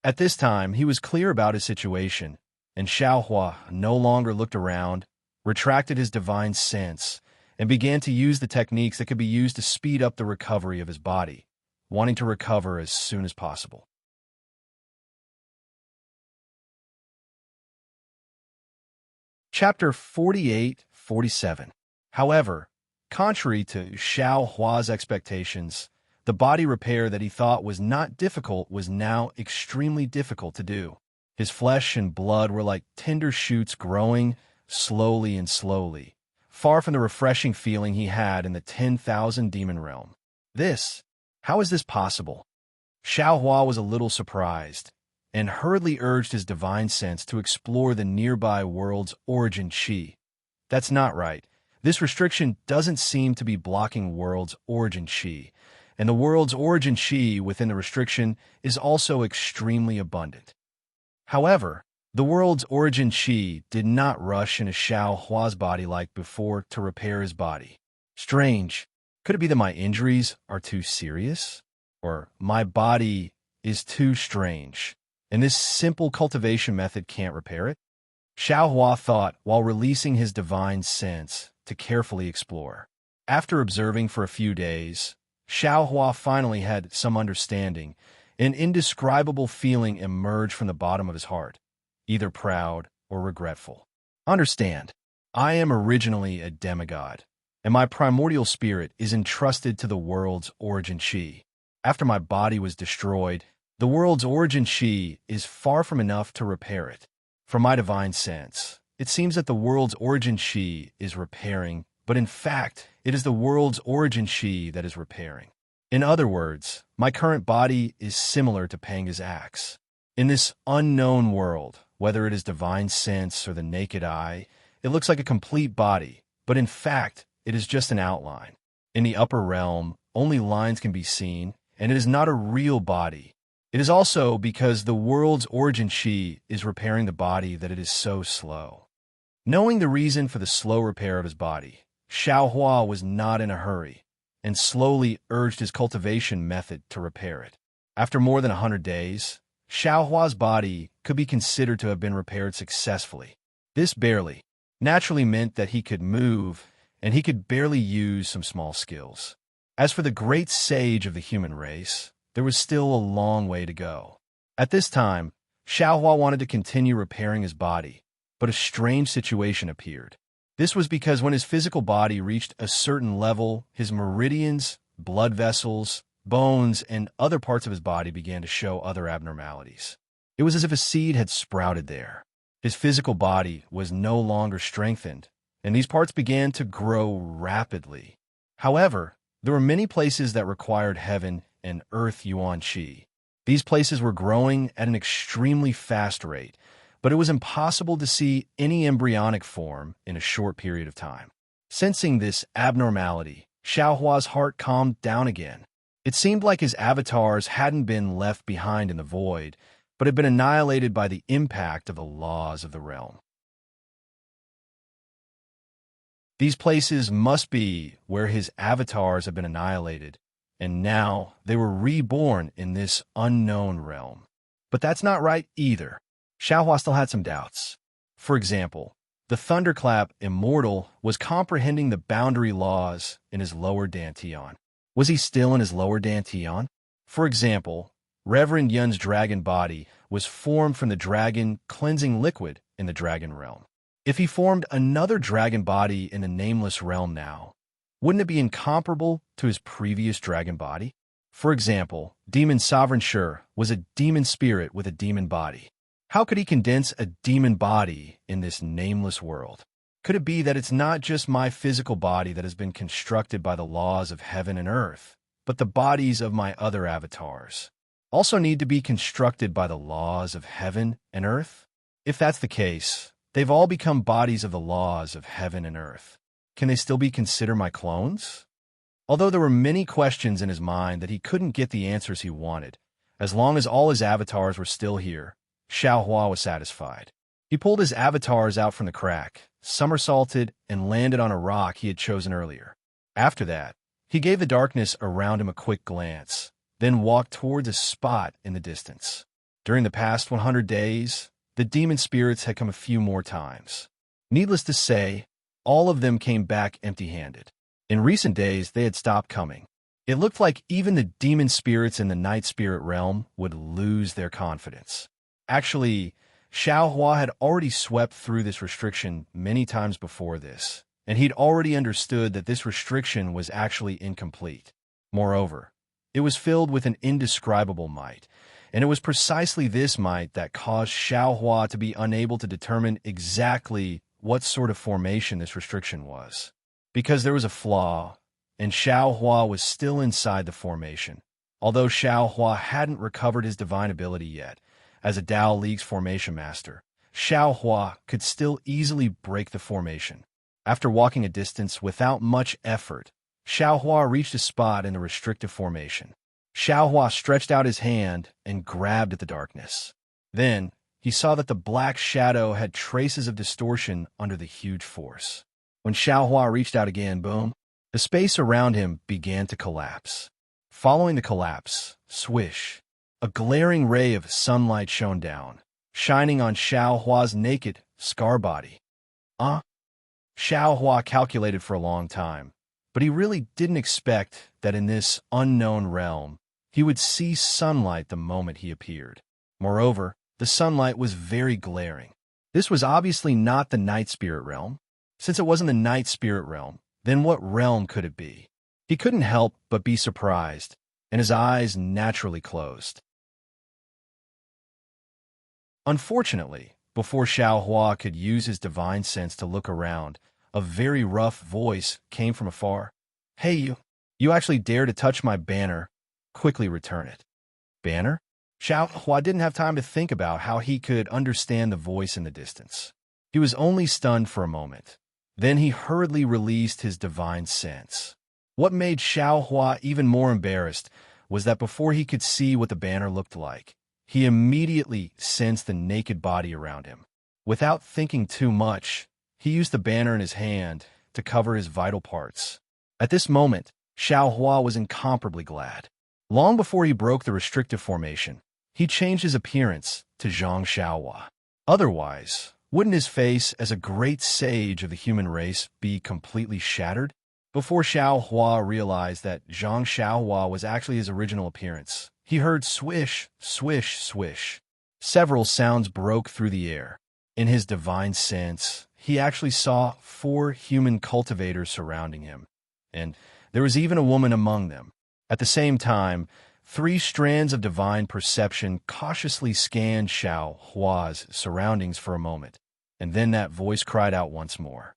[SPEAKER 1] At this time, he was clear about his situation, and Xiaohua no longer looked around, retracted his divine sense, and began to use the techniques that could be used to speed up the recovery of his body, wanting to recover as soon as possible. Chapter 48-47. However, contrary to Xiaohua's expectations, the body repair that he thought was not difficult was now extremely difficult to do. His flesh and blood were like tender shoots growing slowly and slowly, far from the refreshing feeling he had in the 10,000 demon realm. How is this possible? Xiaohua was a little surprised, and hurriedly urged his divine sense to explore the nearby world's origin chi. That's not right. This restriction doesn't seem to be blocking world's origin chi, and the world's origin chi within the restriction is also extremely abundant. However, the world's origin chi did not rush into Xiaohua's body like before to repair his body. Strange. Could it be that my injuries are too serious? Or my body is too strange, and this simple cultivation method can't repair it? Xiaohua thought while releasing his divine sense to carefully explore. After observing for a few days, Xiaohua finally had some understanding. An indescribable feeling emerged from the bottom of his heart, either proud or regretful. Understand, I am originally a demigod, and my primordial spirit is entrusted to the world's origin chi. After my body was destroyed, the world's origin chi is far from enough to repair it. From my divine sense, it seems that the world's origin chi is repairing, but in fact, it is the world's origin chi that is repairing. In other words, my current body is similar to Panga's axe. In this unknown world, whether it is divine sense or the naked eye, it looks like a complete body, but in fact, it is just an outline. In the upper realm, only lines can be seen, and it is not a real body. It is also because the world's origin chi is repairing the body that it is so slow. Knowing the reason for the slow repair of his body, Xiaohua was not in a hurry. and slowly urged his cultivation method to repair it. After more than 100 days, Xiaohua's body could be considered to have been repaired successfully. This barely naturally meant that he could move, and he could barely use some small skills. As for the great sage of the human race, there was still a long way to go. At this time, Xiaohua wanted to continue repairing his body, but a strange situation appeared. This was because when his physical body reached a certain level, his meridians, blood vessels, bones, and other parts of his body began to show other abnormalities. It was as if a seed had sprouted there. His physical body was no longer strengthened, and these parts began to grow rapidly. However, there were many places that required heaven and earth yuan qi. These places were growing at an extremely fast rate, but it was impossible to see any embryonic form in a short period of time. Sensing this abnormality, Xiaohua's heart calmed down again. It seemed like his avatars hadn't been left behind in the void, but had been annihilated by the impact of the laws of the realm. These places must be where his avatars have been annihilated, and now they were reborn in this unknown realm. But that's not right either. Xiaohua still had some doubts. For example, the thunderclap immortal was comprehending the boundary laws in his lower dantian. Was he still in his lower dantian? For example, Reverend Yun's dragon body was formed from the dragon cleansing liquid in the dragon realm. If he formed another dragon body in the nameless realm now, wouldn't it be incomparable to his previous dragon body? For example, Demon Sovereign Sure was a demon spirit with a demon body. How could he condense a demon body in this nameless world? Could it be that it's not just my physical body that has been constructed by the laws of heaven and earth, but the bodies of my other avatars also need to be constructed by the laws of heaven and earth? If that's the case, they've all become bodies of the laws of heaven and earth. Can they still be considered my clones? Although there were many questions in his mind that he couldn't get the answers he wanted, as long as all his avatars were still here, Xiaohua was satisfied. He pulled his avatars out from the crack, somersaulted, and landed on a rock he had chosen earlier. After that, he gave the darkness around him a quick glance, then walked towards a spot in the distance. During the past 100 days, the demon spirits had come a few more times. Needless to say, all of them came back empty-handed. In recent days, they had stopped coming. It looked like even the demon spirits in the night spirit realm would lose their confidence. Actually, Xiaohua had already swept through this restriction many times before this, and he'd already understood that this restriction was actually incomplete. Moreover, it was filled with an indescribable might, and it was precisely this might that caused Xiaohua to be unable to determine exactly what sort of formation this restriction was. Because there was a flaw, and Xiaohua was still inside the formation. Although Xiaohua hadn't recovered his divine ability yet, as a Dao League's formation master, Xiaohua could still easily break the formation. After walking a distance without much effort, Xiaohua reached a spot in the restrictive formation. Xiaohua stretched out his hand and grabbed at the darkness. Then, he saw that the black shadow had traces of distortion under the huge force. When Xiaohua reached out again, boom, the space around him began to collapse. Following the collapse, swish, a glaring ray of sunlight shone down, shining on Xiaohua's naked, scar body. Xiaohua calculated for a long time, but he really didn't expect that in this unknown realm, he would see sunlight the moment he appeared. Moreover, the sunlight was very glaring. This was obviously not the night spirit realm. Since it wasn't the night spirit realm, then what realm could it be? He couldn't help but be surprised, and his eyes naturally closed. Unfortunately, before Xiaohua could use his divine sense to look around, a very rough voice came from afar. "Hey, you actually dare to touch my banner? Quickly return it." Banner? Xiaohua didn't have time to think about how he could understand the voice in the distance. He was only stunned for a moment. Then he hurriedly released his divine sense. What made Xiaohua even more embarrassed was that before he could see what the banner looked like, he immediately sensed the naked body around him. Without thinking too much, he used the banner in his hand to cover his vital parts. At this moment, Xiao Hua was incomparably glad. Long before he broke the restrictive formation, he changed his appearance to Zhang Xiaohua. Otherwise, wouldn't his face as a great sage of the human race be completely shattered? Before Xiao Hua realized that Zhang Xiaohua was actually his original appearance, he heard swish, swish, swish. Several sounds broke through the air. In his divine sense, he actually saw 4 human cultivators surrounding him, and there was even a woman among them. At the same time, 3 strands of divine perception cautiously scanned Xiao Hua's surroundings for a moment, and then that voice cried out once more.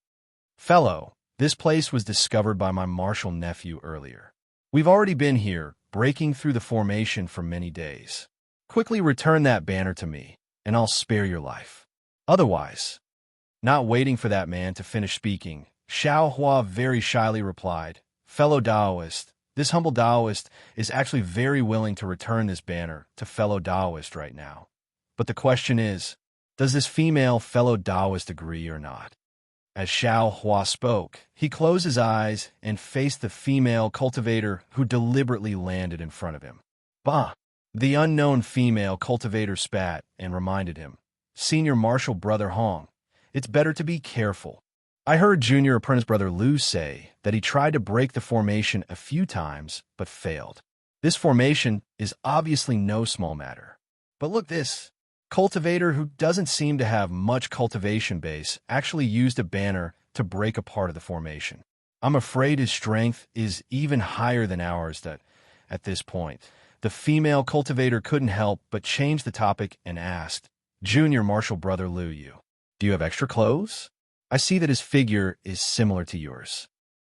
[SPEAKER 1] "Fellow, this place was discovered by my martial nephew earlier. We've already been here, breaking through the formation for many days. Quickly return that banner to me, and I'll spare your life. Otherwise..." Not waiting for that man to finish speaking, Xiao Hua very shyly replied, "Fellow Taoist, this humble Taoist is actually very willing to return this banner to fellow Taoist right now. But the question is, does this female fellow Taoist agree or not?" As Xiao Hua spoke, he closed his eyes and faced the female cultivator who deliberately landed in front of him. "Bah!" The unknown female cultivator spat and reminded him, "Senior Marshal Brother Hong, it's better to be careful. I heard Junior Apprentice Brother Liu say that he tried to break the formation a few times, but failed. This formation is obviously no small matter. But look this. Cultivator who doesn't seem to have much cultivation base actually used a banner to break a part of the formation. I'm afraid his strength is even higher than ours." That, at this point, the female cultivator couldn't help but change the topic and asked, "Junior Marshal Brother Liu, do you have extra clothes? I see that his figure is similar to yours."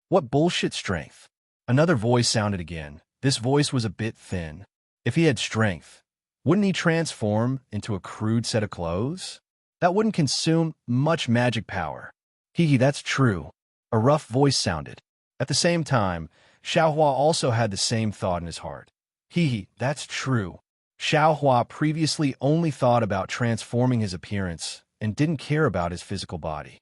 [SPEAKER 1] "What bullshit strength?" Another voice sounded again. This voice was a bit thin. "If he had strength, wouldn't he transform into a crude set of clothes? That wouldn't consume much magic power." "Hee, that's true," a rough voice sounded. At the same time, Xiao Hua also had the same thought in his heart. "Hee, that's true." Xiao Hua previously only thought about transforming his appearance and didn't care about his physical body.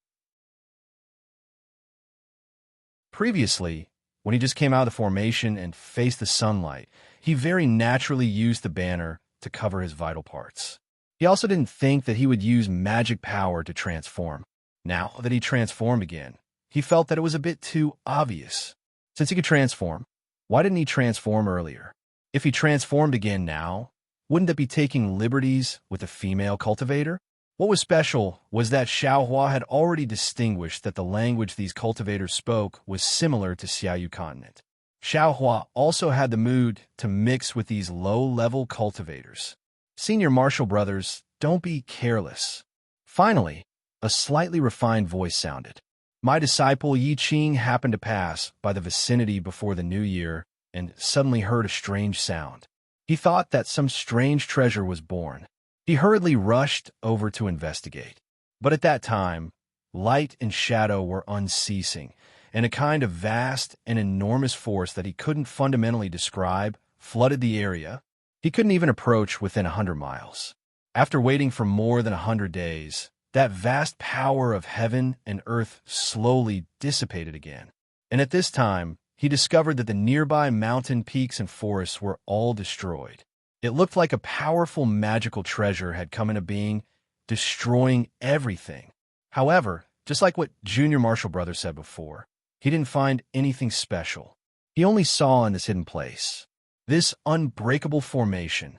[SPEAKER 1] Previously, when he just came out of the formation and faced the sunlight, he very naturally used the banner to cover his vital parts. He also didn't think that he would use magic power to transform. Now that he transformed again, he felt that it was a bit too obvious. Since he could transform, why didn't he transform earlier? If he transformed again now, wouldn't that be taking liberties with a female cultivator? What was special was that Xiao Hua had already distinguished that the language these cultivators spoke was similar to Xiaoyu continent. Xiao Hua also had the mood to mix with these low-level cultivators. "Senior Marshal Brothers, don't be careless." Finally, a slightly refined voice sounded. "My disciple Yi Qing happened to pass by the vicinity before the new year and suddenly heard a strange sound. He thought that some strange treasure was born. He hurriedly rushed over to investigate. But at that time, light and shadow were unceasing, and a kind of vast and enormous force that he couldn't fundamentally describe flooded the area. He couldn't even approach within 100 miles. After waiting for more than 100 days, that vast power of heaven and earth slowly dissipated again. And at this time, he discovered that the nearby mountain peaks and forests were all destroyed. It looked like a powerful magical treasure had come into being, destroying everything. However, just like what Junior Marshal Brother said before, he didn't find anything special. He only saw in this hidden place, this unbreakable formation.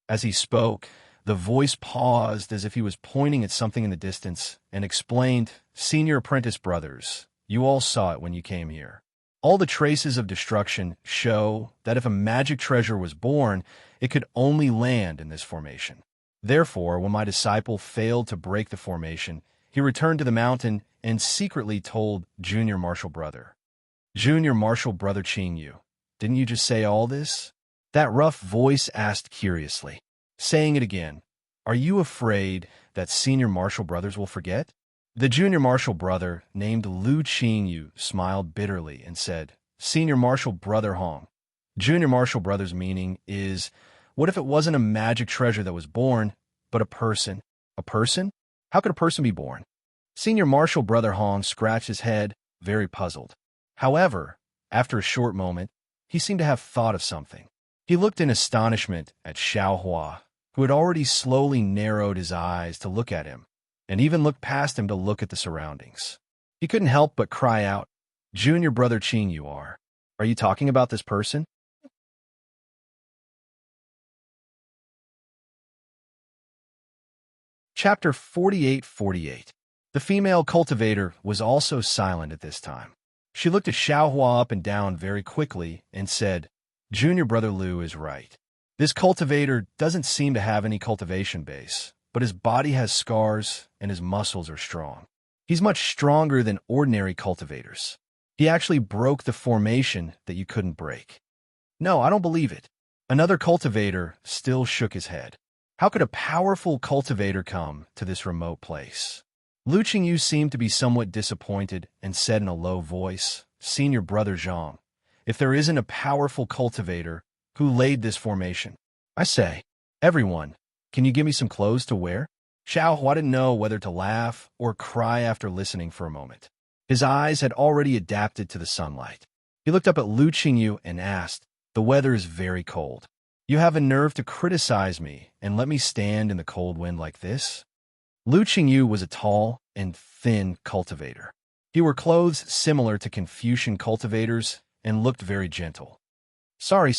[SPEAKER 1] As he spoke, the voice paused as if he was pointing at something in the distance and explained, "Senior Apprentice Brothers, you all saw it when you came here. All the traces of destruction show that if a magic treasure was born, it could only land in this formation. Therefore, when my disciple failed to break the formation, he returned to the mountain and secretly told Junior Marshal Brother. Junior Marshal Brother Qingyu, didn't you just say all this?" That rough voice asked curiously. Saying it again, "Are you afraid that Senior Marshal Brothers will forget?" The Junior Marshal Brother, named Lu Qingyu, smiled bitterly and said, "Senior Marshal Brother Hong, Junior Marshal Brothers' meaning is, what if it wasn't a magic treasure that was born, but a person? A person? How could a person be born?" Senior Marshal Brother Hong scratched his head, very puzzled. However, After a short moment, he seemed to have thought of something. He looked in astonishment at Xiao Hua, who had already slowly narrowed his eyes to look at him, and even looked past him to look at the surroundings. He couldn't help but cry out, "Junior brother Qing you are. Are you talking about this person?" Chapter 48:48. The female cultivator was also silent at this time. She looked at Xiaohua up and down very quickly and said, "Junior brother Liu is right. This cultivator doesn't seem to have any cultivation base, but his body has scars and his muscles are strong. He's much stronger than ordinary cultivators. He actually broke the formation that you couldn't break." "No, I don't believe it." Another cultivator still shook his head. How could a powerful cultivator come to this remote place? Lu Qingyu seemed to be somewhat disappointed and said in a low voice, "Senior brother Zhang, if there isn't a powerful cultivator, who laid this formation? I say, everyone, can you give me some clothes to wear?" Xiao Hua didn't know whether to laugh or cry after listening for a moment. His eyes had already adapted to the sunlight. He looked up at Lu Qingyu and asked, "The weather is very cold. You have a nerve to criticize me and let me stand in the cold wind like this?" Lu Qingyu was a tall and thin cultivator. He wore clothes similar to Confucian cultivators and looked very gentle. Sorry.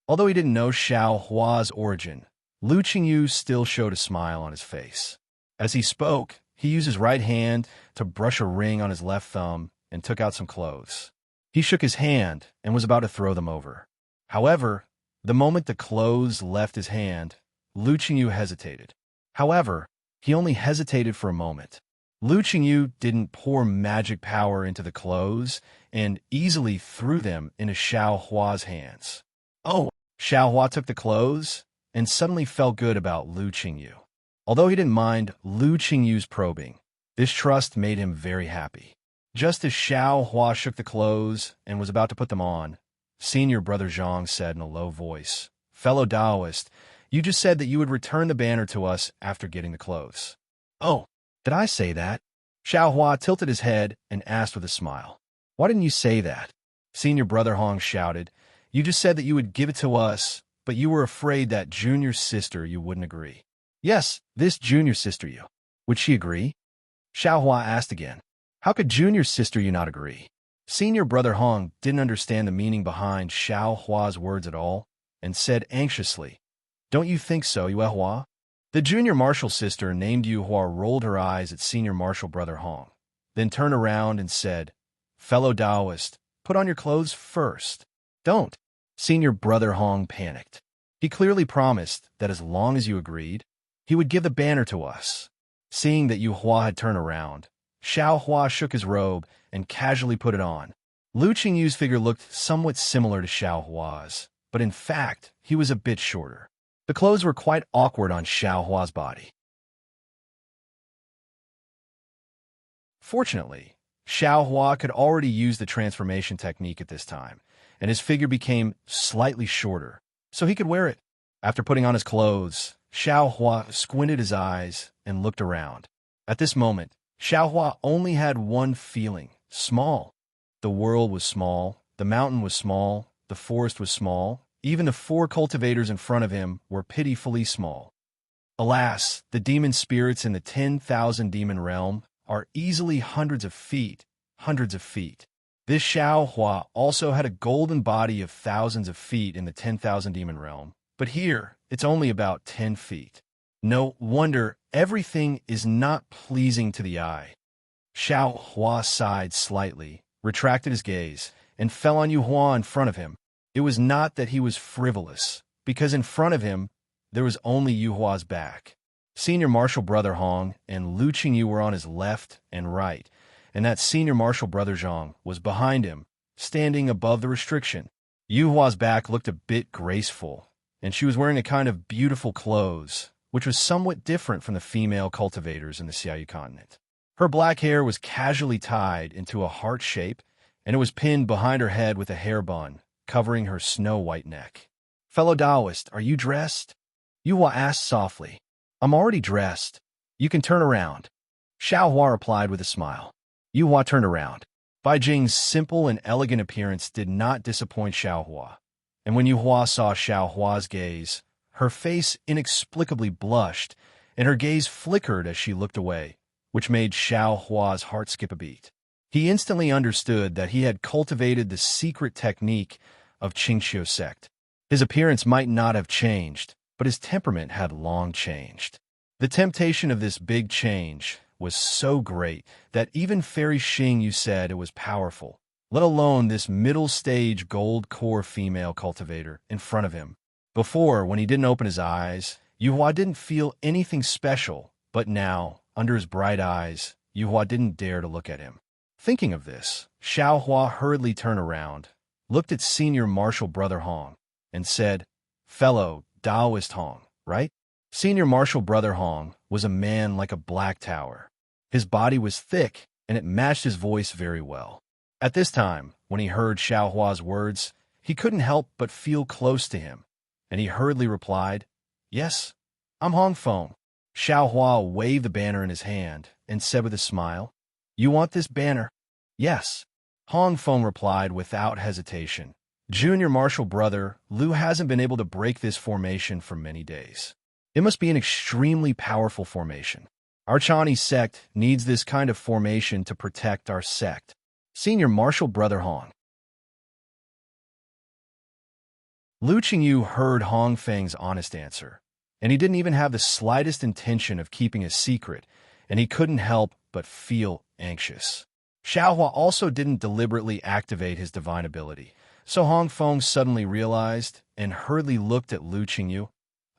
[SPEAKER 1] Although he didn't know Xiao Hua's origin, Lu Qingyu still showed a smile on his face. As he spoke, he used his right hand to brush a ring on his left thumb and took out some clothes. He shook his hand and was about to throw them over. However, the moment the clothes left his hand, Lu Qingyu hesitated. However, he only hesitated for a moment. Lu Qingyu didn't pour magic power into the clothes and easily threw them into Xiao Hua's hands. Oh! Xiao Hua took the clothes and suddenly felt good about Lu Qingyu. Although he didn't mind Lu Qingyu's probing, this trust made him very happy. Just as Xiao Hua shook the clothes and was about to put them on, Senior brother Zhang said in a low voice, "Fellow Taoist, you just said that you would return the banner to us after getting the clothes." "Oh, did I say that?" Xiao Hua tilted his head and asked with a smile. "Why didn't you say that?" Senior brother Hong shouted, "You just said that you would give it to us, but you were afraid that junior sister you wouldn't agree." "Yes, this junior sister you. Would she agree?" Xiao Hua asked again. "How could junior sister you not agree?" Senior brother Hong didn't understand the meaning behind Xiao Hua's words at all and said anxiously, "Don't you think so, Yue Hua?" The junior martial sister named Yu Hua rolled her eyes at senior martial brother Hong, then turned around and said, "Fellow Taoist, put on your clothes first." "Don't." Senior brother Hong panicked. He clearly promised that as long as you agreed, he would give the banner to us. Seeing that Yu Hua had turned around, Xiao Hua shook his robe and casually put it on. Lu Qingyu's figure looked somewhat similar to Xiao Hua's, but in fact, he was a bit shorter. The clothes were quite awkward on Xiao Hua's body. Fortunately, Xiao Hua could already use the transformation technique at this time, and his figure became slightly shorter, so he could wear it. After putting on his clothes, Xiao Hua squinted his eyes and looked around. At this moment, Xiao Hua only had one feeling: small. The world was small, the mountain was small, the forest was small, even the 4 cultivators in front of him were pitifully small. Alas, the demon spirits in the 10,000 demon realm are easily hundreds of feet. This Xiao Hua also had a golden body of thousands of feet in the 10,000 demon realm, but here it's only about 10 feet. No wonder everything is not pleasing to the eye. Xiao Hua sighed slightly, retracted his gaze, and fell on Yu Hua in front of him. It was not that he was frivolous, because in front of him there was only Yu Hua's back. Senior martial brother Hong and Lu Qingyu were on his left and right, and that senior martial brother Zhang was behind him, standing above the restriction. Yu Hua's back looked a bit graceful, and she was wearing a kind of beautiful clothes, which was somewhat different from the female cultivators in the Xiaoyu continent. Her black hair was casually tied into a heart shape, and it was pinned behind her head with a hair bun, covering her snow-white neck. "Fellow Taoist, are you dressed?" Yu Hua asked softly. "I'm already dressed. You can turn around." Xiao Hua replied with a smile. Yu Hua turned around. Bai Jing's simple and elegant appearance did not disappoint Xiaohua, and when Yuhua saw Xiaohua's gaze, her face inexplicably blushed, and her gaze flickered as she looked away, which made Xiaohua's heart skip a beat. He instantly understood that he had cultivated the secret technique of Qingxiu sect. His appearance might not have changed, but his temperament had long changed. The temptation of this big change was so great that even Fairy Xing said it was powerful, let alone this middle-stage gold-core female cultivator in front of him. Before, when he didn't open his eyes, Yuhua didn't feel anything special, but now, under his bright eyes, Yuhua didn't dare to look at him. Thinking of this, Xiaohua hurriedly turned around, looked at Senior Marshal Brother Hong, and said, "Fellow Taoist Hong, right?" Senior Marshal Brother Hong was a man like a black tower. His body was thick, and it matched his voice very well. At this time, when he heard Xiaohua's words, he couldn't help but feel close to him, and he hurriedly replied, "Yes, I'm Hong Feng." Xiaohua waved the banner in his hand and said with a smile, "You want this banner?" "Yes," Hong Feng replied without hesitation. "Junior Marshal Brother Liu hasn't been able to break this formation for many days. It must be an extremely powerful formation. Our Chinese sect needs this kind of formation to protect our sect." Senior Marshal Brother Hong. Lu Qingyu heard Hong Feng's honest answer, and he didn't even have the slightest intention of keeping a secret, and he couldn't help but feel anxious. Xiaohua also didn't deliberately activate his divine ability, so Hong Feng suddenly realized and hurriedly looked at Lu Qingyu.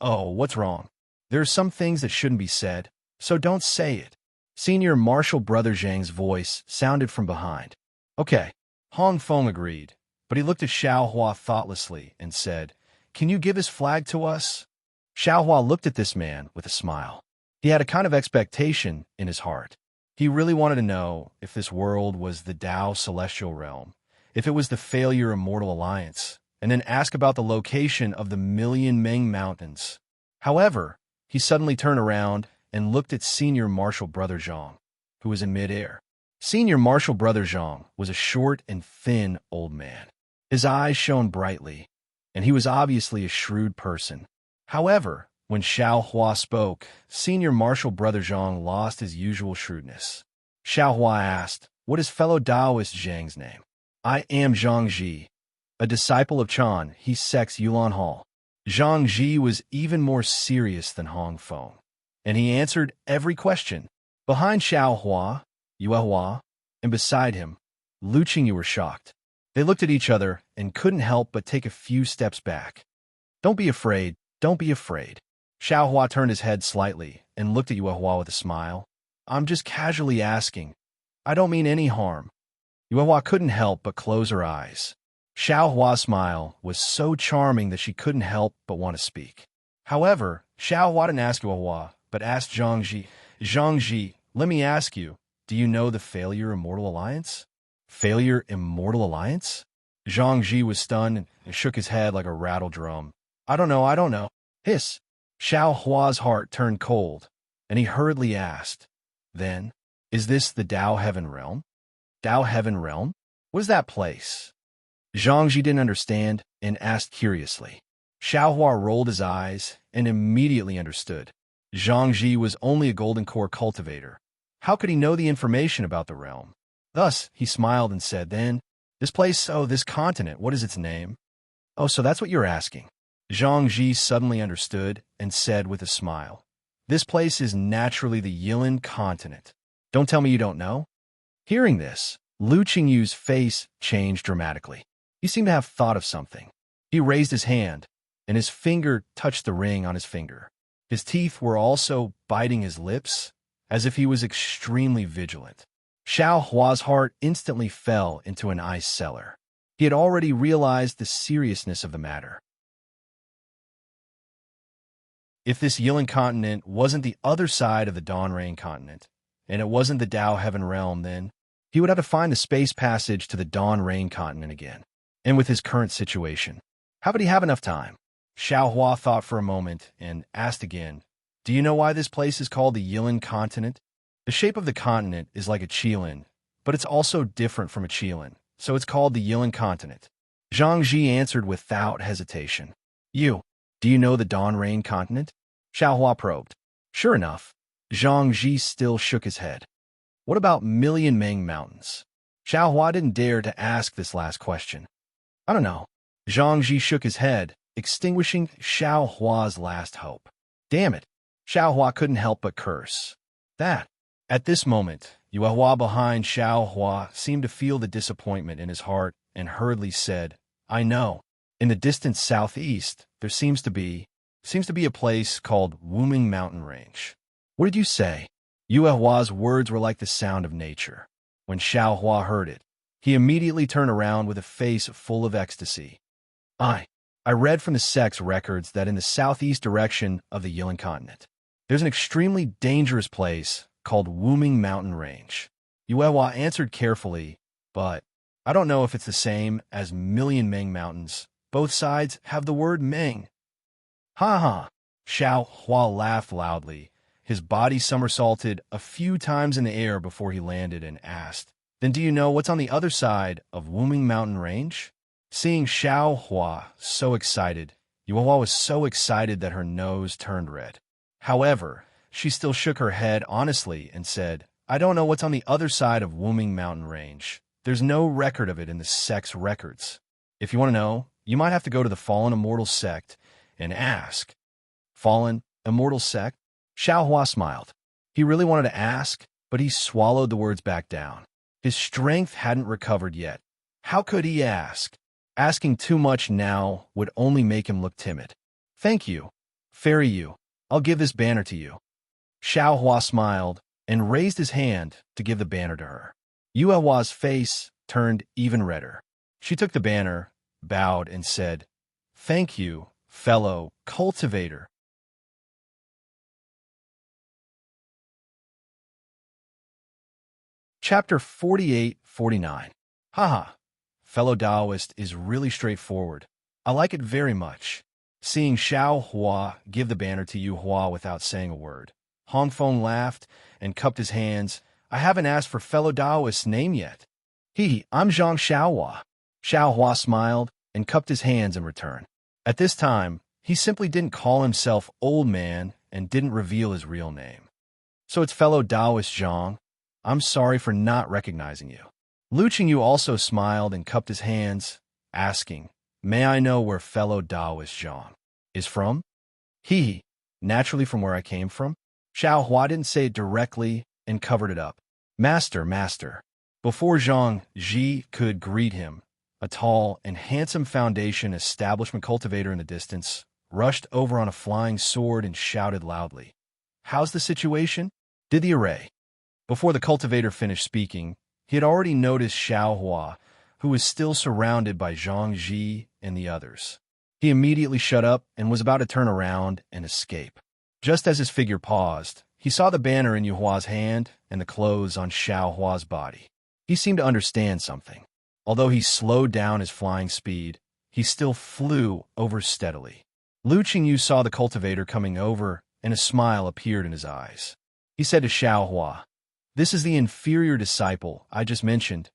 [SPEAKER 1] "Oh, what's wrong? There are some things that shouldn't be said, so don't say it." Senior Marshal Brother Zhang's voice sounded from behind. "Okay," Hong Feng agreed, but he looked at Xiaohua thoughtlessly and said, "Can you give his flag to us?" Xiaohua looked at this man with a smile. He had a kind of expectation in his heart. He really wanted to know if this world was the Tao Celestial Realm, if it was the Failure Immortal Alliance, and then ask about the location of the Million Meng Mountains. However, he suddenly turned around and looked at Senior Marshal Brother Zhang, who was in midair. Senior Marshal Brother Zhang was a short and thin old man. His eyes shone brightly, and he was obviously a shrewd person. However, when Xiaohua spoke, Senior Marshal Brother Zhang lost his usual shrewdness. Xiaohua asked, "What is fellow Taoist Zhang's name?" "I am Zhang Ji, a disciple of Chan, he sects Yulan Hall." Zhang Ji was even more serious than Hong Feng, and he answered every question. Behind Xiaohua, Yuehua, and beside him, Lu Qingyu were shocked. They looked at each other and couldn't help but take a few steps back. "Don't be afraid, don't be afraid." Xiaohua turned his head slightly and looked at Yuehua with a smile. "I'm just casually asking. I don't mean any harm." Yuehua couldn't help but close her eyes. Xiaohua's smile was so charming that she couldn't help but want to speak. However, Xiaohua didn't ask Yuehua, but asked Zhang Ji, "Zhang Ji, let me ask you, do you know the Failure Immortal Alliance?" "Failure Immortal Alliance?" Zhang Ji was stunned and shook his head like a rattle drum. I don't know. Hiss. Xiaohua's heart turned cold, and he hurriedly asked, "Then, is this the Tao Heaven Realm?" "Tao Heaven Realm? What is that place?" Zhang Ji didn't understand and asked curiously. Xiaohua rolled his eyes and immediately understood. Zhang Ji was only a golden core cultivator. How could he know the information about the realm? Thus, he smiled and said, "Then, this place, this continent, what is its name?" "Oh, so that's what you're asking." Zhang Ji suddenly understood and said with a smile, "This place is naturally the Yilan continent. Don't tell me you don't know." Hearing this, Lu Qingyu's face changed dramatically. He seemed to have thought of something. He raised his hand, and his finger touched the ring on his finger. His teeth were also biting his lips, as if he was extremely vigilant. Xiaohua's heart instantly fell into an ice cellar. He had already realized the seriousness of the matter. If this Yilan continent wasn't the other side of the Dawn Rain continent, and it wasn't the Tao Heaven Realm, then he would have to find the space passage to the Dawn Rain continent again. And with his current situation, how would he have enough time? Xiaohua thought for a moment and asked again, "Do you know why this place is called the Yilan continent?" The shape of the continent is like a qilin, but it's also different from a Qilin, so it's called the Yilin continent. Zhang Ji answered without hesitation. Do you know the Dawn Rain continent? Xiaohua probed. Sure enough, Zhang Ji still shook his head. What about Million Meng Mountains? Xiaohua didn't dare to ask this last question. I don't know. Zhang Ji shook his head, extinguishing Xiaohua's last hope. Damn it. Xiaohua couldn't help but curse. At this moment, Yuehua behind Xiaohua seemed to feel the disappointment in his heart and hurriedly said, I know. In the distant southeast, there seems to be a place called Wuming Mountain Range. What did you say? Yuehua's words were like the sound of nature. When Xiaohua heard it, he immediately turned around with a face full of ecstasy. I read from the sect's records that in the southeast direction of the Yilin continent, there's an extremely dangerous place called Wuming Mountain Range. Yuehua answered carefully, but I don't know if it's the same as Million Meng Mountains. Both sides have the word Meng. Ha ha! Xiaohua laughed loudly. His body somersaulted a few times in the air before he landed and asked, Then do you know what's on the other side of Wuming Mountain Range? Seeing Xiaohua so excited, Yuehua was so excited that her nose turned red. However, she still shook her head honestly and said, I don't know what's on the other side of Wuming Mountain Range. There's no record of it in the sect's records. If you want to know, you might have to go to the Fallen Immortal sect and ask. Fallen Immortal sect? Xiaohua smiled. He really wanted to ask, but he swallowed the words back down. His strength hadn't recovered yet. How could he ask? Asking too much now would only make him look timid. Thank you. Fairy you. I'll give this banner to you. Xiaohua smiled and raised his hand to give the banner to her. Yuehua's face turned even redder. She took the banner, bowed, and said, Thank you, fellow cultivator. Chapter 48-49. Haha. Fellow Taoist is really straightforward. I like it very much. Seeing Xiaohua give the banner to Yuehua without saying a word, Hongfeng laughed and cupped his hands. I haven't asked for fellow Taoist's name yet. I'm Zhang Xiaohua. Xiaohua smiled and cupped his hands in return. At this time, he simply didn't call himself Old Man and didn't reveal his real name. So it's fellow Taoist Zhang. I'm sorry for not recognizing you. Lu Qingyu also smiled and cupped his hands, asking, May I know where fellow Taoist Zhang is from? Naturally from where I came from. Xiaohua didn't say it directly and covered it up. Master. Before Zhang Ji could greet him, a tall and handsome foundation establishment cultivator in the distance rushed over on a flying sword and shouted loudly, How's the situation? Did the array? Before the cultivator finished speaking, he had already noticed Xiaohua, who was still surrounded by Zhang Ji and the others. He immediately shut up and was about to turn around and escape. Just as his figure paused, he saw the banner in Yuehua's hand and the clothes on Xiaohua's body. He seemed to understand something. Although he slowed down his flying speed, he still flew over steadily. Lu Qingyu saw the cultivator coming over, and a smile appeared in his eyes. He said to Xiaohua, This is the inferior disciple I just mentioned,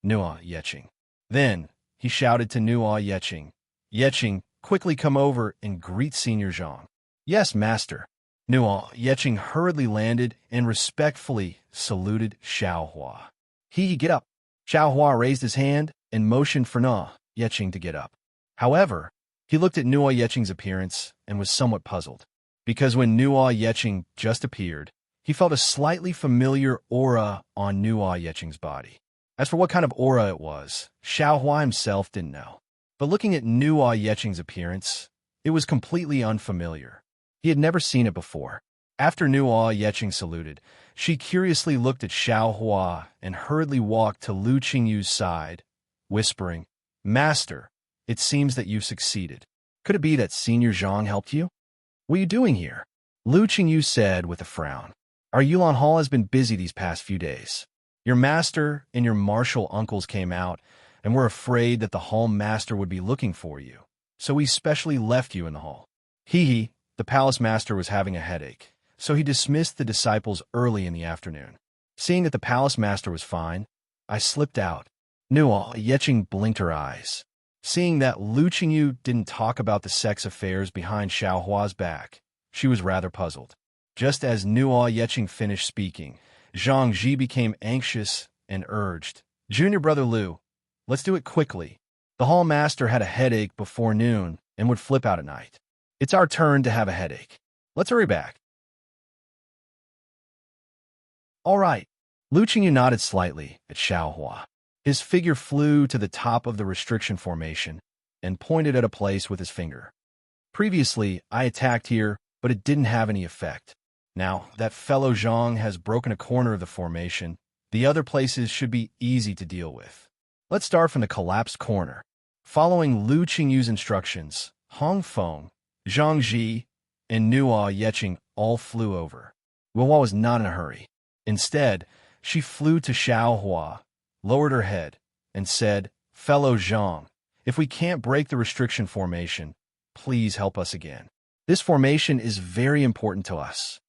[SPEAKER 1] Nuo Yeqing. Then he shouted to Nuo Yeqing, Yeqing, quickly come over and greet Senior Zhang. Yes, master. Nuo Yeqing hurriedly landed and respectfully saluted Xiaohua. Get up. Xiaohua raised his hand and motioned for Nuo Yeqing to get up. However, he looked at Nuo Yeqing's appearance and was somewhat puzzled, because when Nuo Yeqing just appeared, he felt a slightly familiar aura on Nuo Yeqing's body. As for what kind of aura it was, Xiaohua himself didn't know. But looking at Nuo Yeqing's appearance, it was completely unfamiliar. He had never seen it before. After Nuo Yeqing saluted, she curiously looked at Xiaohua and hurriedly walked to Lu Qingyu's side, whispering, Master, it seems that you succeeded. Could it be that Senior Zhang helped you? What are you doing here? Lu Qingyu said with a frown. Our Yulan Hall has been busy these past few days. Your master and your martial uncles came out and were afraid that the hall master would be looking for you, so we specially left you in the hall. The palace master was having a headache, so he dismissed the disciples early in the afternoon. Seeing that the palace master was fine, I slipped out. Nuo Yeching blinked her eyes. Seeing that Lu Qingyu didn't talk about the sex affairs behind Xiao Hua's back, she was rather puzzled. Just as Nuo Yeching finished speaking, Zhang Ji became anxious and urged, "Junior brother Lu, let's do it quickly. The hall master had a headache before noon and would flip out at night. It's our turn to have a headache. Let's hurry back." "All right." Lu Qingyu nodded slightly at Xiao Hua. His figure flew to the top of the restriction formation and pointed at a place with his finger. "Previously, I attacked here, but it didn't have any effect. Now that fellow Zhang has broken a corner of the formation, the other places should be easy to deal with. Let's start from the collapsed corner." Following Lu Qingyu's instructions, Hong Feng, Zhang Ji, and Nuo Yeching all flew over. Hua was not in a hurry. Instead, she flew to Xiao Hua, lowered her head, and said, "Fellow Zhang, if we can't break the restriction formation, please help us again. This formation is very important to us."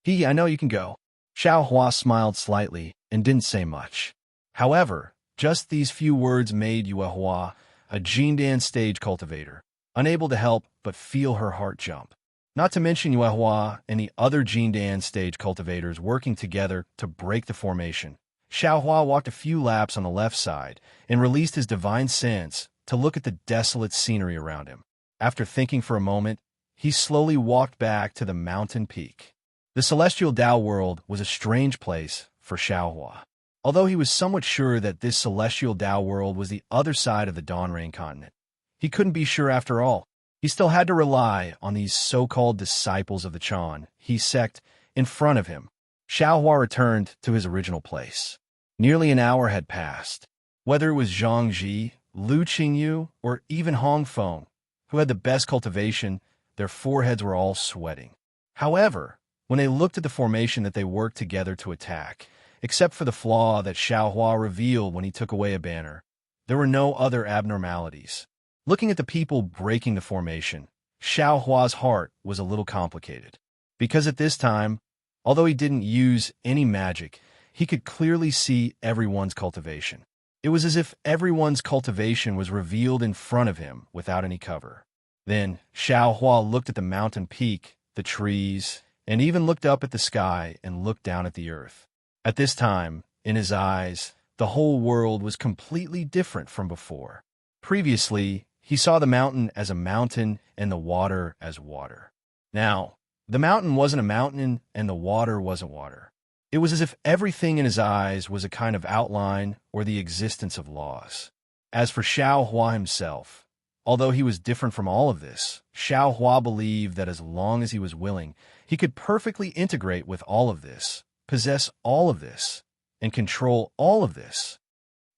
[SPEAKER 1] I know you can go." Xiao Hua smiled slightly and didn't say much. However, just these few words made Yue Hua, a Jindan stage cultivator, unable to help but feel her heart jump. Not to mention Yue Hua and the other Jindan stage cultivators working together to break the formation. Xiao Hua walked a few laps on the left side and released his divine sense to look at the desolate scenery around him. After thinking for a moment, he slowly walked back to the mountain peak. The celestial Tao world was a strange place for Xiao Hua. Although he was somewhat sure that this celestial Tao world was the other side of the Dawn Rain continent, he couldn't be sure after all. He still had to rely on these so-called disciples of the Chan, he sect, in front of him. Xiao Hua returned to his original place. Nearly an hour had passed. Whether it was Zhang Ji, Lu Qingyu, or even Hong Feng, who had the best cultivation, their foreheads were all sweating. However, when they looked at the formation that they worked together to attack, except for the flaw that Xiao Hua revealed when he took away a banner, there were no other abnormalities. Looking at the people breaking the formation, Xiao Hua's heart was a little complicated. Because at this time, although he didn't use any magic, he could clearly see everyone's cultivation. It was as if everyone's cultivation was revealed in front of him without any cover. Then Xiao Hua looked at the mountain peak, the trees, and even looked up at the sky and looked down at the earth. At this time, in his eyes, the whole world was completely different from before. Previously, he saw the mountain as a mountain and the water as water. Now, the mountain wasn't a mountain and the water wasn't water. It was as if everything in his eyes was a kind of outline or the existence of laws. As for Xiao Hua himself, although he was different from all of this, Xiao Hua believed that as long as he was willing, he could perfectly integrate with all of this, possess all of this, and control all of this.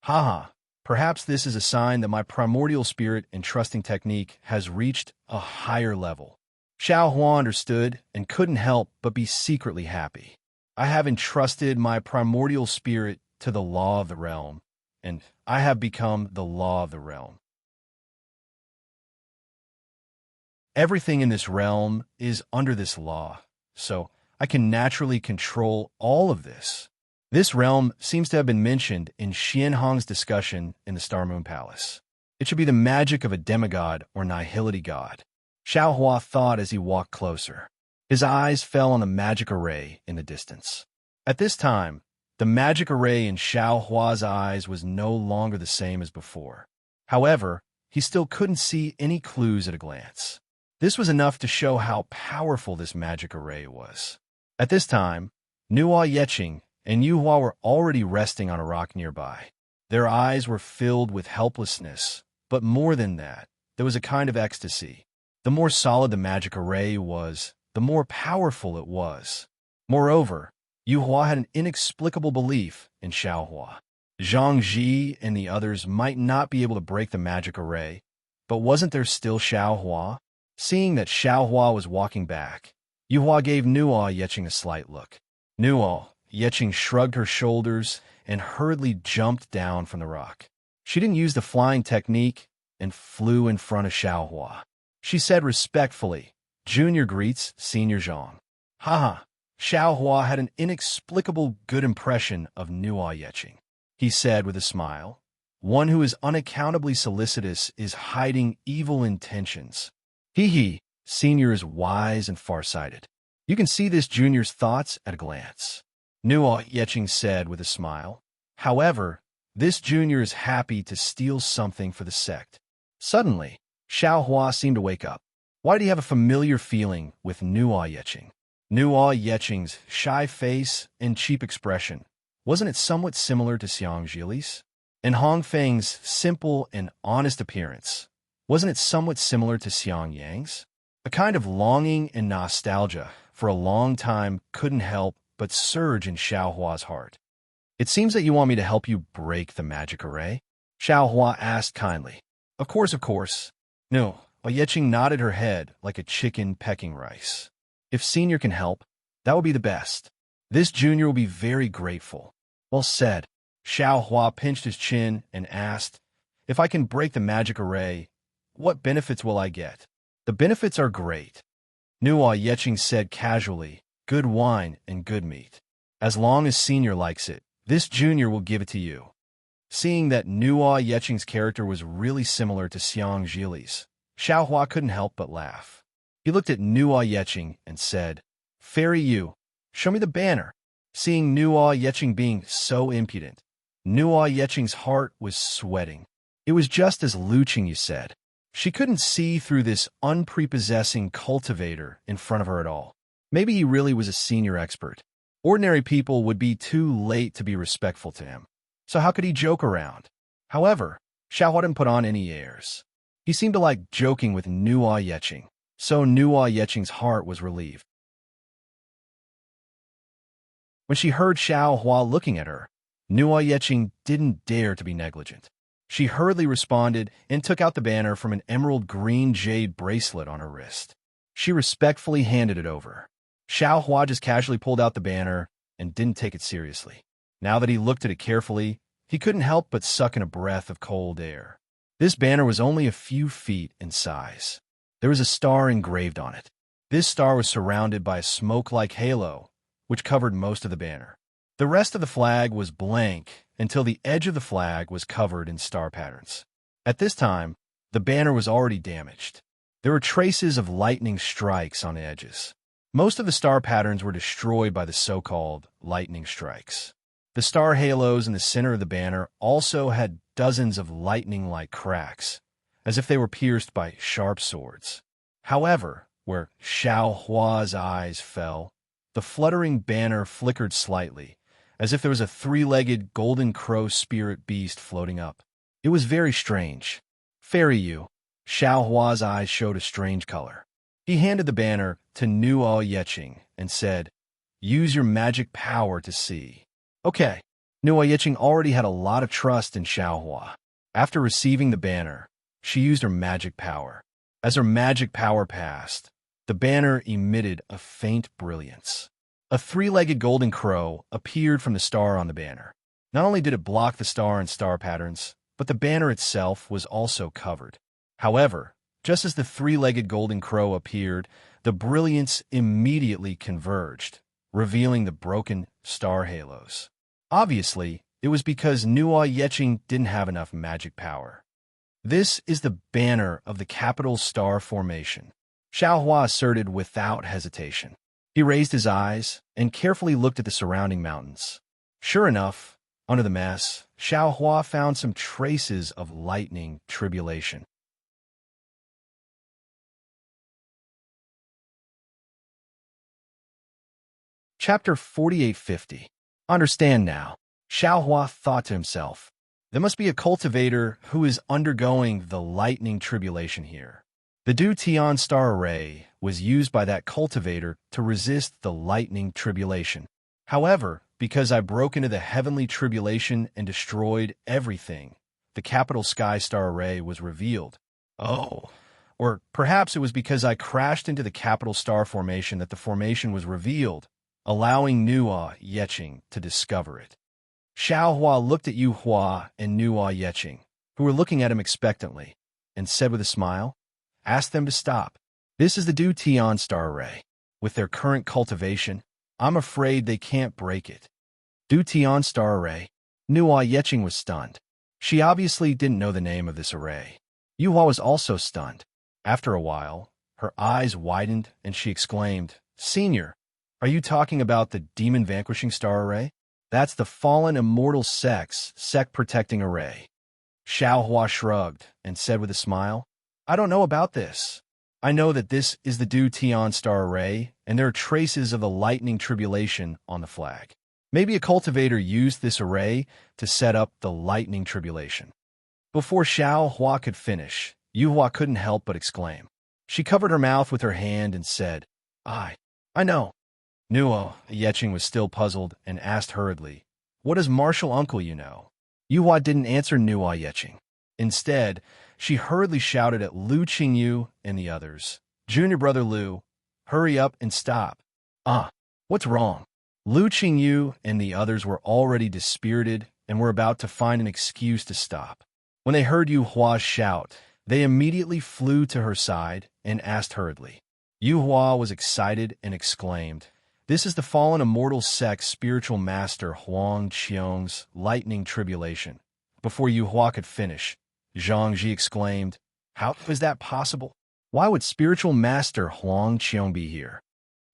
[SPEAKER 1] Haha, perhaps this is a sign that my primordial spirit and trusting technique has reached a higher level. Xiao Hua understood and couldn't help but be secretly happy. I have entrusted my primordial spirit to the law of the realm, and I have become the law of the realm. Everything in this realm is under this law, so I can naturally control all of this. This realm seems to have been mentioned in Xianhong's discussion in the Star Moon Palace. It should be the magic of a demigod or nihility god. Xiao Hua thought as he walked closer. His eyes fell on the magic array in the distance. At this time, the magic array in Xiao Hua's eyes was no longer the same as before. However, he still couldn't see any clues at a glance. This was enough to show how powerful this magic array was. At this time, Nuo Yeching and Yu Hua were already resting on a rock nearby. Their eyes were filled with helplessness, but more than that, there was a kind of ecstasy. The more solid the magic array was, the more powerful it was. Moreover, Yu Hua had an inexplicable belief in Xiao Hua. Zhang Ji and the others might not be able to break the magic array, but wasn't there still Xiao Hua? Seeing that Xiao Hua was walking back, Yu Hua gave Nuo Yeching a slight look. Nuo Yeching shrugged her shoulders and hurriedly jumped down from the rock. She didn't use the flying technique and flew in front of Xiao Hua. She said respectfully, "Junior greets Senior Zhang." Haha, Xiao Hua had an inexplicable good impression of Nuo Yeching. he said with a smile. One who is unaccountably solicitous is hiding evil intentions. He, Senior is wise and farsighted. You can see this junior's thoughts at a glance. Nuo Yeching said with a smile. However, this junior is happy to steal something for the sect. Suddenly, Xiao Hua seemed to wake up. Why did he have a familiar feeling with Nuo Yeching? Nuo Yeching's shy face and cheap expression, wasn't it somewhat similar to Xiang Jili's? And Hong Feng's simple and honest appearance, wasn't it somewhat similar to Xiang Yang's? A kind of longing and nostalgia for a long time couldn't help but surge in Xiao Hua's heart. It seems that you want me to help you break the magic array? Xiao Hua asked kindly. Of course. No, Yeching nodded her head like a chicken pecking rice. If Senior can help, that would be the best. This junior will be very grateful. Well said. Xiao Hua pinched his chin and asked, if I can break the magic array, what benefits will I get? The benefits are great. Nuo Yeching said casually, good wine and good meat. As long as Senior likes it, this junior will give it to you. Seeing that Nuo Yeching's character was really similar to Xiang Jili's, Xiao Hua couldn't help but laugh. He looked at Nuo Yeching and said, Fairy you, show me the banner. Seeing Nuo Yeching being so impudent, Nuo Yeching's heart was sweating. It was just as Lu Qingyu said. She couldn't see through this unprepossessing cultivator in front of her at all. Maybe he really was a senior expert. Ordinary people would be too late to be respectful to him. So how could he joke around? However, Xiao Hua didn't put on any airs. He seemed to like joking with Nuo Yeching, so Nuo Yeching's heart was relieved. When she heard Xiao Hua looking at her, Nuo Yeching didn't dare to be negligent. She hurriedly responded and took out the banner from an emerald green jade bracelet on her wrist. She respectfully handed it over. Xiao Hua just casually pulled out the banner and didn't take it seriously. Now that he looked at it carefully, he couldn't help but suck in a breath of cold air. This banner was only a few feet in size. There was a star engraved on it. This star was surrounded by a smoke-like halo, which covered most of the banner. The rest of the flag was blank until the edge of the flag was covered in star patterns. At this time, the banner was already damaged. There were traces of lightning strikes on the edges. Most of the star patterns were destroyed by the so-called lightning strikes. The star halos in the center of the banner also had dozens of lightning-like cracks, as if they were pierced by sharp swords. However, where Xiao Hua's eyes fell, the fluttering banner flickered slightly, as if there was a three-legged golden crow spirit beast floating up. It was very strange. Fairy you. Xiao Hua's eyes showed a strange color. He handed the banner to Nuo Yeching and said, use your magic power to see. Okay. Nuo Yeching already had a lot of trust in Xiao Hua. After receiving the banner, she used her magic power. As her magic power passed, the banner emitted a faint brilliance. A three-legged golden crow appeared from the star on the banner. Not only did it block the star and star patterns, but the banner itself was also covered. However, just as the three-legged golden crow appeared, the brilliance immediately converged, revealing the broken star halos. Obviously, it was because Nuo Yeching didn't have enough magic power. This is the banner of the capital star formation, Xiao Hua asserted without hesitation. He raised his eyes and carefully looked at the surrounding mountains. Sure enough, under the mess, Xiao Hua found some traces of lightning tribulation. Chapter 4850. Understand now. Xiao Hua thought to himself, there must be a cultivator who is undergoing the lightning tribulation here. The Du Tian star array was used by that cultivator to resist the lightning tribulation. However, because I broke into the heavenly tribulation and destroyed everything, the capital sky star array was revealed. Oh, or perhaps it was because I crashed into the capital star formation that the formation was revealed, allowing Nuo Yeching to discover it. Xiao Hua looked at Yu Hua and Nuo Yeching, who were looking at him expectantly, and said with a smile, ask them to stop. This is the Du Tian star array. With their current cultivation, I'm afraid they can't break it. Du Tian star array. Nuo Yeching was stunned. She obviously didn't know the name of this array. Yuhua was also stunned. After a while, her eyes widened and she exclaimed, "Senior, are you talking about the demon vanquishing star array? That's the fallen immortal sect protecting array." Xiao Hua shrugged and said with a smile, "I don't know about this. I know that this is the Du Tian star array, and there are traces of the lightning tribulation on the flag. Maybe a cultivator used this array to set up the lightning tribulation." Before Xiao Hua could finish, Yuhua couldn't help but exclaim. She covered her mouth with her hand and said, I know." Nuo Yeching was still puzzled and asked hurriedly, "What does martial uncle you know?" Yuhua didn't answer Nuo Yeching. Instead, she hurriedly shouted at Lu Qingyu and the others, "Junior brother Lu, hurry up and stop." What's wrong?" Lu Qingyu and the others were already dispirited and were about to find an excuse to stop. When they heard Yuhua shout, they immediately flew to her side and asked hurriedly. Yuhua was excited and exclaimed, "This is the fallen immortal sect's spiritual master Huang Qiong's lightning tribulation." Before Yuhua could finish, Zhang Ji exclaimed, "How is that possible? Why would spiritual master Huang Qiong be here?"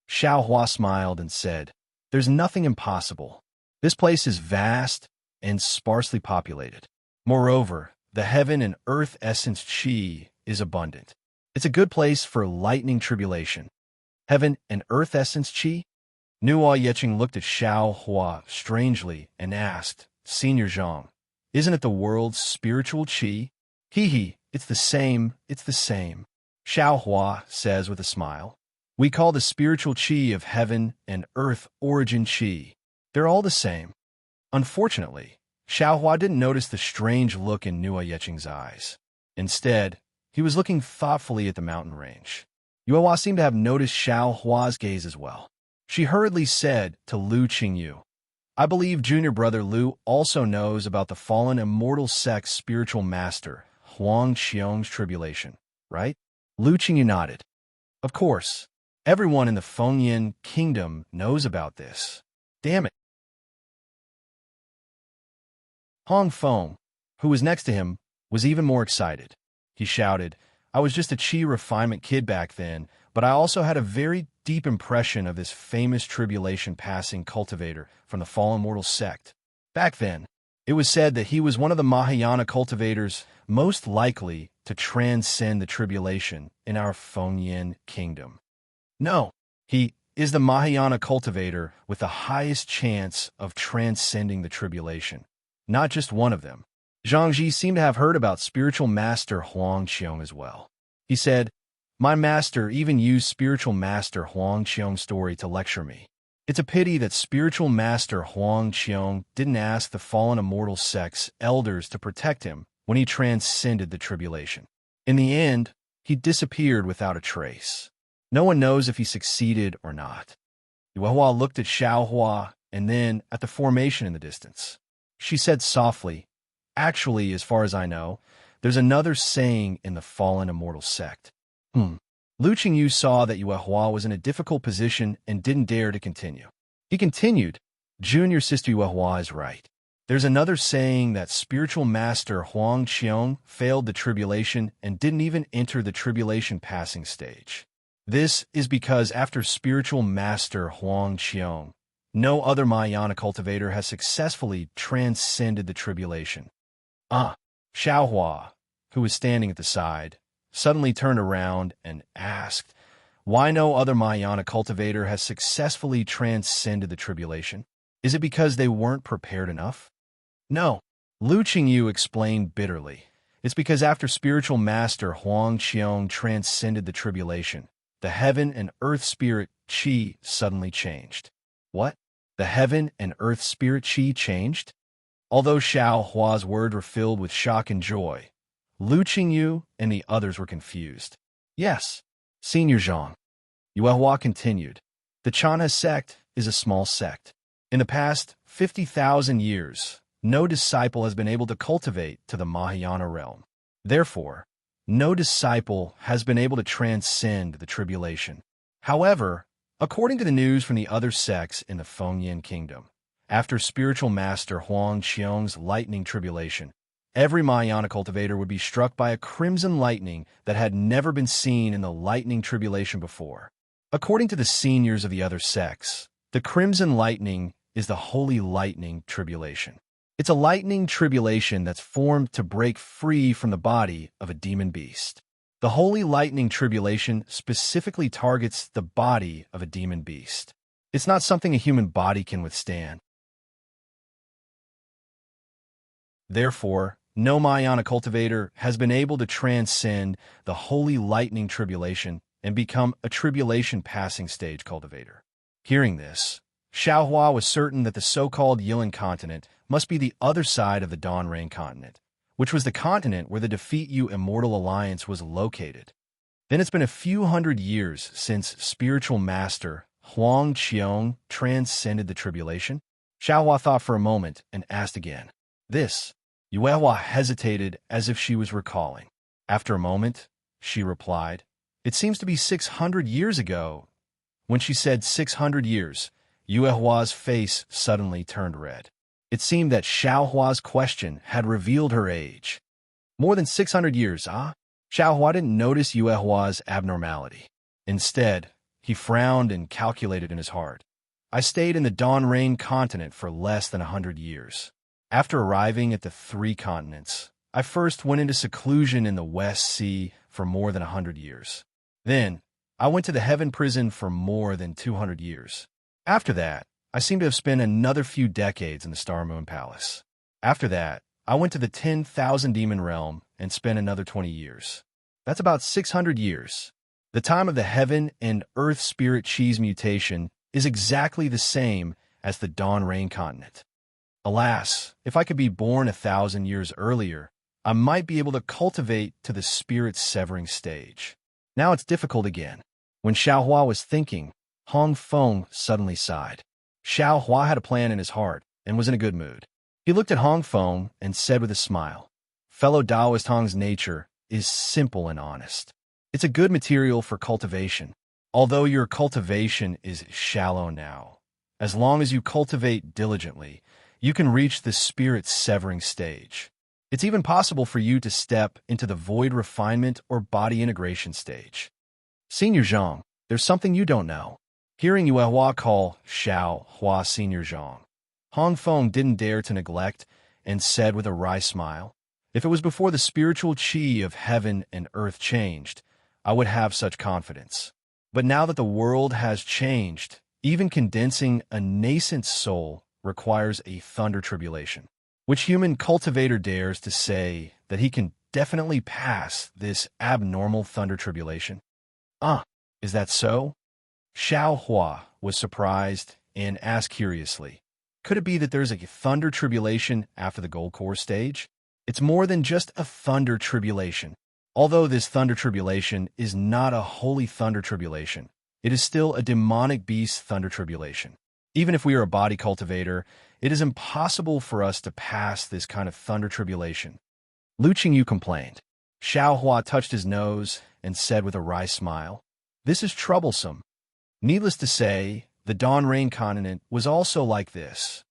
[SPEAKER 1] Xiao Hua smiled and said, "There's nothing impossible. This place is vast and sparsely populated. Moreover, the heaven and earth essence qi is abundant. It's a good place for lightning tribulation." Heaven and earth essence qi? Nuo Yeching looked at Xiao Hua strangely and asked, "Senior Zhang, isn't it the world's spiritual qi?" Hee, it's the same. Xiao Hua says with a smile. "We call the spiritual qi of heaven and earth origin qi. They're all the same." Unfortunately, Xiao Hua didn't notice the strange look in Nuo Yeching's eyes. Instead, he was looking thoughtfully at the mountain range. Yuhua seemed to have noticed Xiao Hua's gaze as well. She hurriedly said to Lu Qingyu, "I believe junior brother Lu also knows about the fallen immortal sect's spiritual master, Huang Qiong's tribulation, right?" Lu Qingyu nodded. "Of course. Everyone in the Fengyan kingdom knows about this. Damn it." Hong Feng, who was next to him, was even more excited. He shouted, "I was just a qi refinement kid back then, but I also had a very deep impression of this famous tribulation-passing cultivator from the fallen mortal sect. Back then, it was said that he was one of the Mahayana cultivators most likely to transcend the tribulation in our Fengyan kingdom. No, he is the Mahayana cultivator with the highest chance of transcending the tribulation. Not just one of them." Zhang Ji seemed to have heard about spiritual master Huang Qiong as well. He said, "My master even used spiritual master Huang Qiong's story to lecture me. It's a pity that spiritual master Huang Qiong didn't ask the fallen immortal sect's elders to protect him when he transcended the tribulation. In the end, he disappeared without a trace. No one knows if he succeeded or not." Yuehua looked at Xiao Hua and then at the formation in the distance. She said softly, "Actually, as far as I know, there's another saying in the fallen immortal sect." Lu Qingyu saw that Yuehua was in a difficult position and didn't dare to continue. He continued, "Junior sister Yuehua is right. There's another saying that spiritual master Huang Qiong failed the tribulation and didn't even enter the tribulation passing stage. This is because after spiritual master Huang Qiong, no other Mahayana cultivator has successfully transcended the tribulation." Xiao Hua, who was standing at the side, suddenly turned around and asked, "Why no other Mahayana cultivator has successfully transcended the tribulation? Is it because they weren't prepared enough?" "No," Lu Qingyu explained bitterly. "It's because after spiritual master Huang Qiong transcended the tribulation, the heaven and earth spirit qi suddenly changed." "What? The heaven and earth spirit qi changed?" Although Xiao Hua's words were filled with shock and joy, Lu Qingyu and the others were confused. "Yes, Senior Zhang," Yuehua continued, "the Chanha sect is a small sect. In the past 50,000 years, no disciple has been able to cultivate to the Mahayana realm. Therefore, no disciple has been able to transcend the tribulation. However, according to the news from the other sects in the Fengyan kingdom, After spiritual master Huang Qiong's lightning tribulation, every Mahayana cultivator would be struck by a crimson lightning that had never been seen in the lightning tribulation before. According to the seniors of the other sects, the crimson lightning is the holy lightning tribulation. It's a lightning tribulation that's formed to break free from the body of a demon beast. The holy lightning tribulation specifically targets the body of a demon beast. It's not something a human body can withstand. Therefore, no Mahayana cultivator has been able to transcend the holy lightning tribulation and become a tribulation passing stage cultivator. Hearing this, Xiaohua was certain that the so-called Yilan continent must be the other side of the Dawn Rain continent, which was the continent where the Defeat You Immortal Alliance was located. Then it's been a few hundred years since spiritual master Huang Qiong transcended the tribulation. Xiaohua thought for a moment and asked again. This, Yuehua hesitated as if she was recalling. After a moment, she replied, "It seems to be 600 years ago." When she said 600 years, Yuehua's face suddenly turned red. It seemed that Xiaohua's question had revealed her age. More than 600 years, ah? Xiaohua didn't notice Yuehua's abnormality. Instead, he frowned and calculated in his heart. I stayed in the Dawn Rain continent for less than 100 years. After arriving at the three continents, I first went into seclusion in the West Sea for more than 100 years. Then, I went to the Heaven Prison for more than 200 years. After that, I seem to have spent another few decades in the Star Moon Palace. After that, I went to the 10,000 Demon Realm and spent another 20 years. That's about 600 years. The time of the Heaven and Earth Spirit Cheese mutation is exactly the same as the Dawn Rain continent. Alas, if I could be born 1,000 years earlier, I might be able to cultivate to the spirit severing stage. Now it's difficult again. When Xiaohua was thinking, Hong Feng suddenly sighed. Xiaohua had a plan in his heart and was in a good mood. He looked at Hong Feng and said with a smile, "Fellow Taoist Hong's nature is simple and honest. It's a good material for cultivation, although your cultivation is shallow now. As long as you cultivate diligently, you can reach the spirit-severing stage. It's even possible for you to step into the void refinement or body integration stage. Senior Zhang, there's something you don't know." Hearing Yuehua call Xiaohua Senior Zhang, Hong Feng didn't dare to neglect and said with a wry smile, "If it was before the spiritual qi of heaven and earth changed, I would have such confidence. But now that the world has changed, even condensing a nascent soul requires a thunder tribulation. Which human cultivator dares to say that he can definitely pass this abnormal thunder tribulation?" Is that so? Xiaohua was surprised and asked curiously, "Could it be that there's a thunder tribulation after the gold core stage?" It's more than just a thunder tribulation. Although this thunder tribulation is not a holy thunder tribulation, it is still a demonic beast thunder tribulation. Even if we are a body cultivator, it is impossible for us to pass this kind of thunder tribulation. Lu Qingyu complained. Xiaohua touched his nose and said with a wry smile, "This is troublesome." Needless to say, the Dawn Rain continent was also like this.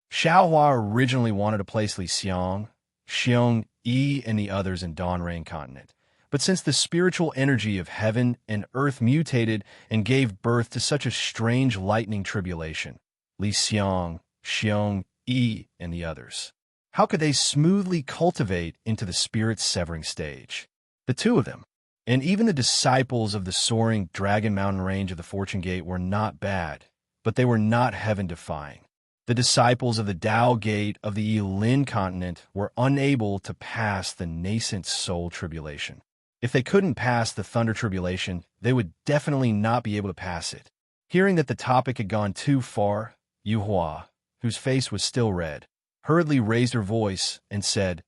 [SPEAKER 1] Xiaohua originally wanted to place Li Xiong, Xiong Yi, and the others in Dawn Rain continent. But since the spiritual energy of heaven and earth mutated and gave birth to such a strange lightning tribulation, Li Xiong, Xiong Yi, and the others, how could they smoothly cultivate into the spirit-severing stage? The two of them, and even the disciples of the soaring Dragon Mountain range of the Fortune Gate were not bad, but they were not heaven-defying. The disciples of the Tao Gate of the Yilin continent were unable to pass the nascent soul tribulation. If they couldn't pass the thunder tribulation, they would definitely not be able to pass it. Hearing that the topic had gone too far, Yuehua, whose face was still red, hurriedly raised her voice and said,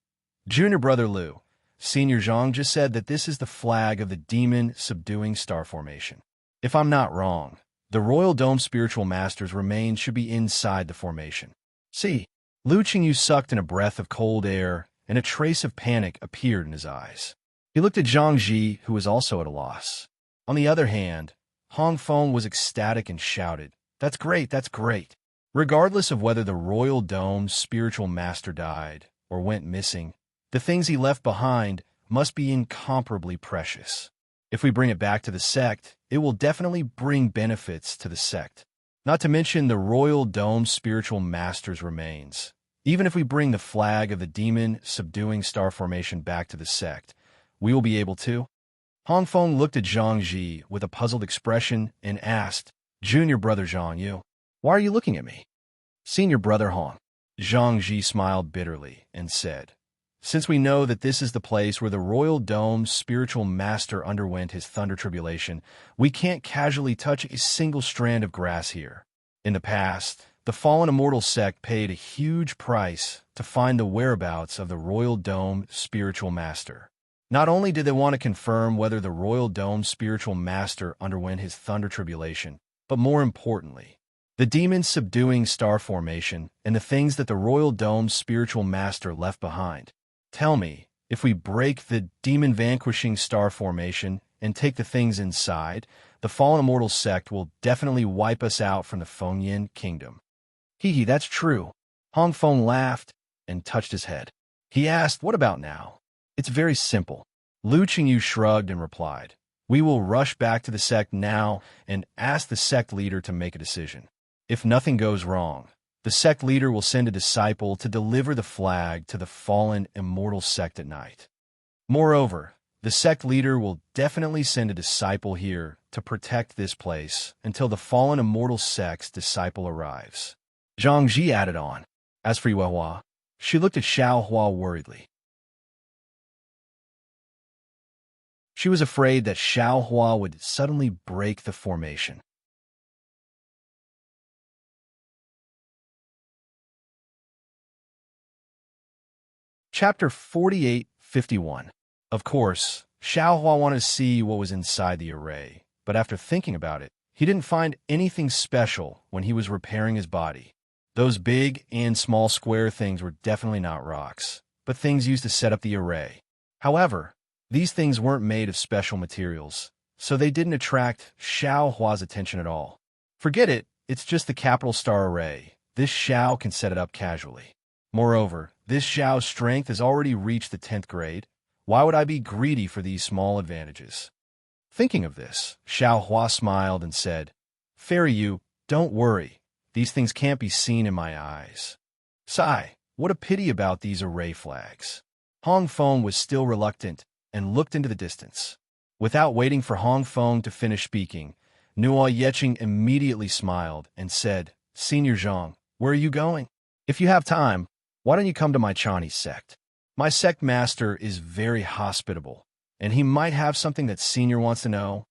[SPEAKER 1] "Junior brother Lu, Senior Zhang just said that this is the flag of the demon subduing star formation. If I'm not wrong, the Royal Dome spiritual master's remains should be inside the formation." See, Lu Qingyu sucked in a breath of cold air, and a trace of panic appeared in his eyes. He looked at Zhang Ji, who was also at a loss. On the other hand, Hong Feng was ecstatic and shouted, "That's great, that's great." Regardless of whether the Royal Dome's spiritual master died or went missing, the things he left behind must be incomparably precious. If we bring it back to the sect, it will definitely bring benefits to the sect. Not to mention the Royal Dome's spiritual master's remains. Even if we bring the flag of the demon subduing star formation back to the sect, we will be able to. Hong Feng looked at Zhang Ji with a puzzled expression and asked, "Junior brother Zhang Yu, why are you looking at me?" "Senior brother Hong." Zhang Ji smiled bitterly and said, "Since we know that this is the place where the Royal Dome's spiritual master underwent his thunder tribulation, we can't casually touch a single strand of grass here. In the past, the fallen immortal sect paid a huge price to find the whereabouts of the Royal Dome spiritual master. Not only did they want to confirm whether the Royal Dome spiritual master underwent his thunder tribulation, but more importantly, the demon subduing star formation and the things that the Royal Dome spiritual master left behind. Tell me, if we break the demon vanquishing star formation and take the things inside, the fallen immortal sect will definitely wipe us out from the Fengyin kingdom." "Hee, that's true." Hong Feng laughed and touched his head. He asked, "What about now?" "It's very simple." Lu Qingyu shrugged and replied, "We will rush back to the sect now and ask the sect leader to make a decision. If nothing goes wrong, the sect leader will send a disciple to deliver the flag to the fallen immortal sect at night. Moreover, the sect leader will definitely send a disciple here to protect this place until the fallen immortal sect's disciple arrives." Zhang Ji added on. As for Yuehua, she looked at Xiao Hua worriedly. She was afraid that Xiao Hua would suddenly break the formation. Chapter 48:51. Of course, Xiao Hua wanted to see what was inside the array, but after thinking about it, he didn't find anything special when he was repairing his body. Those big and small square things were definitely not rocks, but things used to set up the array. However, these things weren't made of special materials, so they didn't attract Xiao Hua's attention at all. Forget it, it's just the capital star array. This Xiao can set it up casually. Moreover, this Xiao's strength has already reached the 10th grade. Why would I be greedy for these small advantages? Thinking of this, Xiao Hua smiled and said, "Fairy Yu, don't worry. These things can't be seen in my eyes." Sigh, what a pity about these array flags. Hong Feng was still reluctant and looked into the distance. Without waiting for Hong Feng to finish speaking, Nuo Yeqing immediately smiled and said, "Senior Zhang, where are you going? If you have time, why don't you come to my Chinese sect? My sect master is very hospitable, and he might have something that Senior wants to know."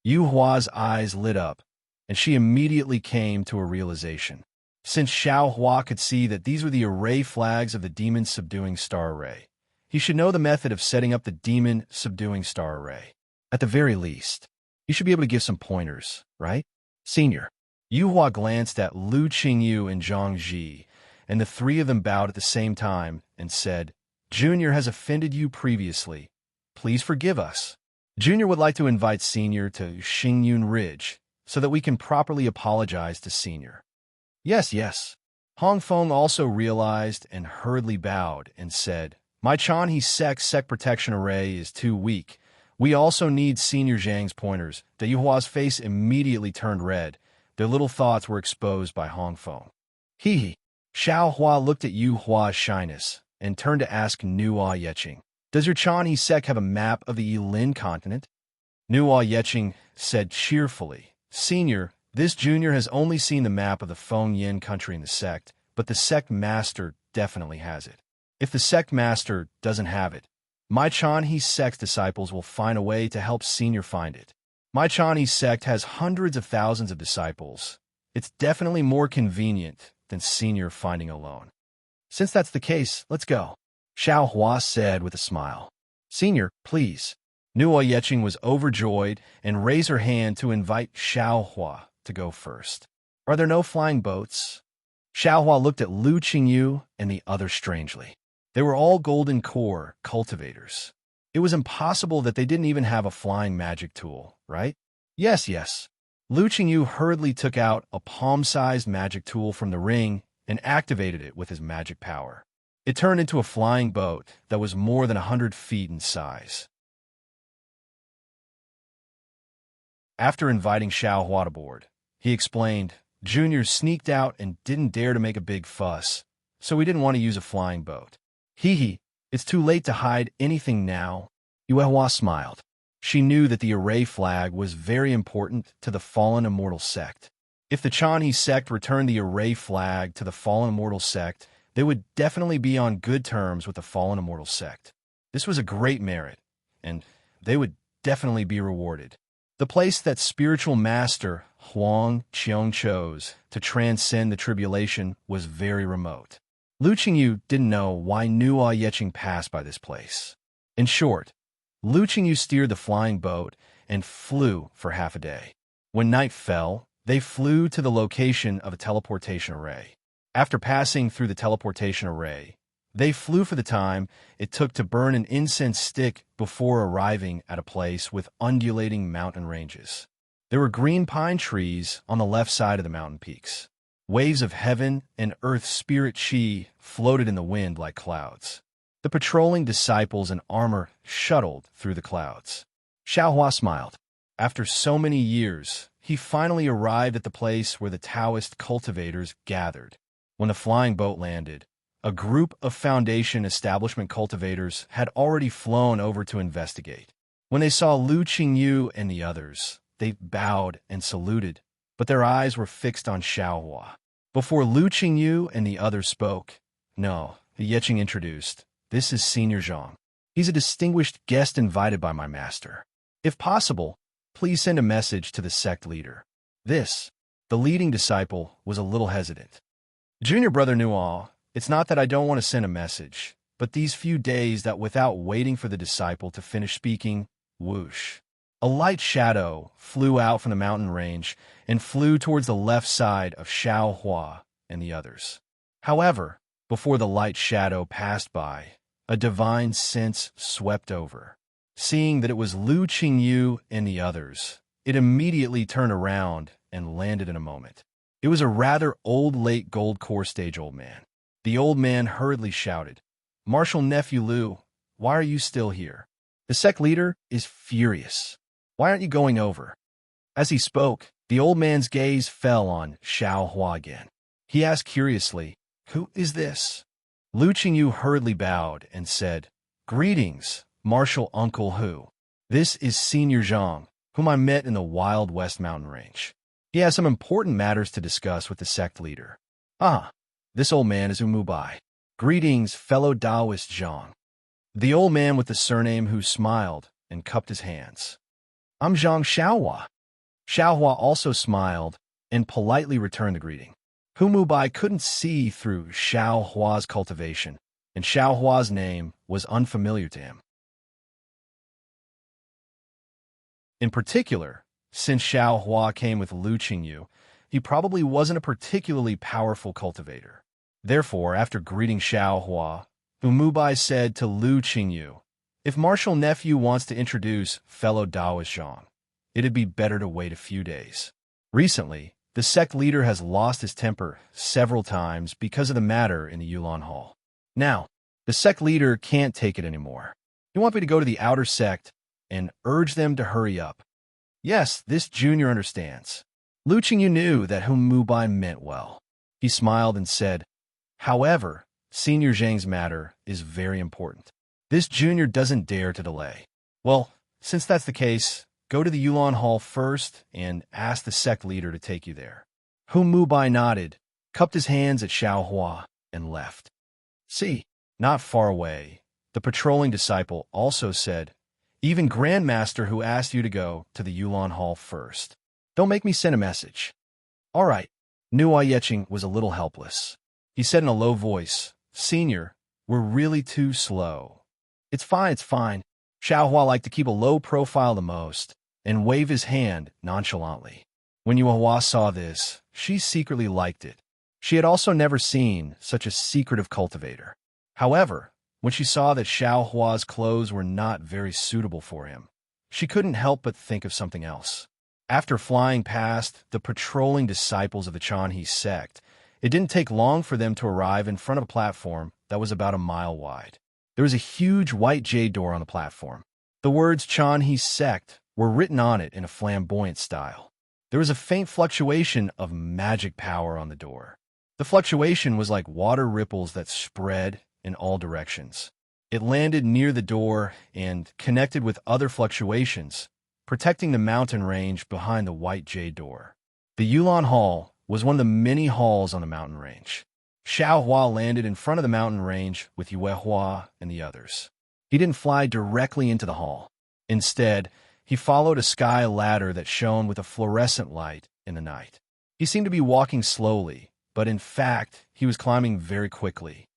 [SPEAKER 1] Yu Hua's eyes lit up, and she immediately came to a realization. Since Xiao Hua could see that these were the array flags of the demon subduing star array, he should know the method of setting up the demon subduing star array. At the very least, he should be able to give some pointers, right? "Senior." Yu Hua glanced at Lu Qingyu and Zhang Ji, and the three of them bowed at the same time and said, "Junior has offended you previously. Please forgive us. Junior would like to invite Senior to Xingyun Ridge so that we can properly apologize to Senior." "Yes, yes." Hong Feng also realized and hurriedly bowed and said, "My Chanhe sect protection array is too weak. We also need Senior Zhang's pointers." The Yu Hua's face immediately turned red. Their little thoughts were exposed by Hong Feng. Hee. Xiao Hua looked at Yu Hua's shyness and turned to ask Nuo Yeqing, "Does your Chanhe sect have a map of the Yilin continent?" Nuo Yeqing said cheerfully, "Senior, this junior has only seen the map of the Fengyin country in the sect, but the sect master definitely has it. If the sect master doesn't have it, my Chanhe sect's disciples will find a way to help Senior find it. My Chanhe sect has hundreds of thousands of disciples. It's definitely more convenient than Senior finding alone. Since that's the case, let's go," Xiao Hua said with a smile. "Senior, please." Nuo Yeqing was overjoyed and raised her hand to invite Xiao Hua to go first. "Are there no flying boats?" Xiao Hua looked at Lu Qingyu and the others strangely. They were all golden core cultivators. It was impossible that they didn't even have a flying magic tool, right? "Yes, yes." Lu Qingyu hurriedly took out a palm-sized magic tool from the ring and activated it with his magic power. It turned into a flying boat that was more than 100 feet in size. After inviting Xiao Hua aboard, he explained, Junior sneaked out and didn't dare to make a big fuss, so we didn't want to use a flying boat. Hee, it's too late to hide anything now. Yue Hua smiled. She knew that the array flag was very important to the fallen immortal sect. If the Chanhe sect returned the array flag to the fallen immortal sect, they would definitely be on good terms with the fallen immortal sect. This was a great merit, and they would definitely be rewarded. The place that spiritual master Huang Qiong chose to transcend the tribulation was very remote. Lu Qingyu didn't know why Nuo Yeqing passed by this place. In short, Lu Qingyu steered the flying boat and flew for half a day. When night fell, they flew to the location of a teleportation array. After passing through the teleportation array, they flew for the time it took to burn an incense stick before arriving at a place with undulating mountain ranges. There were green pine trees on the left side of the mountain peaks. Waves of heaven and earth spirit chi floated in the wind like clouds. The patrolling disciples in armor shuttled through the clouds. Xiao Hua smiled. After so many years, he finally arrived at the place where the Taoist cultivators gathered. When the flying boat landed, a group of Foundation establishment cultivators had already flown over to investigate. When they saw Lu Qingyu and the others, they bowed and saluted, but their eyes were fixed on Xiao Hua. Before Lu Qingyu and the others spoke, "No," Yeqing introduced, "this is Senior Zhang. He's a distinguished guest invited by my master. If possible, please send a message to the sect leader." The leading disciple, was a little hesitant. Junior brother Nuo, it's not that I don't want to send a message, but these few days that without waiting for the disciple to finish speaking, whoosh. A light shadow flew out from the mountain range and flew towards the left side of Xiao Hua and the others. However, before the light shadow passed by, a divine sense swept over. Seeing that it was Lu Qingyu and the others, it immediately turned around and landed in a moment. It was a rather old late gold core stage old man. The old man hurriedly shouted, "Marshal Nephew Lu, why are you still here? The sect leader is furious. Why aren't you going over?" As he spoke, the old man's gaze fell on Xiao Hua again. He asked curiously, "Who is this?" Lu Qingyu hurriedly bowed and said, "Greetings, Marshal Uncle Hu. This is Senior Zhang, whom I met in the Wild West mountain range. He has some important matters to discuss with the sect leader." "Ah, this old man is Umubai. Greetings, fellow Taoist Zhang." The old man with the surname Hu smiled and cupped his hands. "I'm Zhang Xiaohua." Xiaohua also smiled and politely returned the greeting. Hu Mubai couldn't see through Xiaohua's cultivation, and Xiaohua's name was unfamiliar to him. In particular, since Xiaohua came with Lu Qingyu, he probably wasn't a particularly powerful cultivator. Therefore, after greeting Xiaohua, Hu Mubai said to Lu Qingyu, "If Marshal Nephew wants to introduce fellow Taoist Zhang, it'd be better to wait a few days. Recently, the sect leader has lost his temper several times because of the matter in the Yulan Hall. Now, the sect leader can't take it anymore. You want me to go to the outer sect and urge them to hurry up?" Yes, this junior understands. Lu Qingyu knew that Hu Mubai meant well. He smiled and said, "However, Senior Zhang's matter is very important. This junior doesn't dare to delay." "Well, since that's the case, go to the Yulan Hall first and ask the sect leader to take you there." Hu Mubai nodded, cupped his hands at Xiao Hua, and left. See, not far away, the patrolling disciple also said, "Even Grandmaster who asked you to go to the Yulan Hall first. Don't make me send a message." "All right." Nuo Yeqing was a little helpless. He said in a low voice, "Senior, we're really too slow." It's fine. Xiao Hua liked to keep a low profile the most and wave his hand nonchalantly. When Yue Hua saw this, she secretly liked it. She had also never seen such a secretive cultivator. However, when she saw that Xiao Hua's clothes were not very suitable for him, she couldn't help but think of something else. After flying past the patrolling disciples of the Chanhe sect, it didn't take long for them to arrive in front of a platform that was about a mile wide. There was a huge white jade door on the platform. The words Chanhe sect were written on it in a flamboyant style. There was a faint fluctuation of magic power on the door. The fluctuation was like water ripples that spread in all directions. It landed near the door and connected with other fluctuations, protecting the mountain range behind the white jade door. The Yulan Hall was one of the many halls on the mountain range. Xiao Hua landed in front of the mountain range with Yue Hua and the others. He didn't fly directly into the hall. Instead, he followed a sky ladder that shone with a fluorescent light in the night. He seemed to be walking slowly, but in fact, he was climbing very quickly.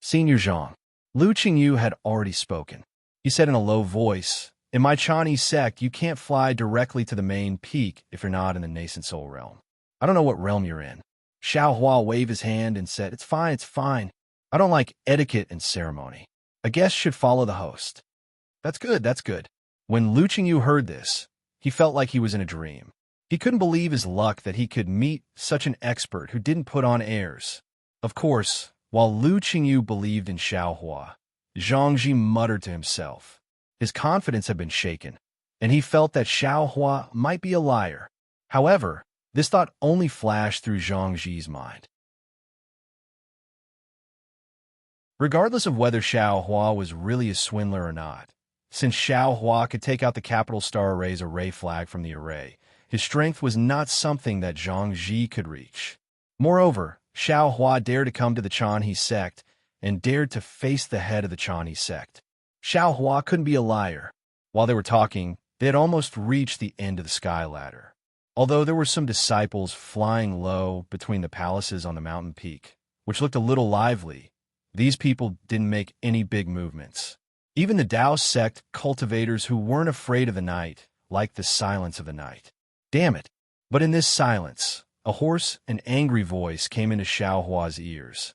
[SPEAKER 1] Senior Zhang. Lu Qingyu had already spoken. He said in a low voice, "In my Chinese sect, you can't fly directly to the main peak if you're not in the nascent soul realm. I don't know what realm you're in." Xiao Hua waved his hand and said, It's fine. I don't like etiquette and ceremony. A guest should follow the host." That's good. When Lu Qingyu heard this, he felt like he was in a dream. He couldn't believe his luck that he could meet such an expert who didn't put on airs. Of course, while Lu Qingyu believed in Xiao Hua, Zhang Ji muttered to himself. His confidence had been shaken, and he felt that Xiao Hua might be a liar. However, this thought only flashed through Zhang Ji's mind. Regardless of whether Xiao Hua was really a swindler or not, since Xiao Hua could take out the Capital Star Array's array flag from the array, his strength was not something that Zhang Ji could reach. Moreover, Xiao Hua dared to come to the Chanhe sect and dared to face the head of the Chanhe sect. Xiao Hua couldn't be a liar. While they were talking, they had almost reached the end of the sky ladder. Although there were some disciples flying low between the palaces on the mountain peak, which looked a little lively, these people didn't make any big movements. Even the Dao sect cultivators who weren't afraid of the night liked the silence of the night. Damn it! But in this silence, a hoarse and angry voice came into Xiao Hua's ears.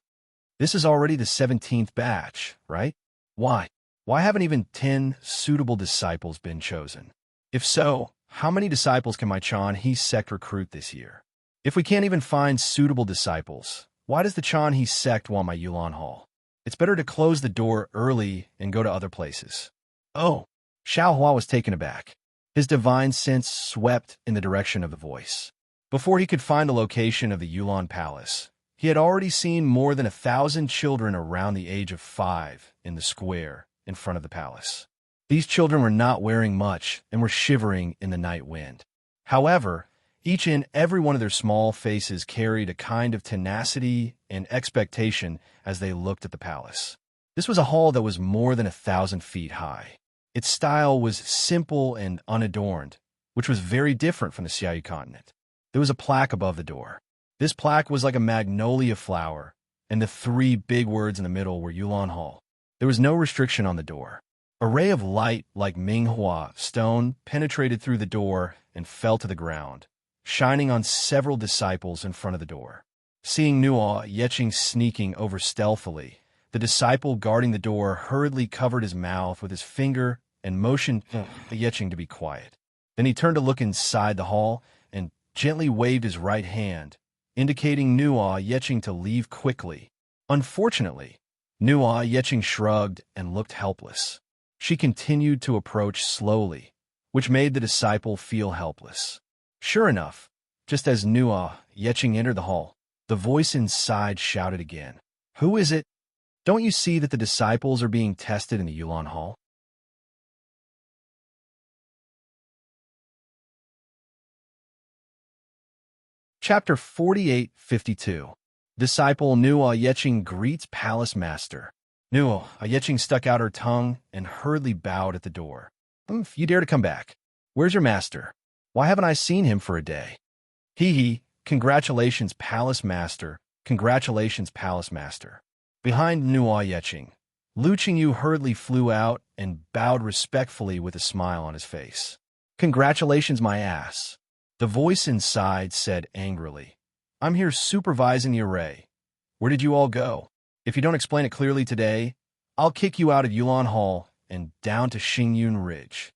[SPEAKER 1] This is already the 17th batch, right? Why? Why haven't even 10 suitable disciples been chosen? If so, how many disciples can my Chanhe sect recruit this year? If we can't even find suitable disciples, why does the Chanhe sect want my Yulan Hall? It's better to close the door early and go to other places. Oh, Xiao Hua was taken aback. His divine sense swept in the direction of the voice. Before he could find the location of the Yulan Palace, he had already seen more than 1,000 children around the age of 5 in the square in front of the palace. These children were not wearing much and were shivering in the night wind. However, each and every one of their small faces carried a kind of tenacity and expectation as they looked at the palace. This was a hall that was more than 1,000 feet high. Its style was simple and unadorned, which was very different from the Xiaoyu continent. There was a plaque above the door. This plaque was like a magnolia flower, and the 3 big words in the middle were Yulan Hall. There was no restriction on the door. A ray of light like Minghua stone penetrated through the door and fell to the ground, shining on several disciples in front of the door. Seeing Nuo Yeching sneaking over stealthily, the disciple guarding the door hurriedly covered his mouth with his finger and motioned Yeching to be quiet. Then he turned to look inside the hall and gently waved his right hand, indicating Nuo Yeching to leave quickly. Unfortunately, Nuo Yeching shrugged and looked helpless. She continued to approach slowly, which made the disciple feel helpless. Sure enough, just as Nuo Yeching entered the hall, the voice inside shouted again, "Who is it? Don't you see that the disciples are being tested in the Yulan Hall?" Chapter 48-52. Disciple Nuo Yeching greets Palace Master. Nuo Yeching stuck out her tongue and hurriedly bowed at the door. You dare to come back. Where's your master? Why haven't I seen him for a day? Hee. Congratulations, Palace Master. Congratulations, Palace Master. Behind Nuo Yeching, Lu Qingyu hurriedly flew out and bowed respectfully with a smile on his face. Congratulations, my ass. The voice inside said angrily, I'm here supervising the array. Where did you all go? If you don't explain it clearly today, I'll kick you out of Yulan Hall and down to Xingyun Ridge.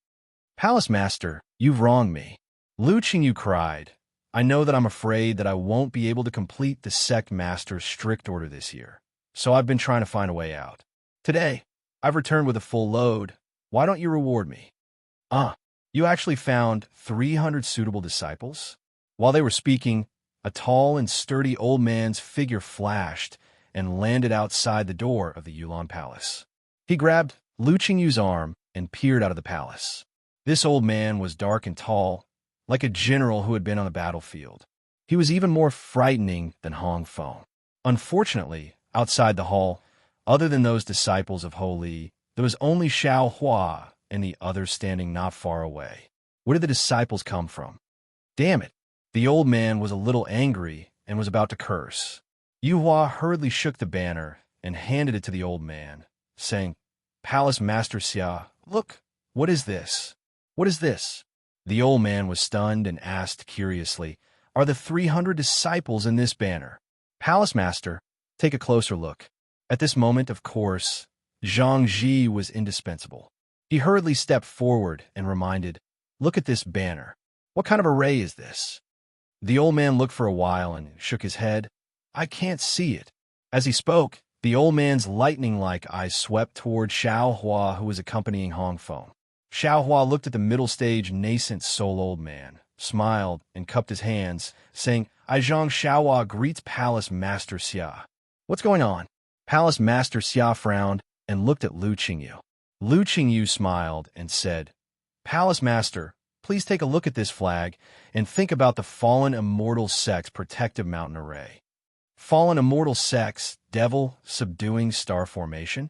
[SPEAKER 1] Palace Master, you've wronged me. Lu Qingyu cried, I know that I'm afraid that I won't be able to complete the sect master's strict order this year, so I've been trying to find a way out. Today, I've returned with a full load. Why don't you reward me? You actually found 300 suitable disciples? While they were speaking, a tall and sturdy old man's figure flashed and landed outside the door of the Yulan Palace. He grabbed Lu Qingyu's arm and peered out of the palace. This old man was dark and tall, like a general who had been on the battlefield. He was even more frightening than Hong Feng. Unfortunately, outside the hall, other than those disciples of Ho Li, there was only Xiao Hua and the others standing not far away. Where did the disciples come from? Damn it! The old man was a little angry and was about to curse. Yu Hua hurriedly shook the banner and handed it to the old man, saying, Palace Master Xia, look, what is this? What is this? The old man was stunned and asked curiously, Are the 300 disciples in this banner? Palace Master, take a closer look. At this moment, of course, Zhang Ji was indispensable. He hurriedly stepped forward and reminded, Look at this banner. What kind of array is this? The old man looked for a while and shook his head. I can't see it. As he spoke, the old man's lightning-like eyes swept toward Xiao Hua, who was accompanying Hong Feng. Xiao Hua looked at the middle-stage nascent soul old man, smiled, and cupped his hands, saying, Zhang Xiaohua greets Palace Master Xia. What's going on? Palace Master Xia frowned and looked at Lu Qingyu. Lu Qingyu smiled and said, Palace Master, please take a look at this flag and think about the fallen immortal sect's protective mountain array. Fallen immortal sect's devil subduing star formation?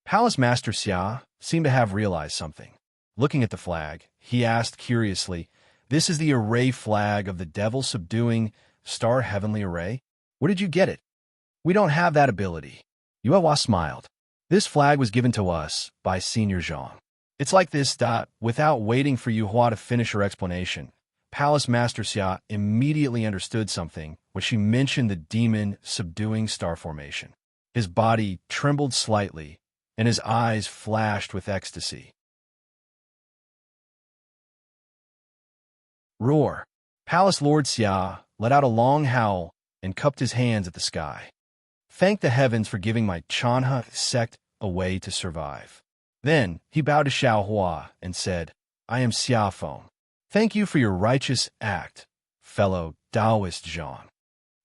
[SPEAKER 1] Palace Master Xia seemed to have realized something. Looking at the flag, he asked curiously, This is the array flag of the devil subduing star heavenly array? Where did you get it? We don't have that ability. Yu Hua smiled. This flag was given to us by Senior Zhang. It's like this. Without waiting for Yu Hua to finish her explanation, Palace Master Xia immediately understood something when she mentioned the demon subduing star formation. His body trembled slightly, and his eyes flashed with ecstasy. Roar! Palace Lord Xia let out a long howl and cupped his hands at the sky. Thank the heavens for giving my Chanha sect a way to survive. Then he bowed to Xiao Hua and said, I am Xia Feng. Thank you for your righteous act, fellow Taoist Zhang.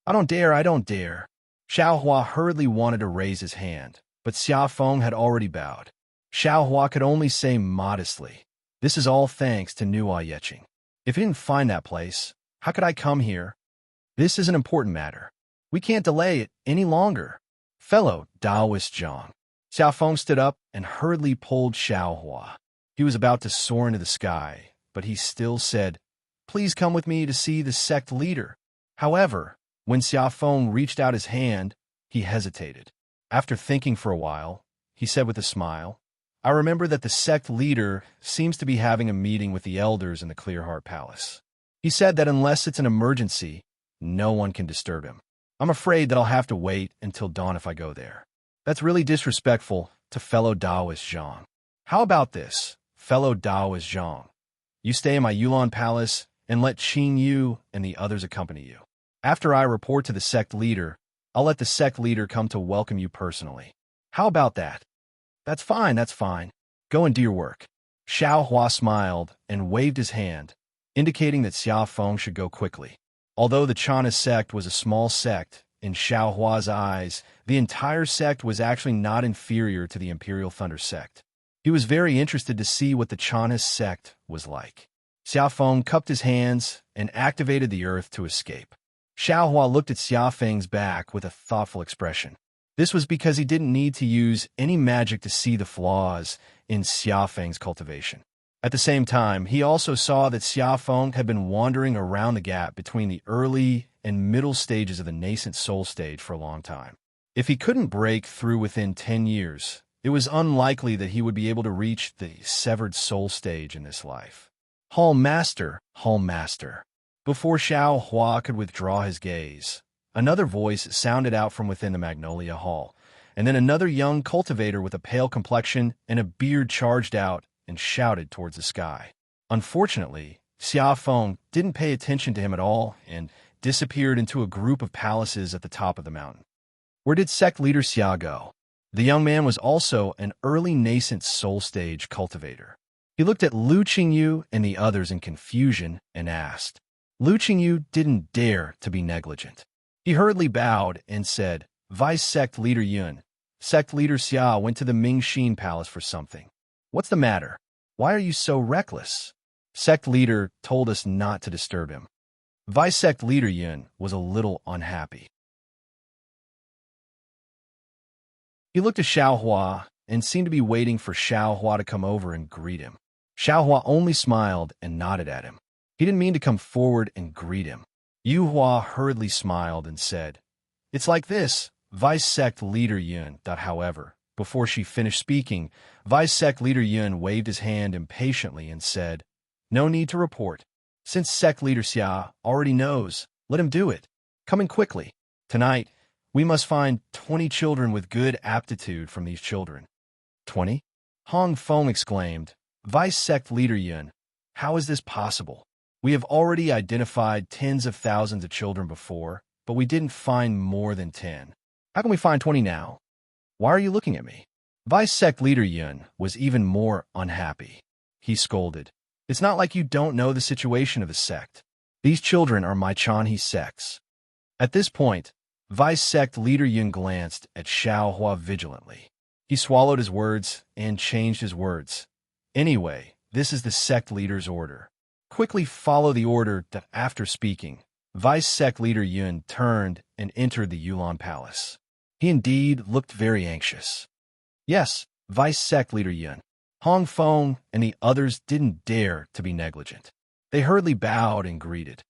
[SPEAKER 1] I don't dare. Xiao Hua hurriedly wanted to raise his hand, but Xia Feng had already bowed. Xiao Hua could only say modestly, This is all thanks to Nua Yeching. If you didn't find that place, how could I come here? This is an important matter. We can't delay it any longer. Fellow Taoist Zhang. Xiao Feng stood up and hurriedly pulled Xiao Hua. He was about to soar into the sky, but he still said, Please come with me to see the sect leader. However, when Xiao Feng reached out his hand, he hesitated. After thinking for a while, he said with a smile, I remember that the sect leader seems to be having a meeting with the elders in the Clearheart Palace. He said that unless it's an emergency, no one can disturb him. I'm afraid that I'll have to wait until dawn if I go there. That's really disrespectful to fellow Taoist Zhang. How about this, fellow Taoist Zhang? You stay in my Yulan Palace and let Qing Yu and the others accompany you. After I report to the sect leader, I'll let the sect leader come to welcome you personally. How about that? That's fine. Go and do your work. Xiao Hua smiled and waved his hand, indicating that Xia Feng should go quickly. Although the Chana sect was a small sect, in Xiao Hua's eyes, the entire sect was actually not inferior to the Imperial Thunder sect. He was very interested to see what the Chana sect was like. Xia Feng cupped his hands and activated the earth to escape. Xiao Hua looked at Xia Feng's back with a thoughtful expression. This was because he didn't need to use any magic to see the flaws in Xia Feng's cultivation. At the same time, he also saw that Xia Feng had been wandering around the gap between the early and middle stages of the nascent soul stage for a long time. If he couldn't break through within 10 years, it was unlikely that he would be able to reach the severed soul stage in this life. Hall Master. Before Xiao Hua could withdraw his gaze, another voice sounded out from within the Magnolia Hall, and then another young cultivator with a pale complexion and a beard charged out and shouted towards the sky. Unfortunately, Xia Feng didn't pay attention to him at all and disappeared into a group of palaces at the top of the mountain. Where did sect leader Xia go? The young man was also an early nascent soul stage cultivator. He looked at Lu Qingyu and the others in confusion and asked. Lu Qingyu didn't dare to be negligent. He hurriedly bowed and said, Vice Sect Leader Yun, Sect Leader Xia went to the Mingxin Palace for something. What's the matter? Why are you so reckless? Sect Leader told us not to disturb him. Vice Sect Leader Yun was a little unhappy. He looked at Xiaohua and seemed to be waiting for Xiaohua to come over and greet him. Xiaohua only smiled and nodded at him. He didn't mean to come forward and greet him. Yu Hua hurriedly smiled and said, It's like this, Vice Sect Leader Yun. However, before she finished speaking, Vice Sect Leader Yun waved his hand impatiently and said, No need to report. Since Sect Leader Xia already knows, let him do it. Coming quickly. Tonight, we must find 20 children with good aptitude from these children. 20? Hong Feng exclaimed, Vice Sect Leader Yun, how is this possible? We have already identified tens of thousands of children before, but we didn't find more than 10. How can we find 20 now? Why are you looking at me? Vice Sect Leader Yun was even more unhappy. He scolded, It's not like you don't know the situation of the sect. These children are my Chanhe sects. At this point, Vice Sect Leader Yun glanced at Xiaohua vigilantly. He swallowed his words and changed his words. Anyway, this is the sect leader's order. Quickly follow the order. After speaking, Vice Sect Leader Yun turned and entered the Yulan Palace. He indeed looked very anxious. Yes, Vice Sect Leader Yun. Hong Feng and the others didn't dare to be negligent. They hurriedly bowed and greeted.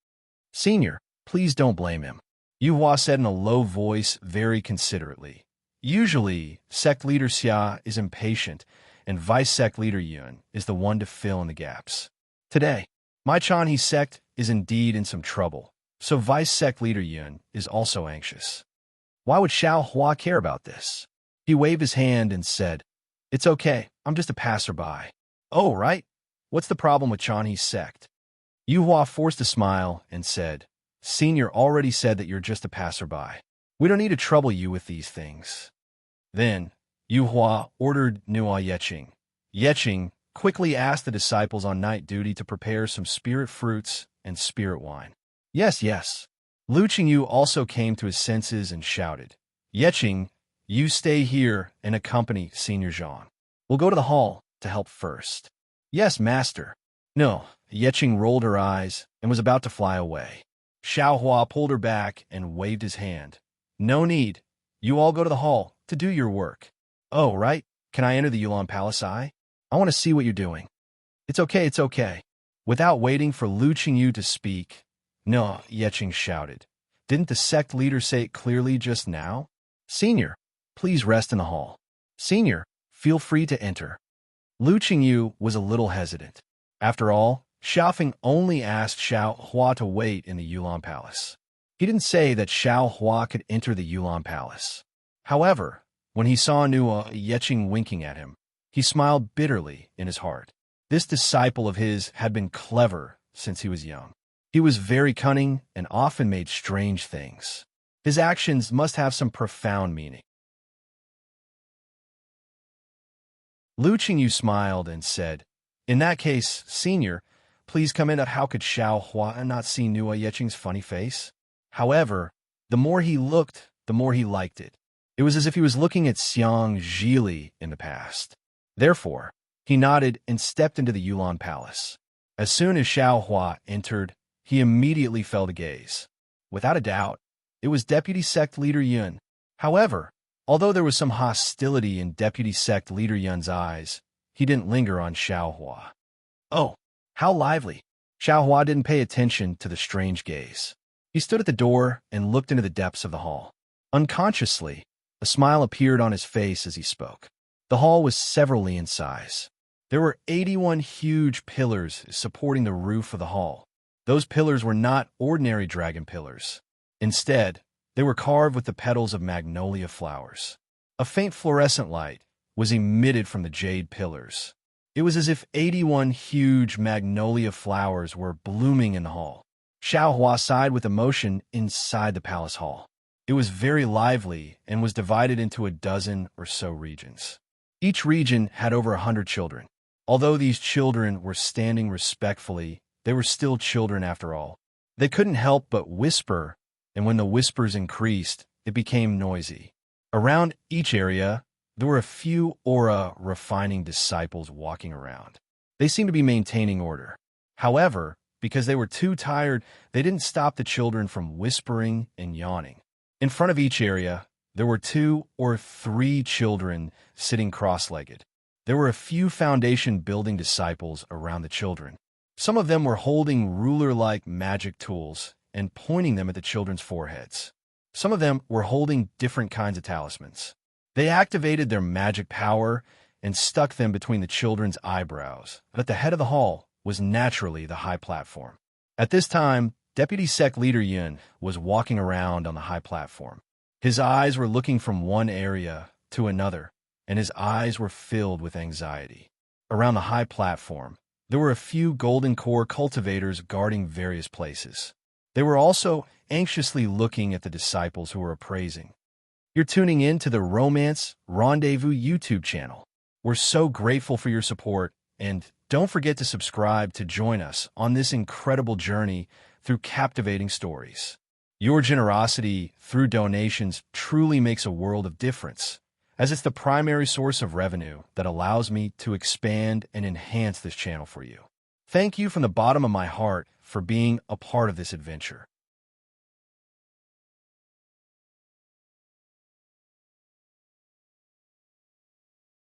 [SPEAKER 1] Senior, please don't blame him. Yu Hua said in a low voice very considerately. Usually, Sect Leader Xia is impatient, and Vice Sect Leader Yun is the one to fill in the gaps. Today, my Chanhe sect is indeed in some trouble, so Vice Sect Leader Yun is also anxious. Why would Xiaohua care about this? He waved his hand and said, It's okay, I'm just a passerby. Oh, right? What's the problem with Chanhe's sect? Yu Hua forced a smile and said, Senior already said that you're just a passerby. We don't need to trouble you with these things. Then, Yu Hua ordered Nua Yeqing. Yeqing quickly asked the disciples on night duty to prepare some spirit fruits and spirit wine. Yes, yes. Lu Qingyu also came to his senses and shouted, Yeqing, you stay here and accompany Senior Zhang. We'll go to the hall to help first. Yes, master. No, Yeqing rolled her eyes and was about to fly away. Xiaohua pulled her back and waved his hand. No need. You all go to the hall to do your work. Oh, right. Can I enter the Yulan Palace? I want to see what you're doing. It's okay, it's okay. Without waiting for Lu Qingyu to speak, No, Yeqing shouted. Didn't the sect leader say it clearly just now? Senior, please rest in the hall. Senior, feel free to enter. Lu Qingyu was a little hesitant. After all, Xiaofeng only asked Xiaohua to wait in the Yulan Palace. He didn't say that Xiaohua could enter the Yulan Palace. However, when he saw Nua Yeqing winking at him, he smiled bitterly in his heart. This disciple of his had been clever since he was young. He was very cunning and often made strange things. His actions must have some profound meaning. Lu Qingyu smiled and said, In that case, Senior, please come in. How could Xiaohua not see Nua Yeqing's funny face? However, the more he looked, the more he liked it. It was as if he was looking at Xiang Zhili in the past. Therefore, he nodded and stepped into the Yulan Palace. As soon as Xiaohua entered, he immediately fell to gaze. Without a doubt, it was Deputy Sect Leader Yun. However, although there was some hostility in Deputy Sect Leader Yun's eyes, he didn't linger on Xiaohua. Oh, how lively! Xiaohua didn't pay attention to the strange gaze. He stood at the door and looked into the depths of the hall. Unconsciously, a smile appeared on his face as he spoke. The hall was severally in size. There were 81 huge pillars supporting the roof of the hall. Those pillars were not ordinary dragon pillars. Instead, they were carved with the petals of magnolia flowers. A faint fluorescent light was emitted from the jade pillars. It was as if 81 huge magnolia flowers were blooming in the hall. Xiaohua sighed with emotion inside the palace hall. It was very lively and was divided into a dozen or so regions. Each region had over 100 children. Although these children were standing respectfully, they were still children after all. They couldn't help but whisper, and when the whispers increased, it became noisy. Around each area, there were a few aura-refining disciples walking around. They seemed to be maintaining order. However, because they were too tired, they didn't stop the children from whispering and yawning. In front of each area, there were 2 or 3 children sitting cross-legged. There were a few foundation-building disciples around the children. Some of them were holding ruler-like magic tools and pointing them at the children's foreheads. Some of them were holding different kinds of talismans. They activated their magic power and stuck them between the children's eyebrows. But at the head of the hall was naturally the high platform. At this time, Deputy Sect Leader Yun was walking around on the high platform. His eyes were looking from one area to another, and his eyes were filled with anxiety. Around the high platform, there were a few golden core cultivators guarding various places. They were also anxiously looking at the disciples who were appraising. You're tuning in to the Romance Rendezvous YouTube channel. We're so grateful for your support, and don't forget to subscribe to join us on this incredible journey through captivating stories. Your generosity through donations truly makes a world of difference, as it's the primary source of revenue that allows me to expand and enhance this channel for you. Thank you from the bottom of my heart for being a part of this adventure.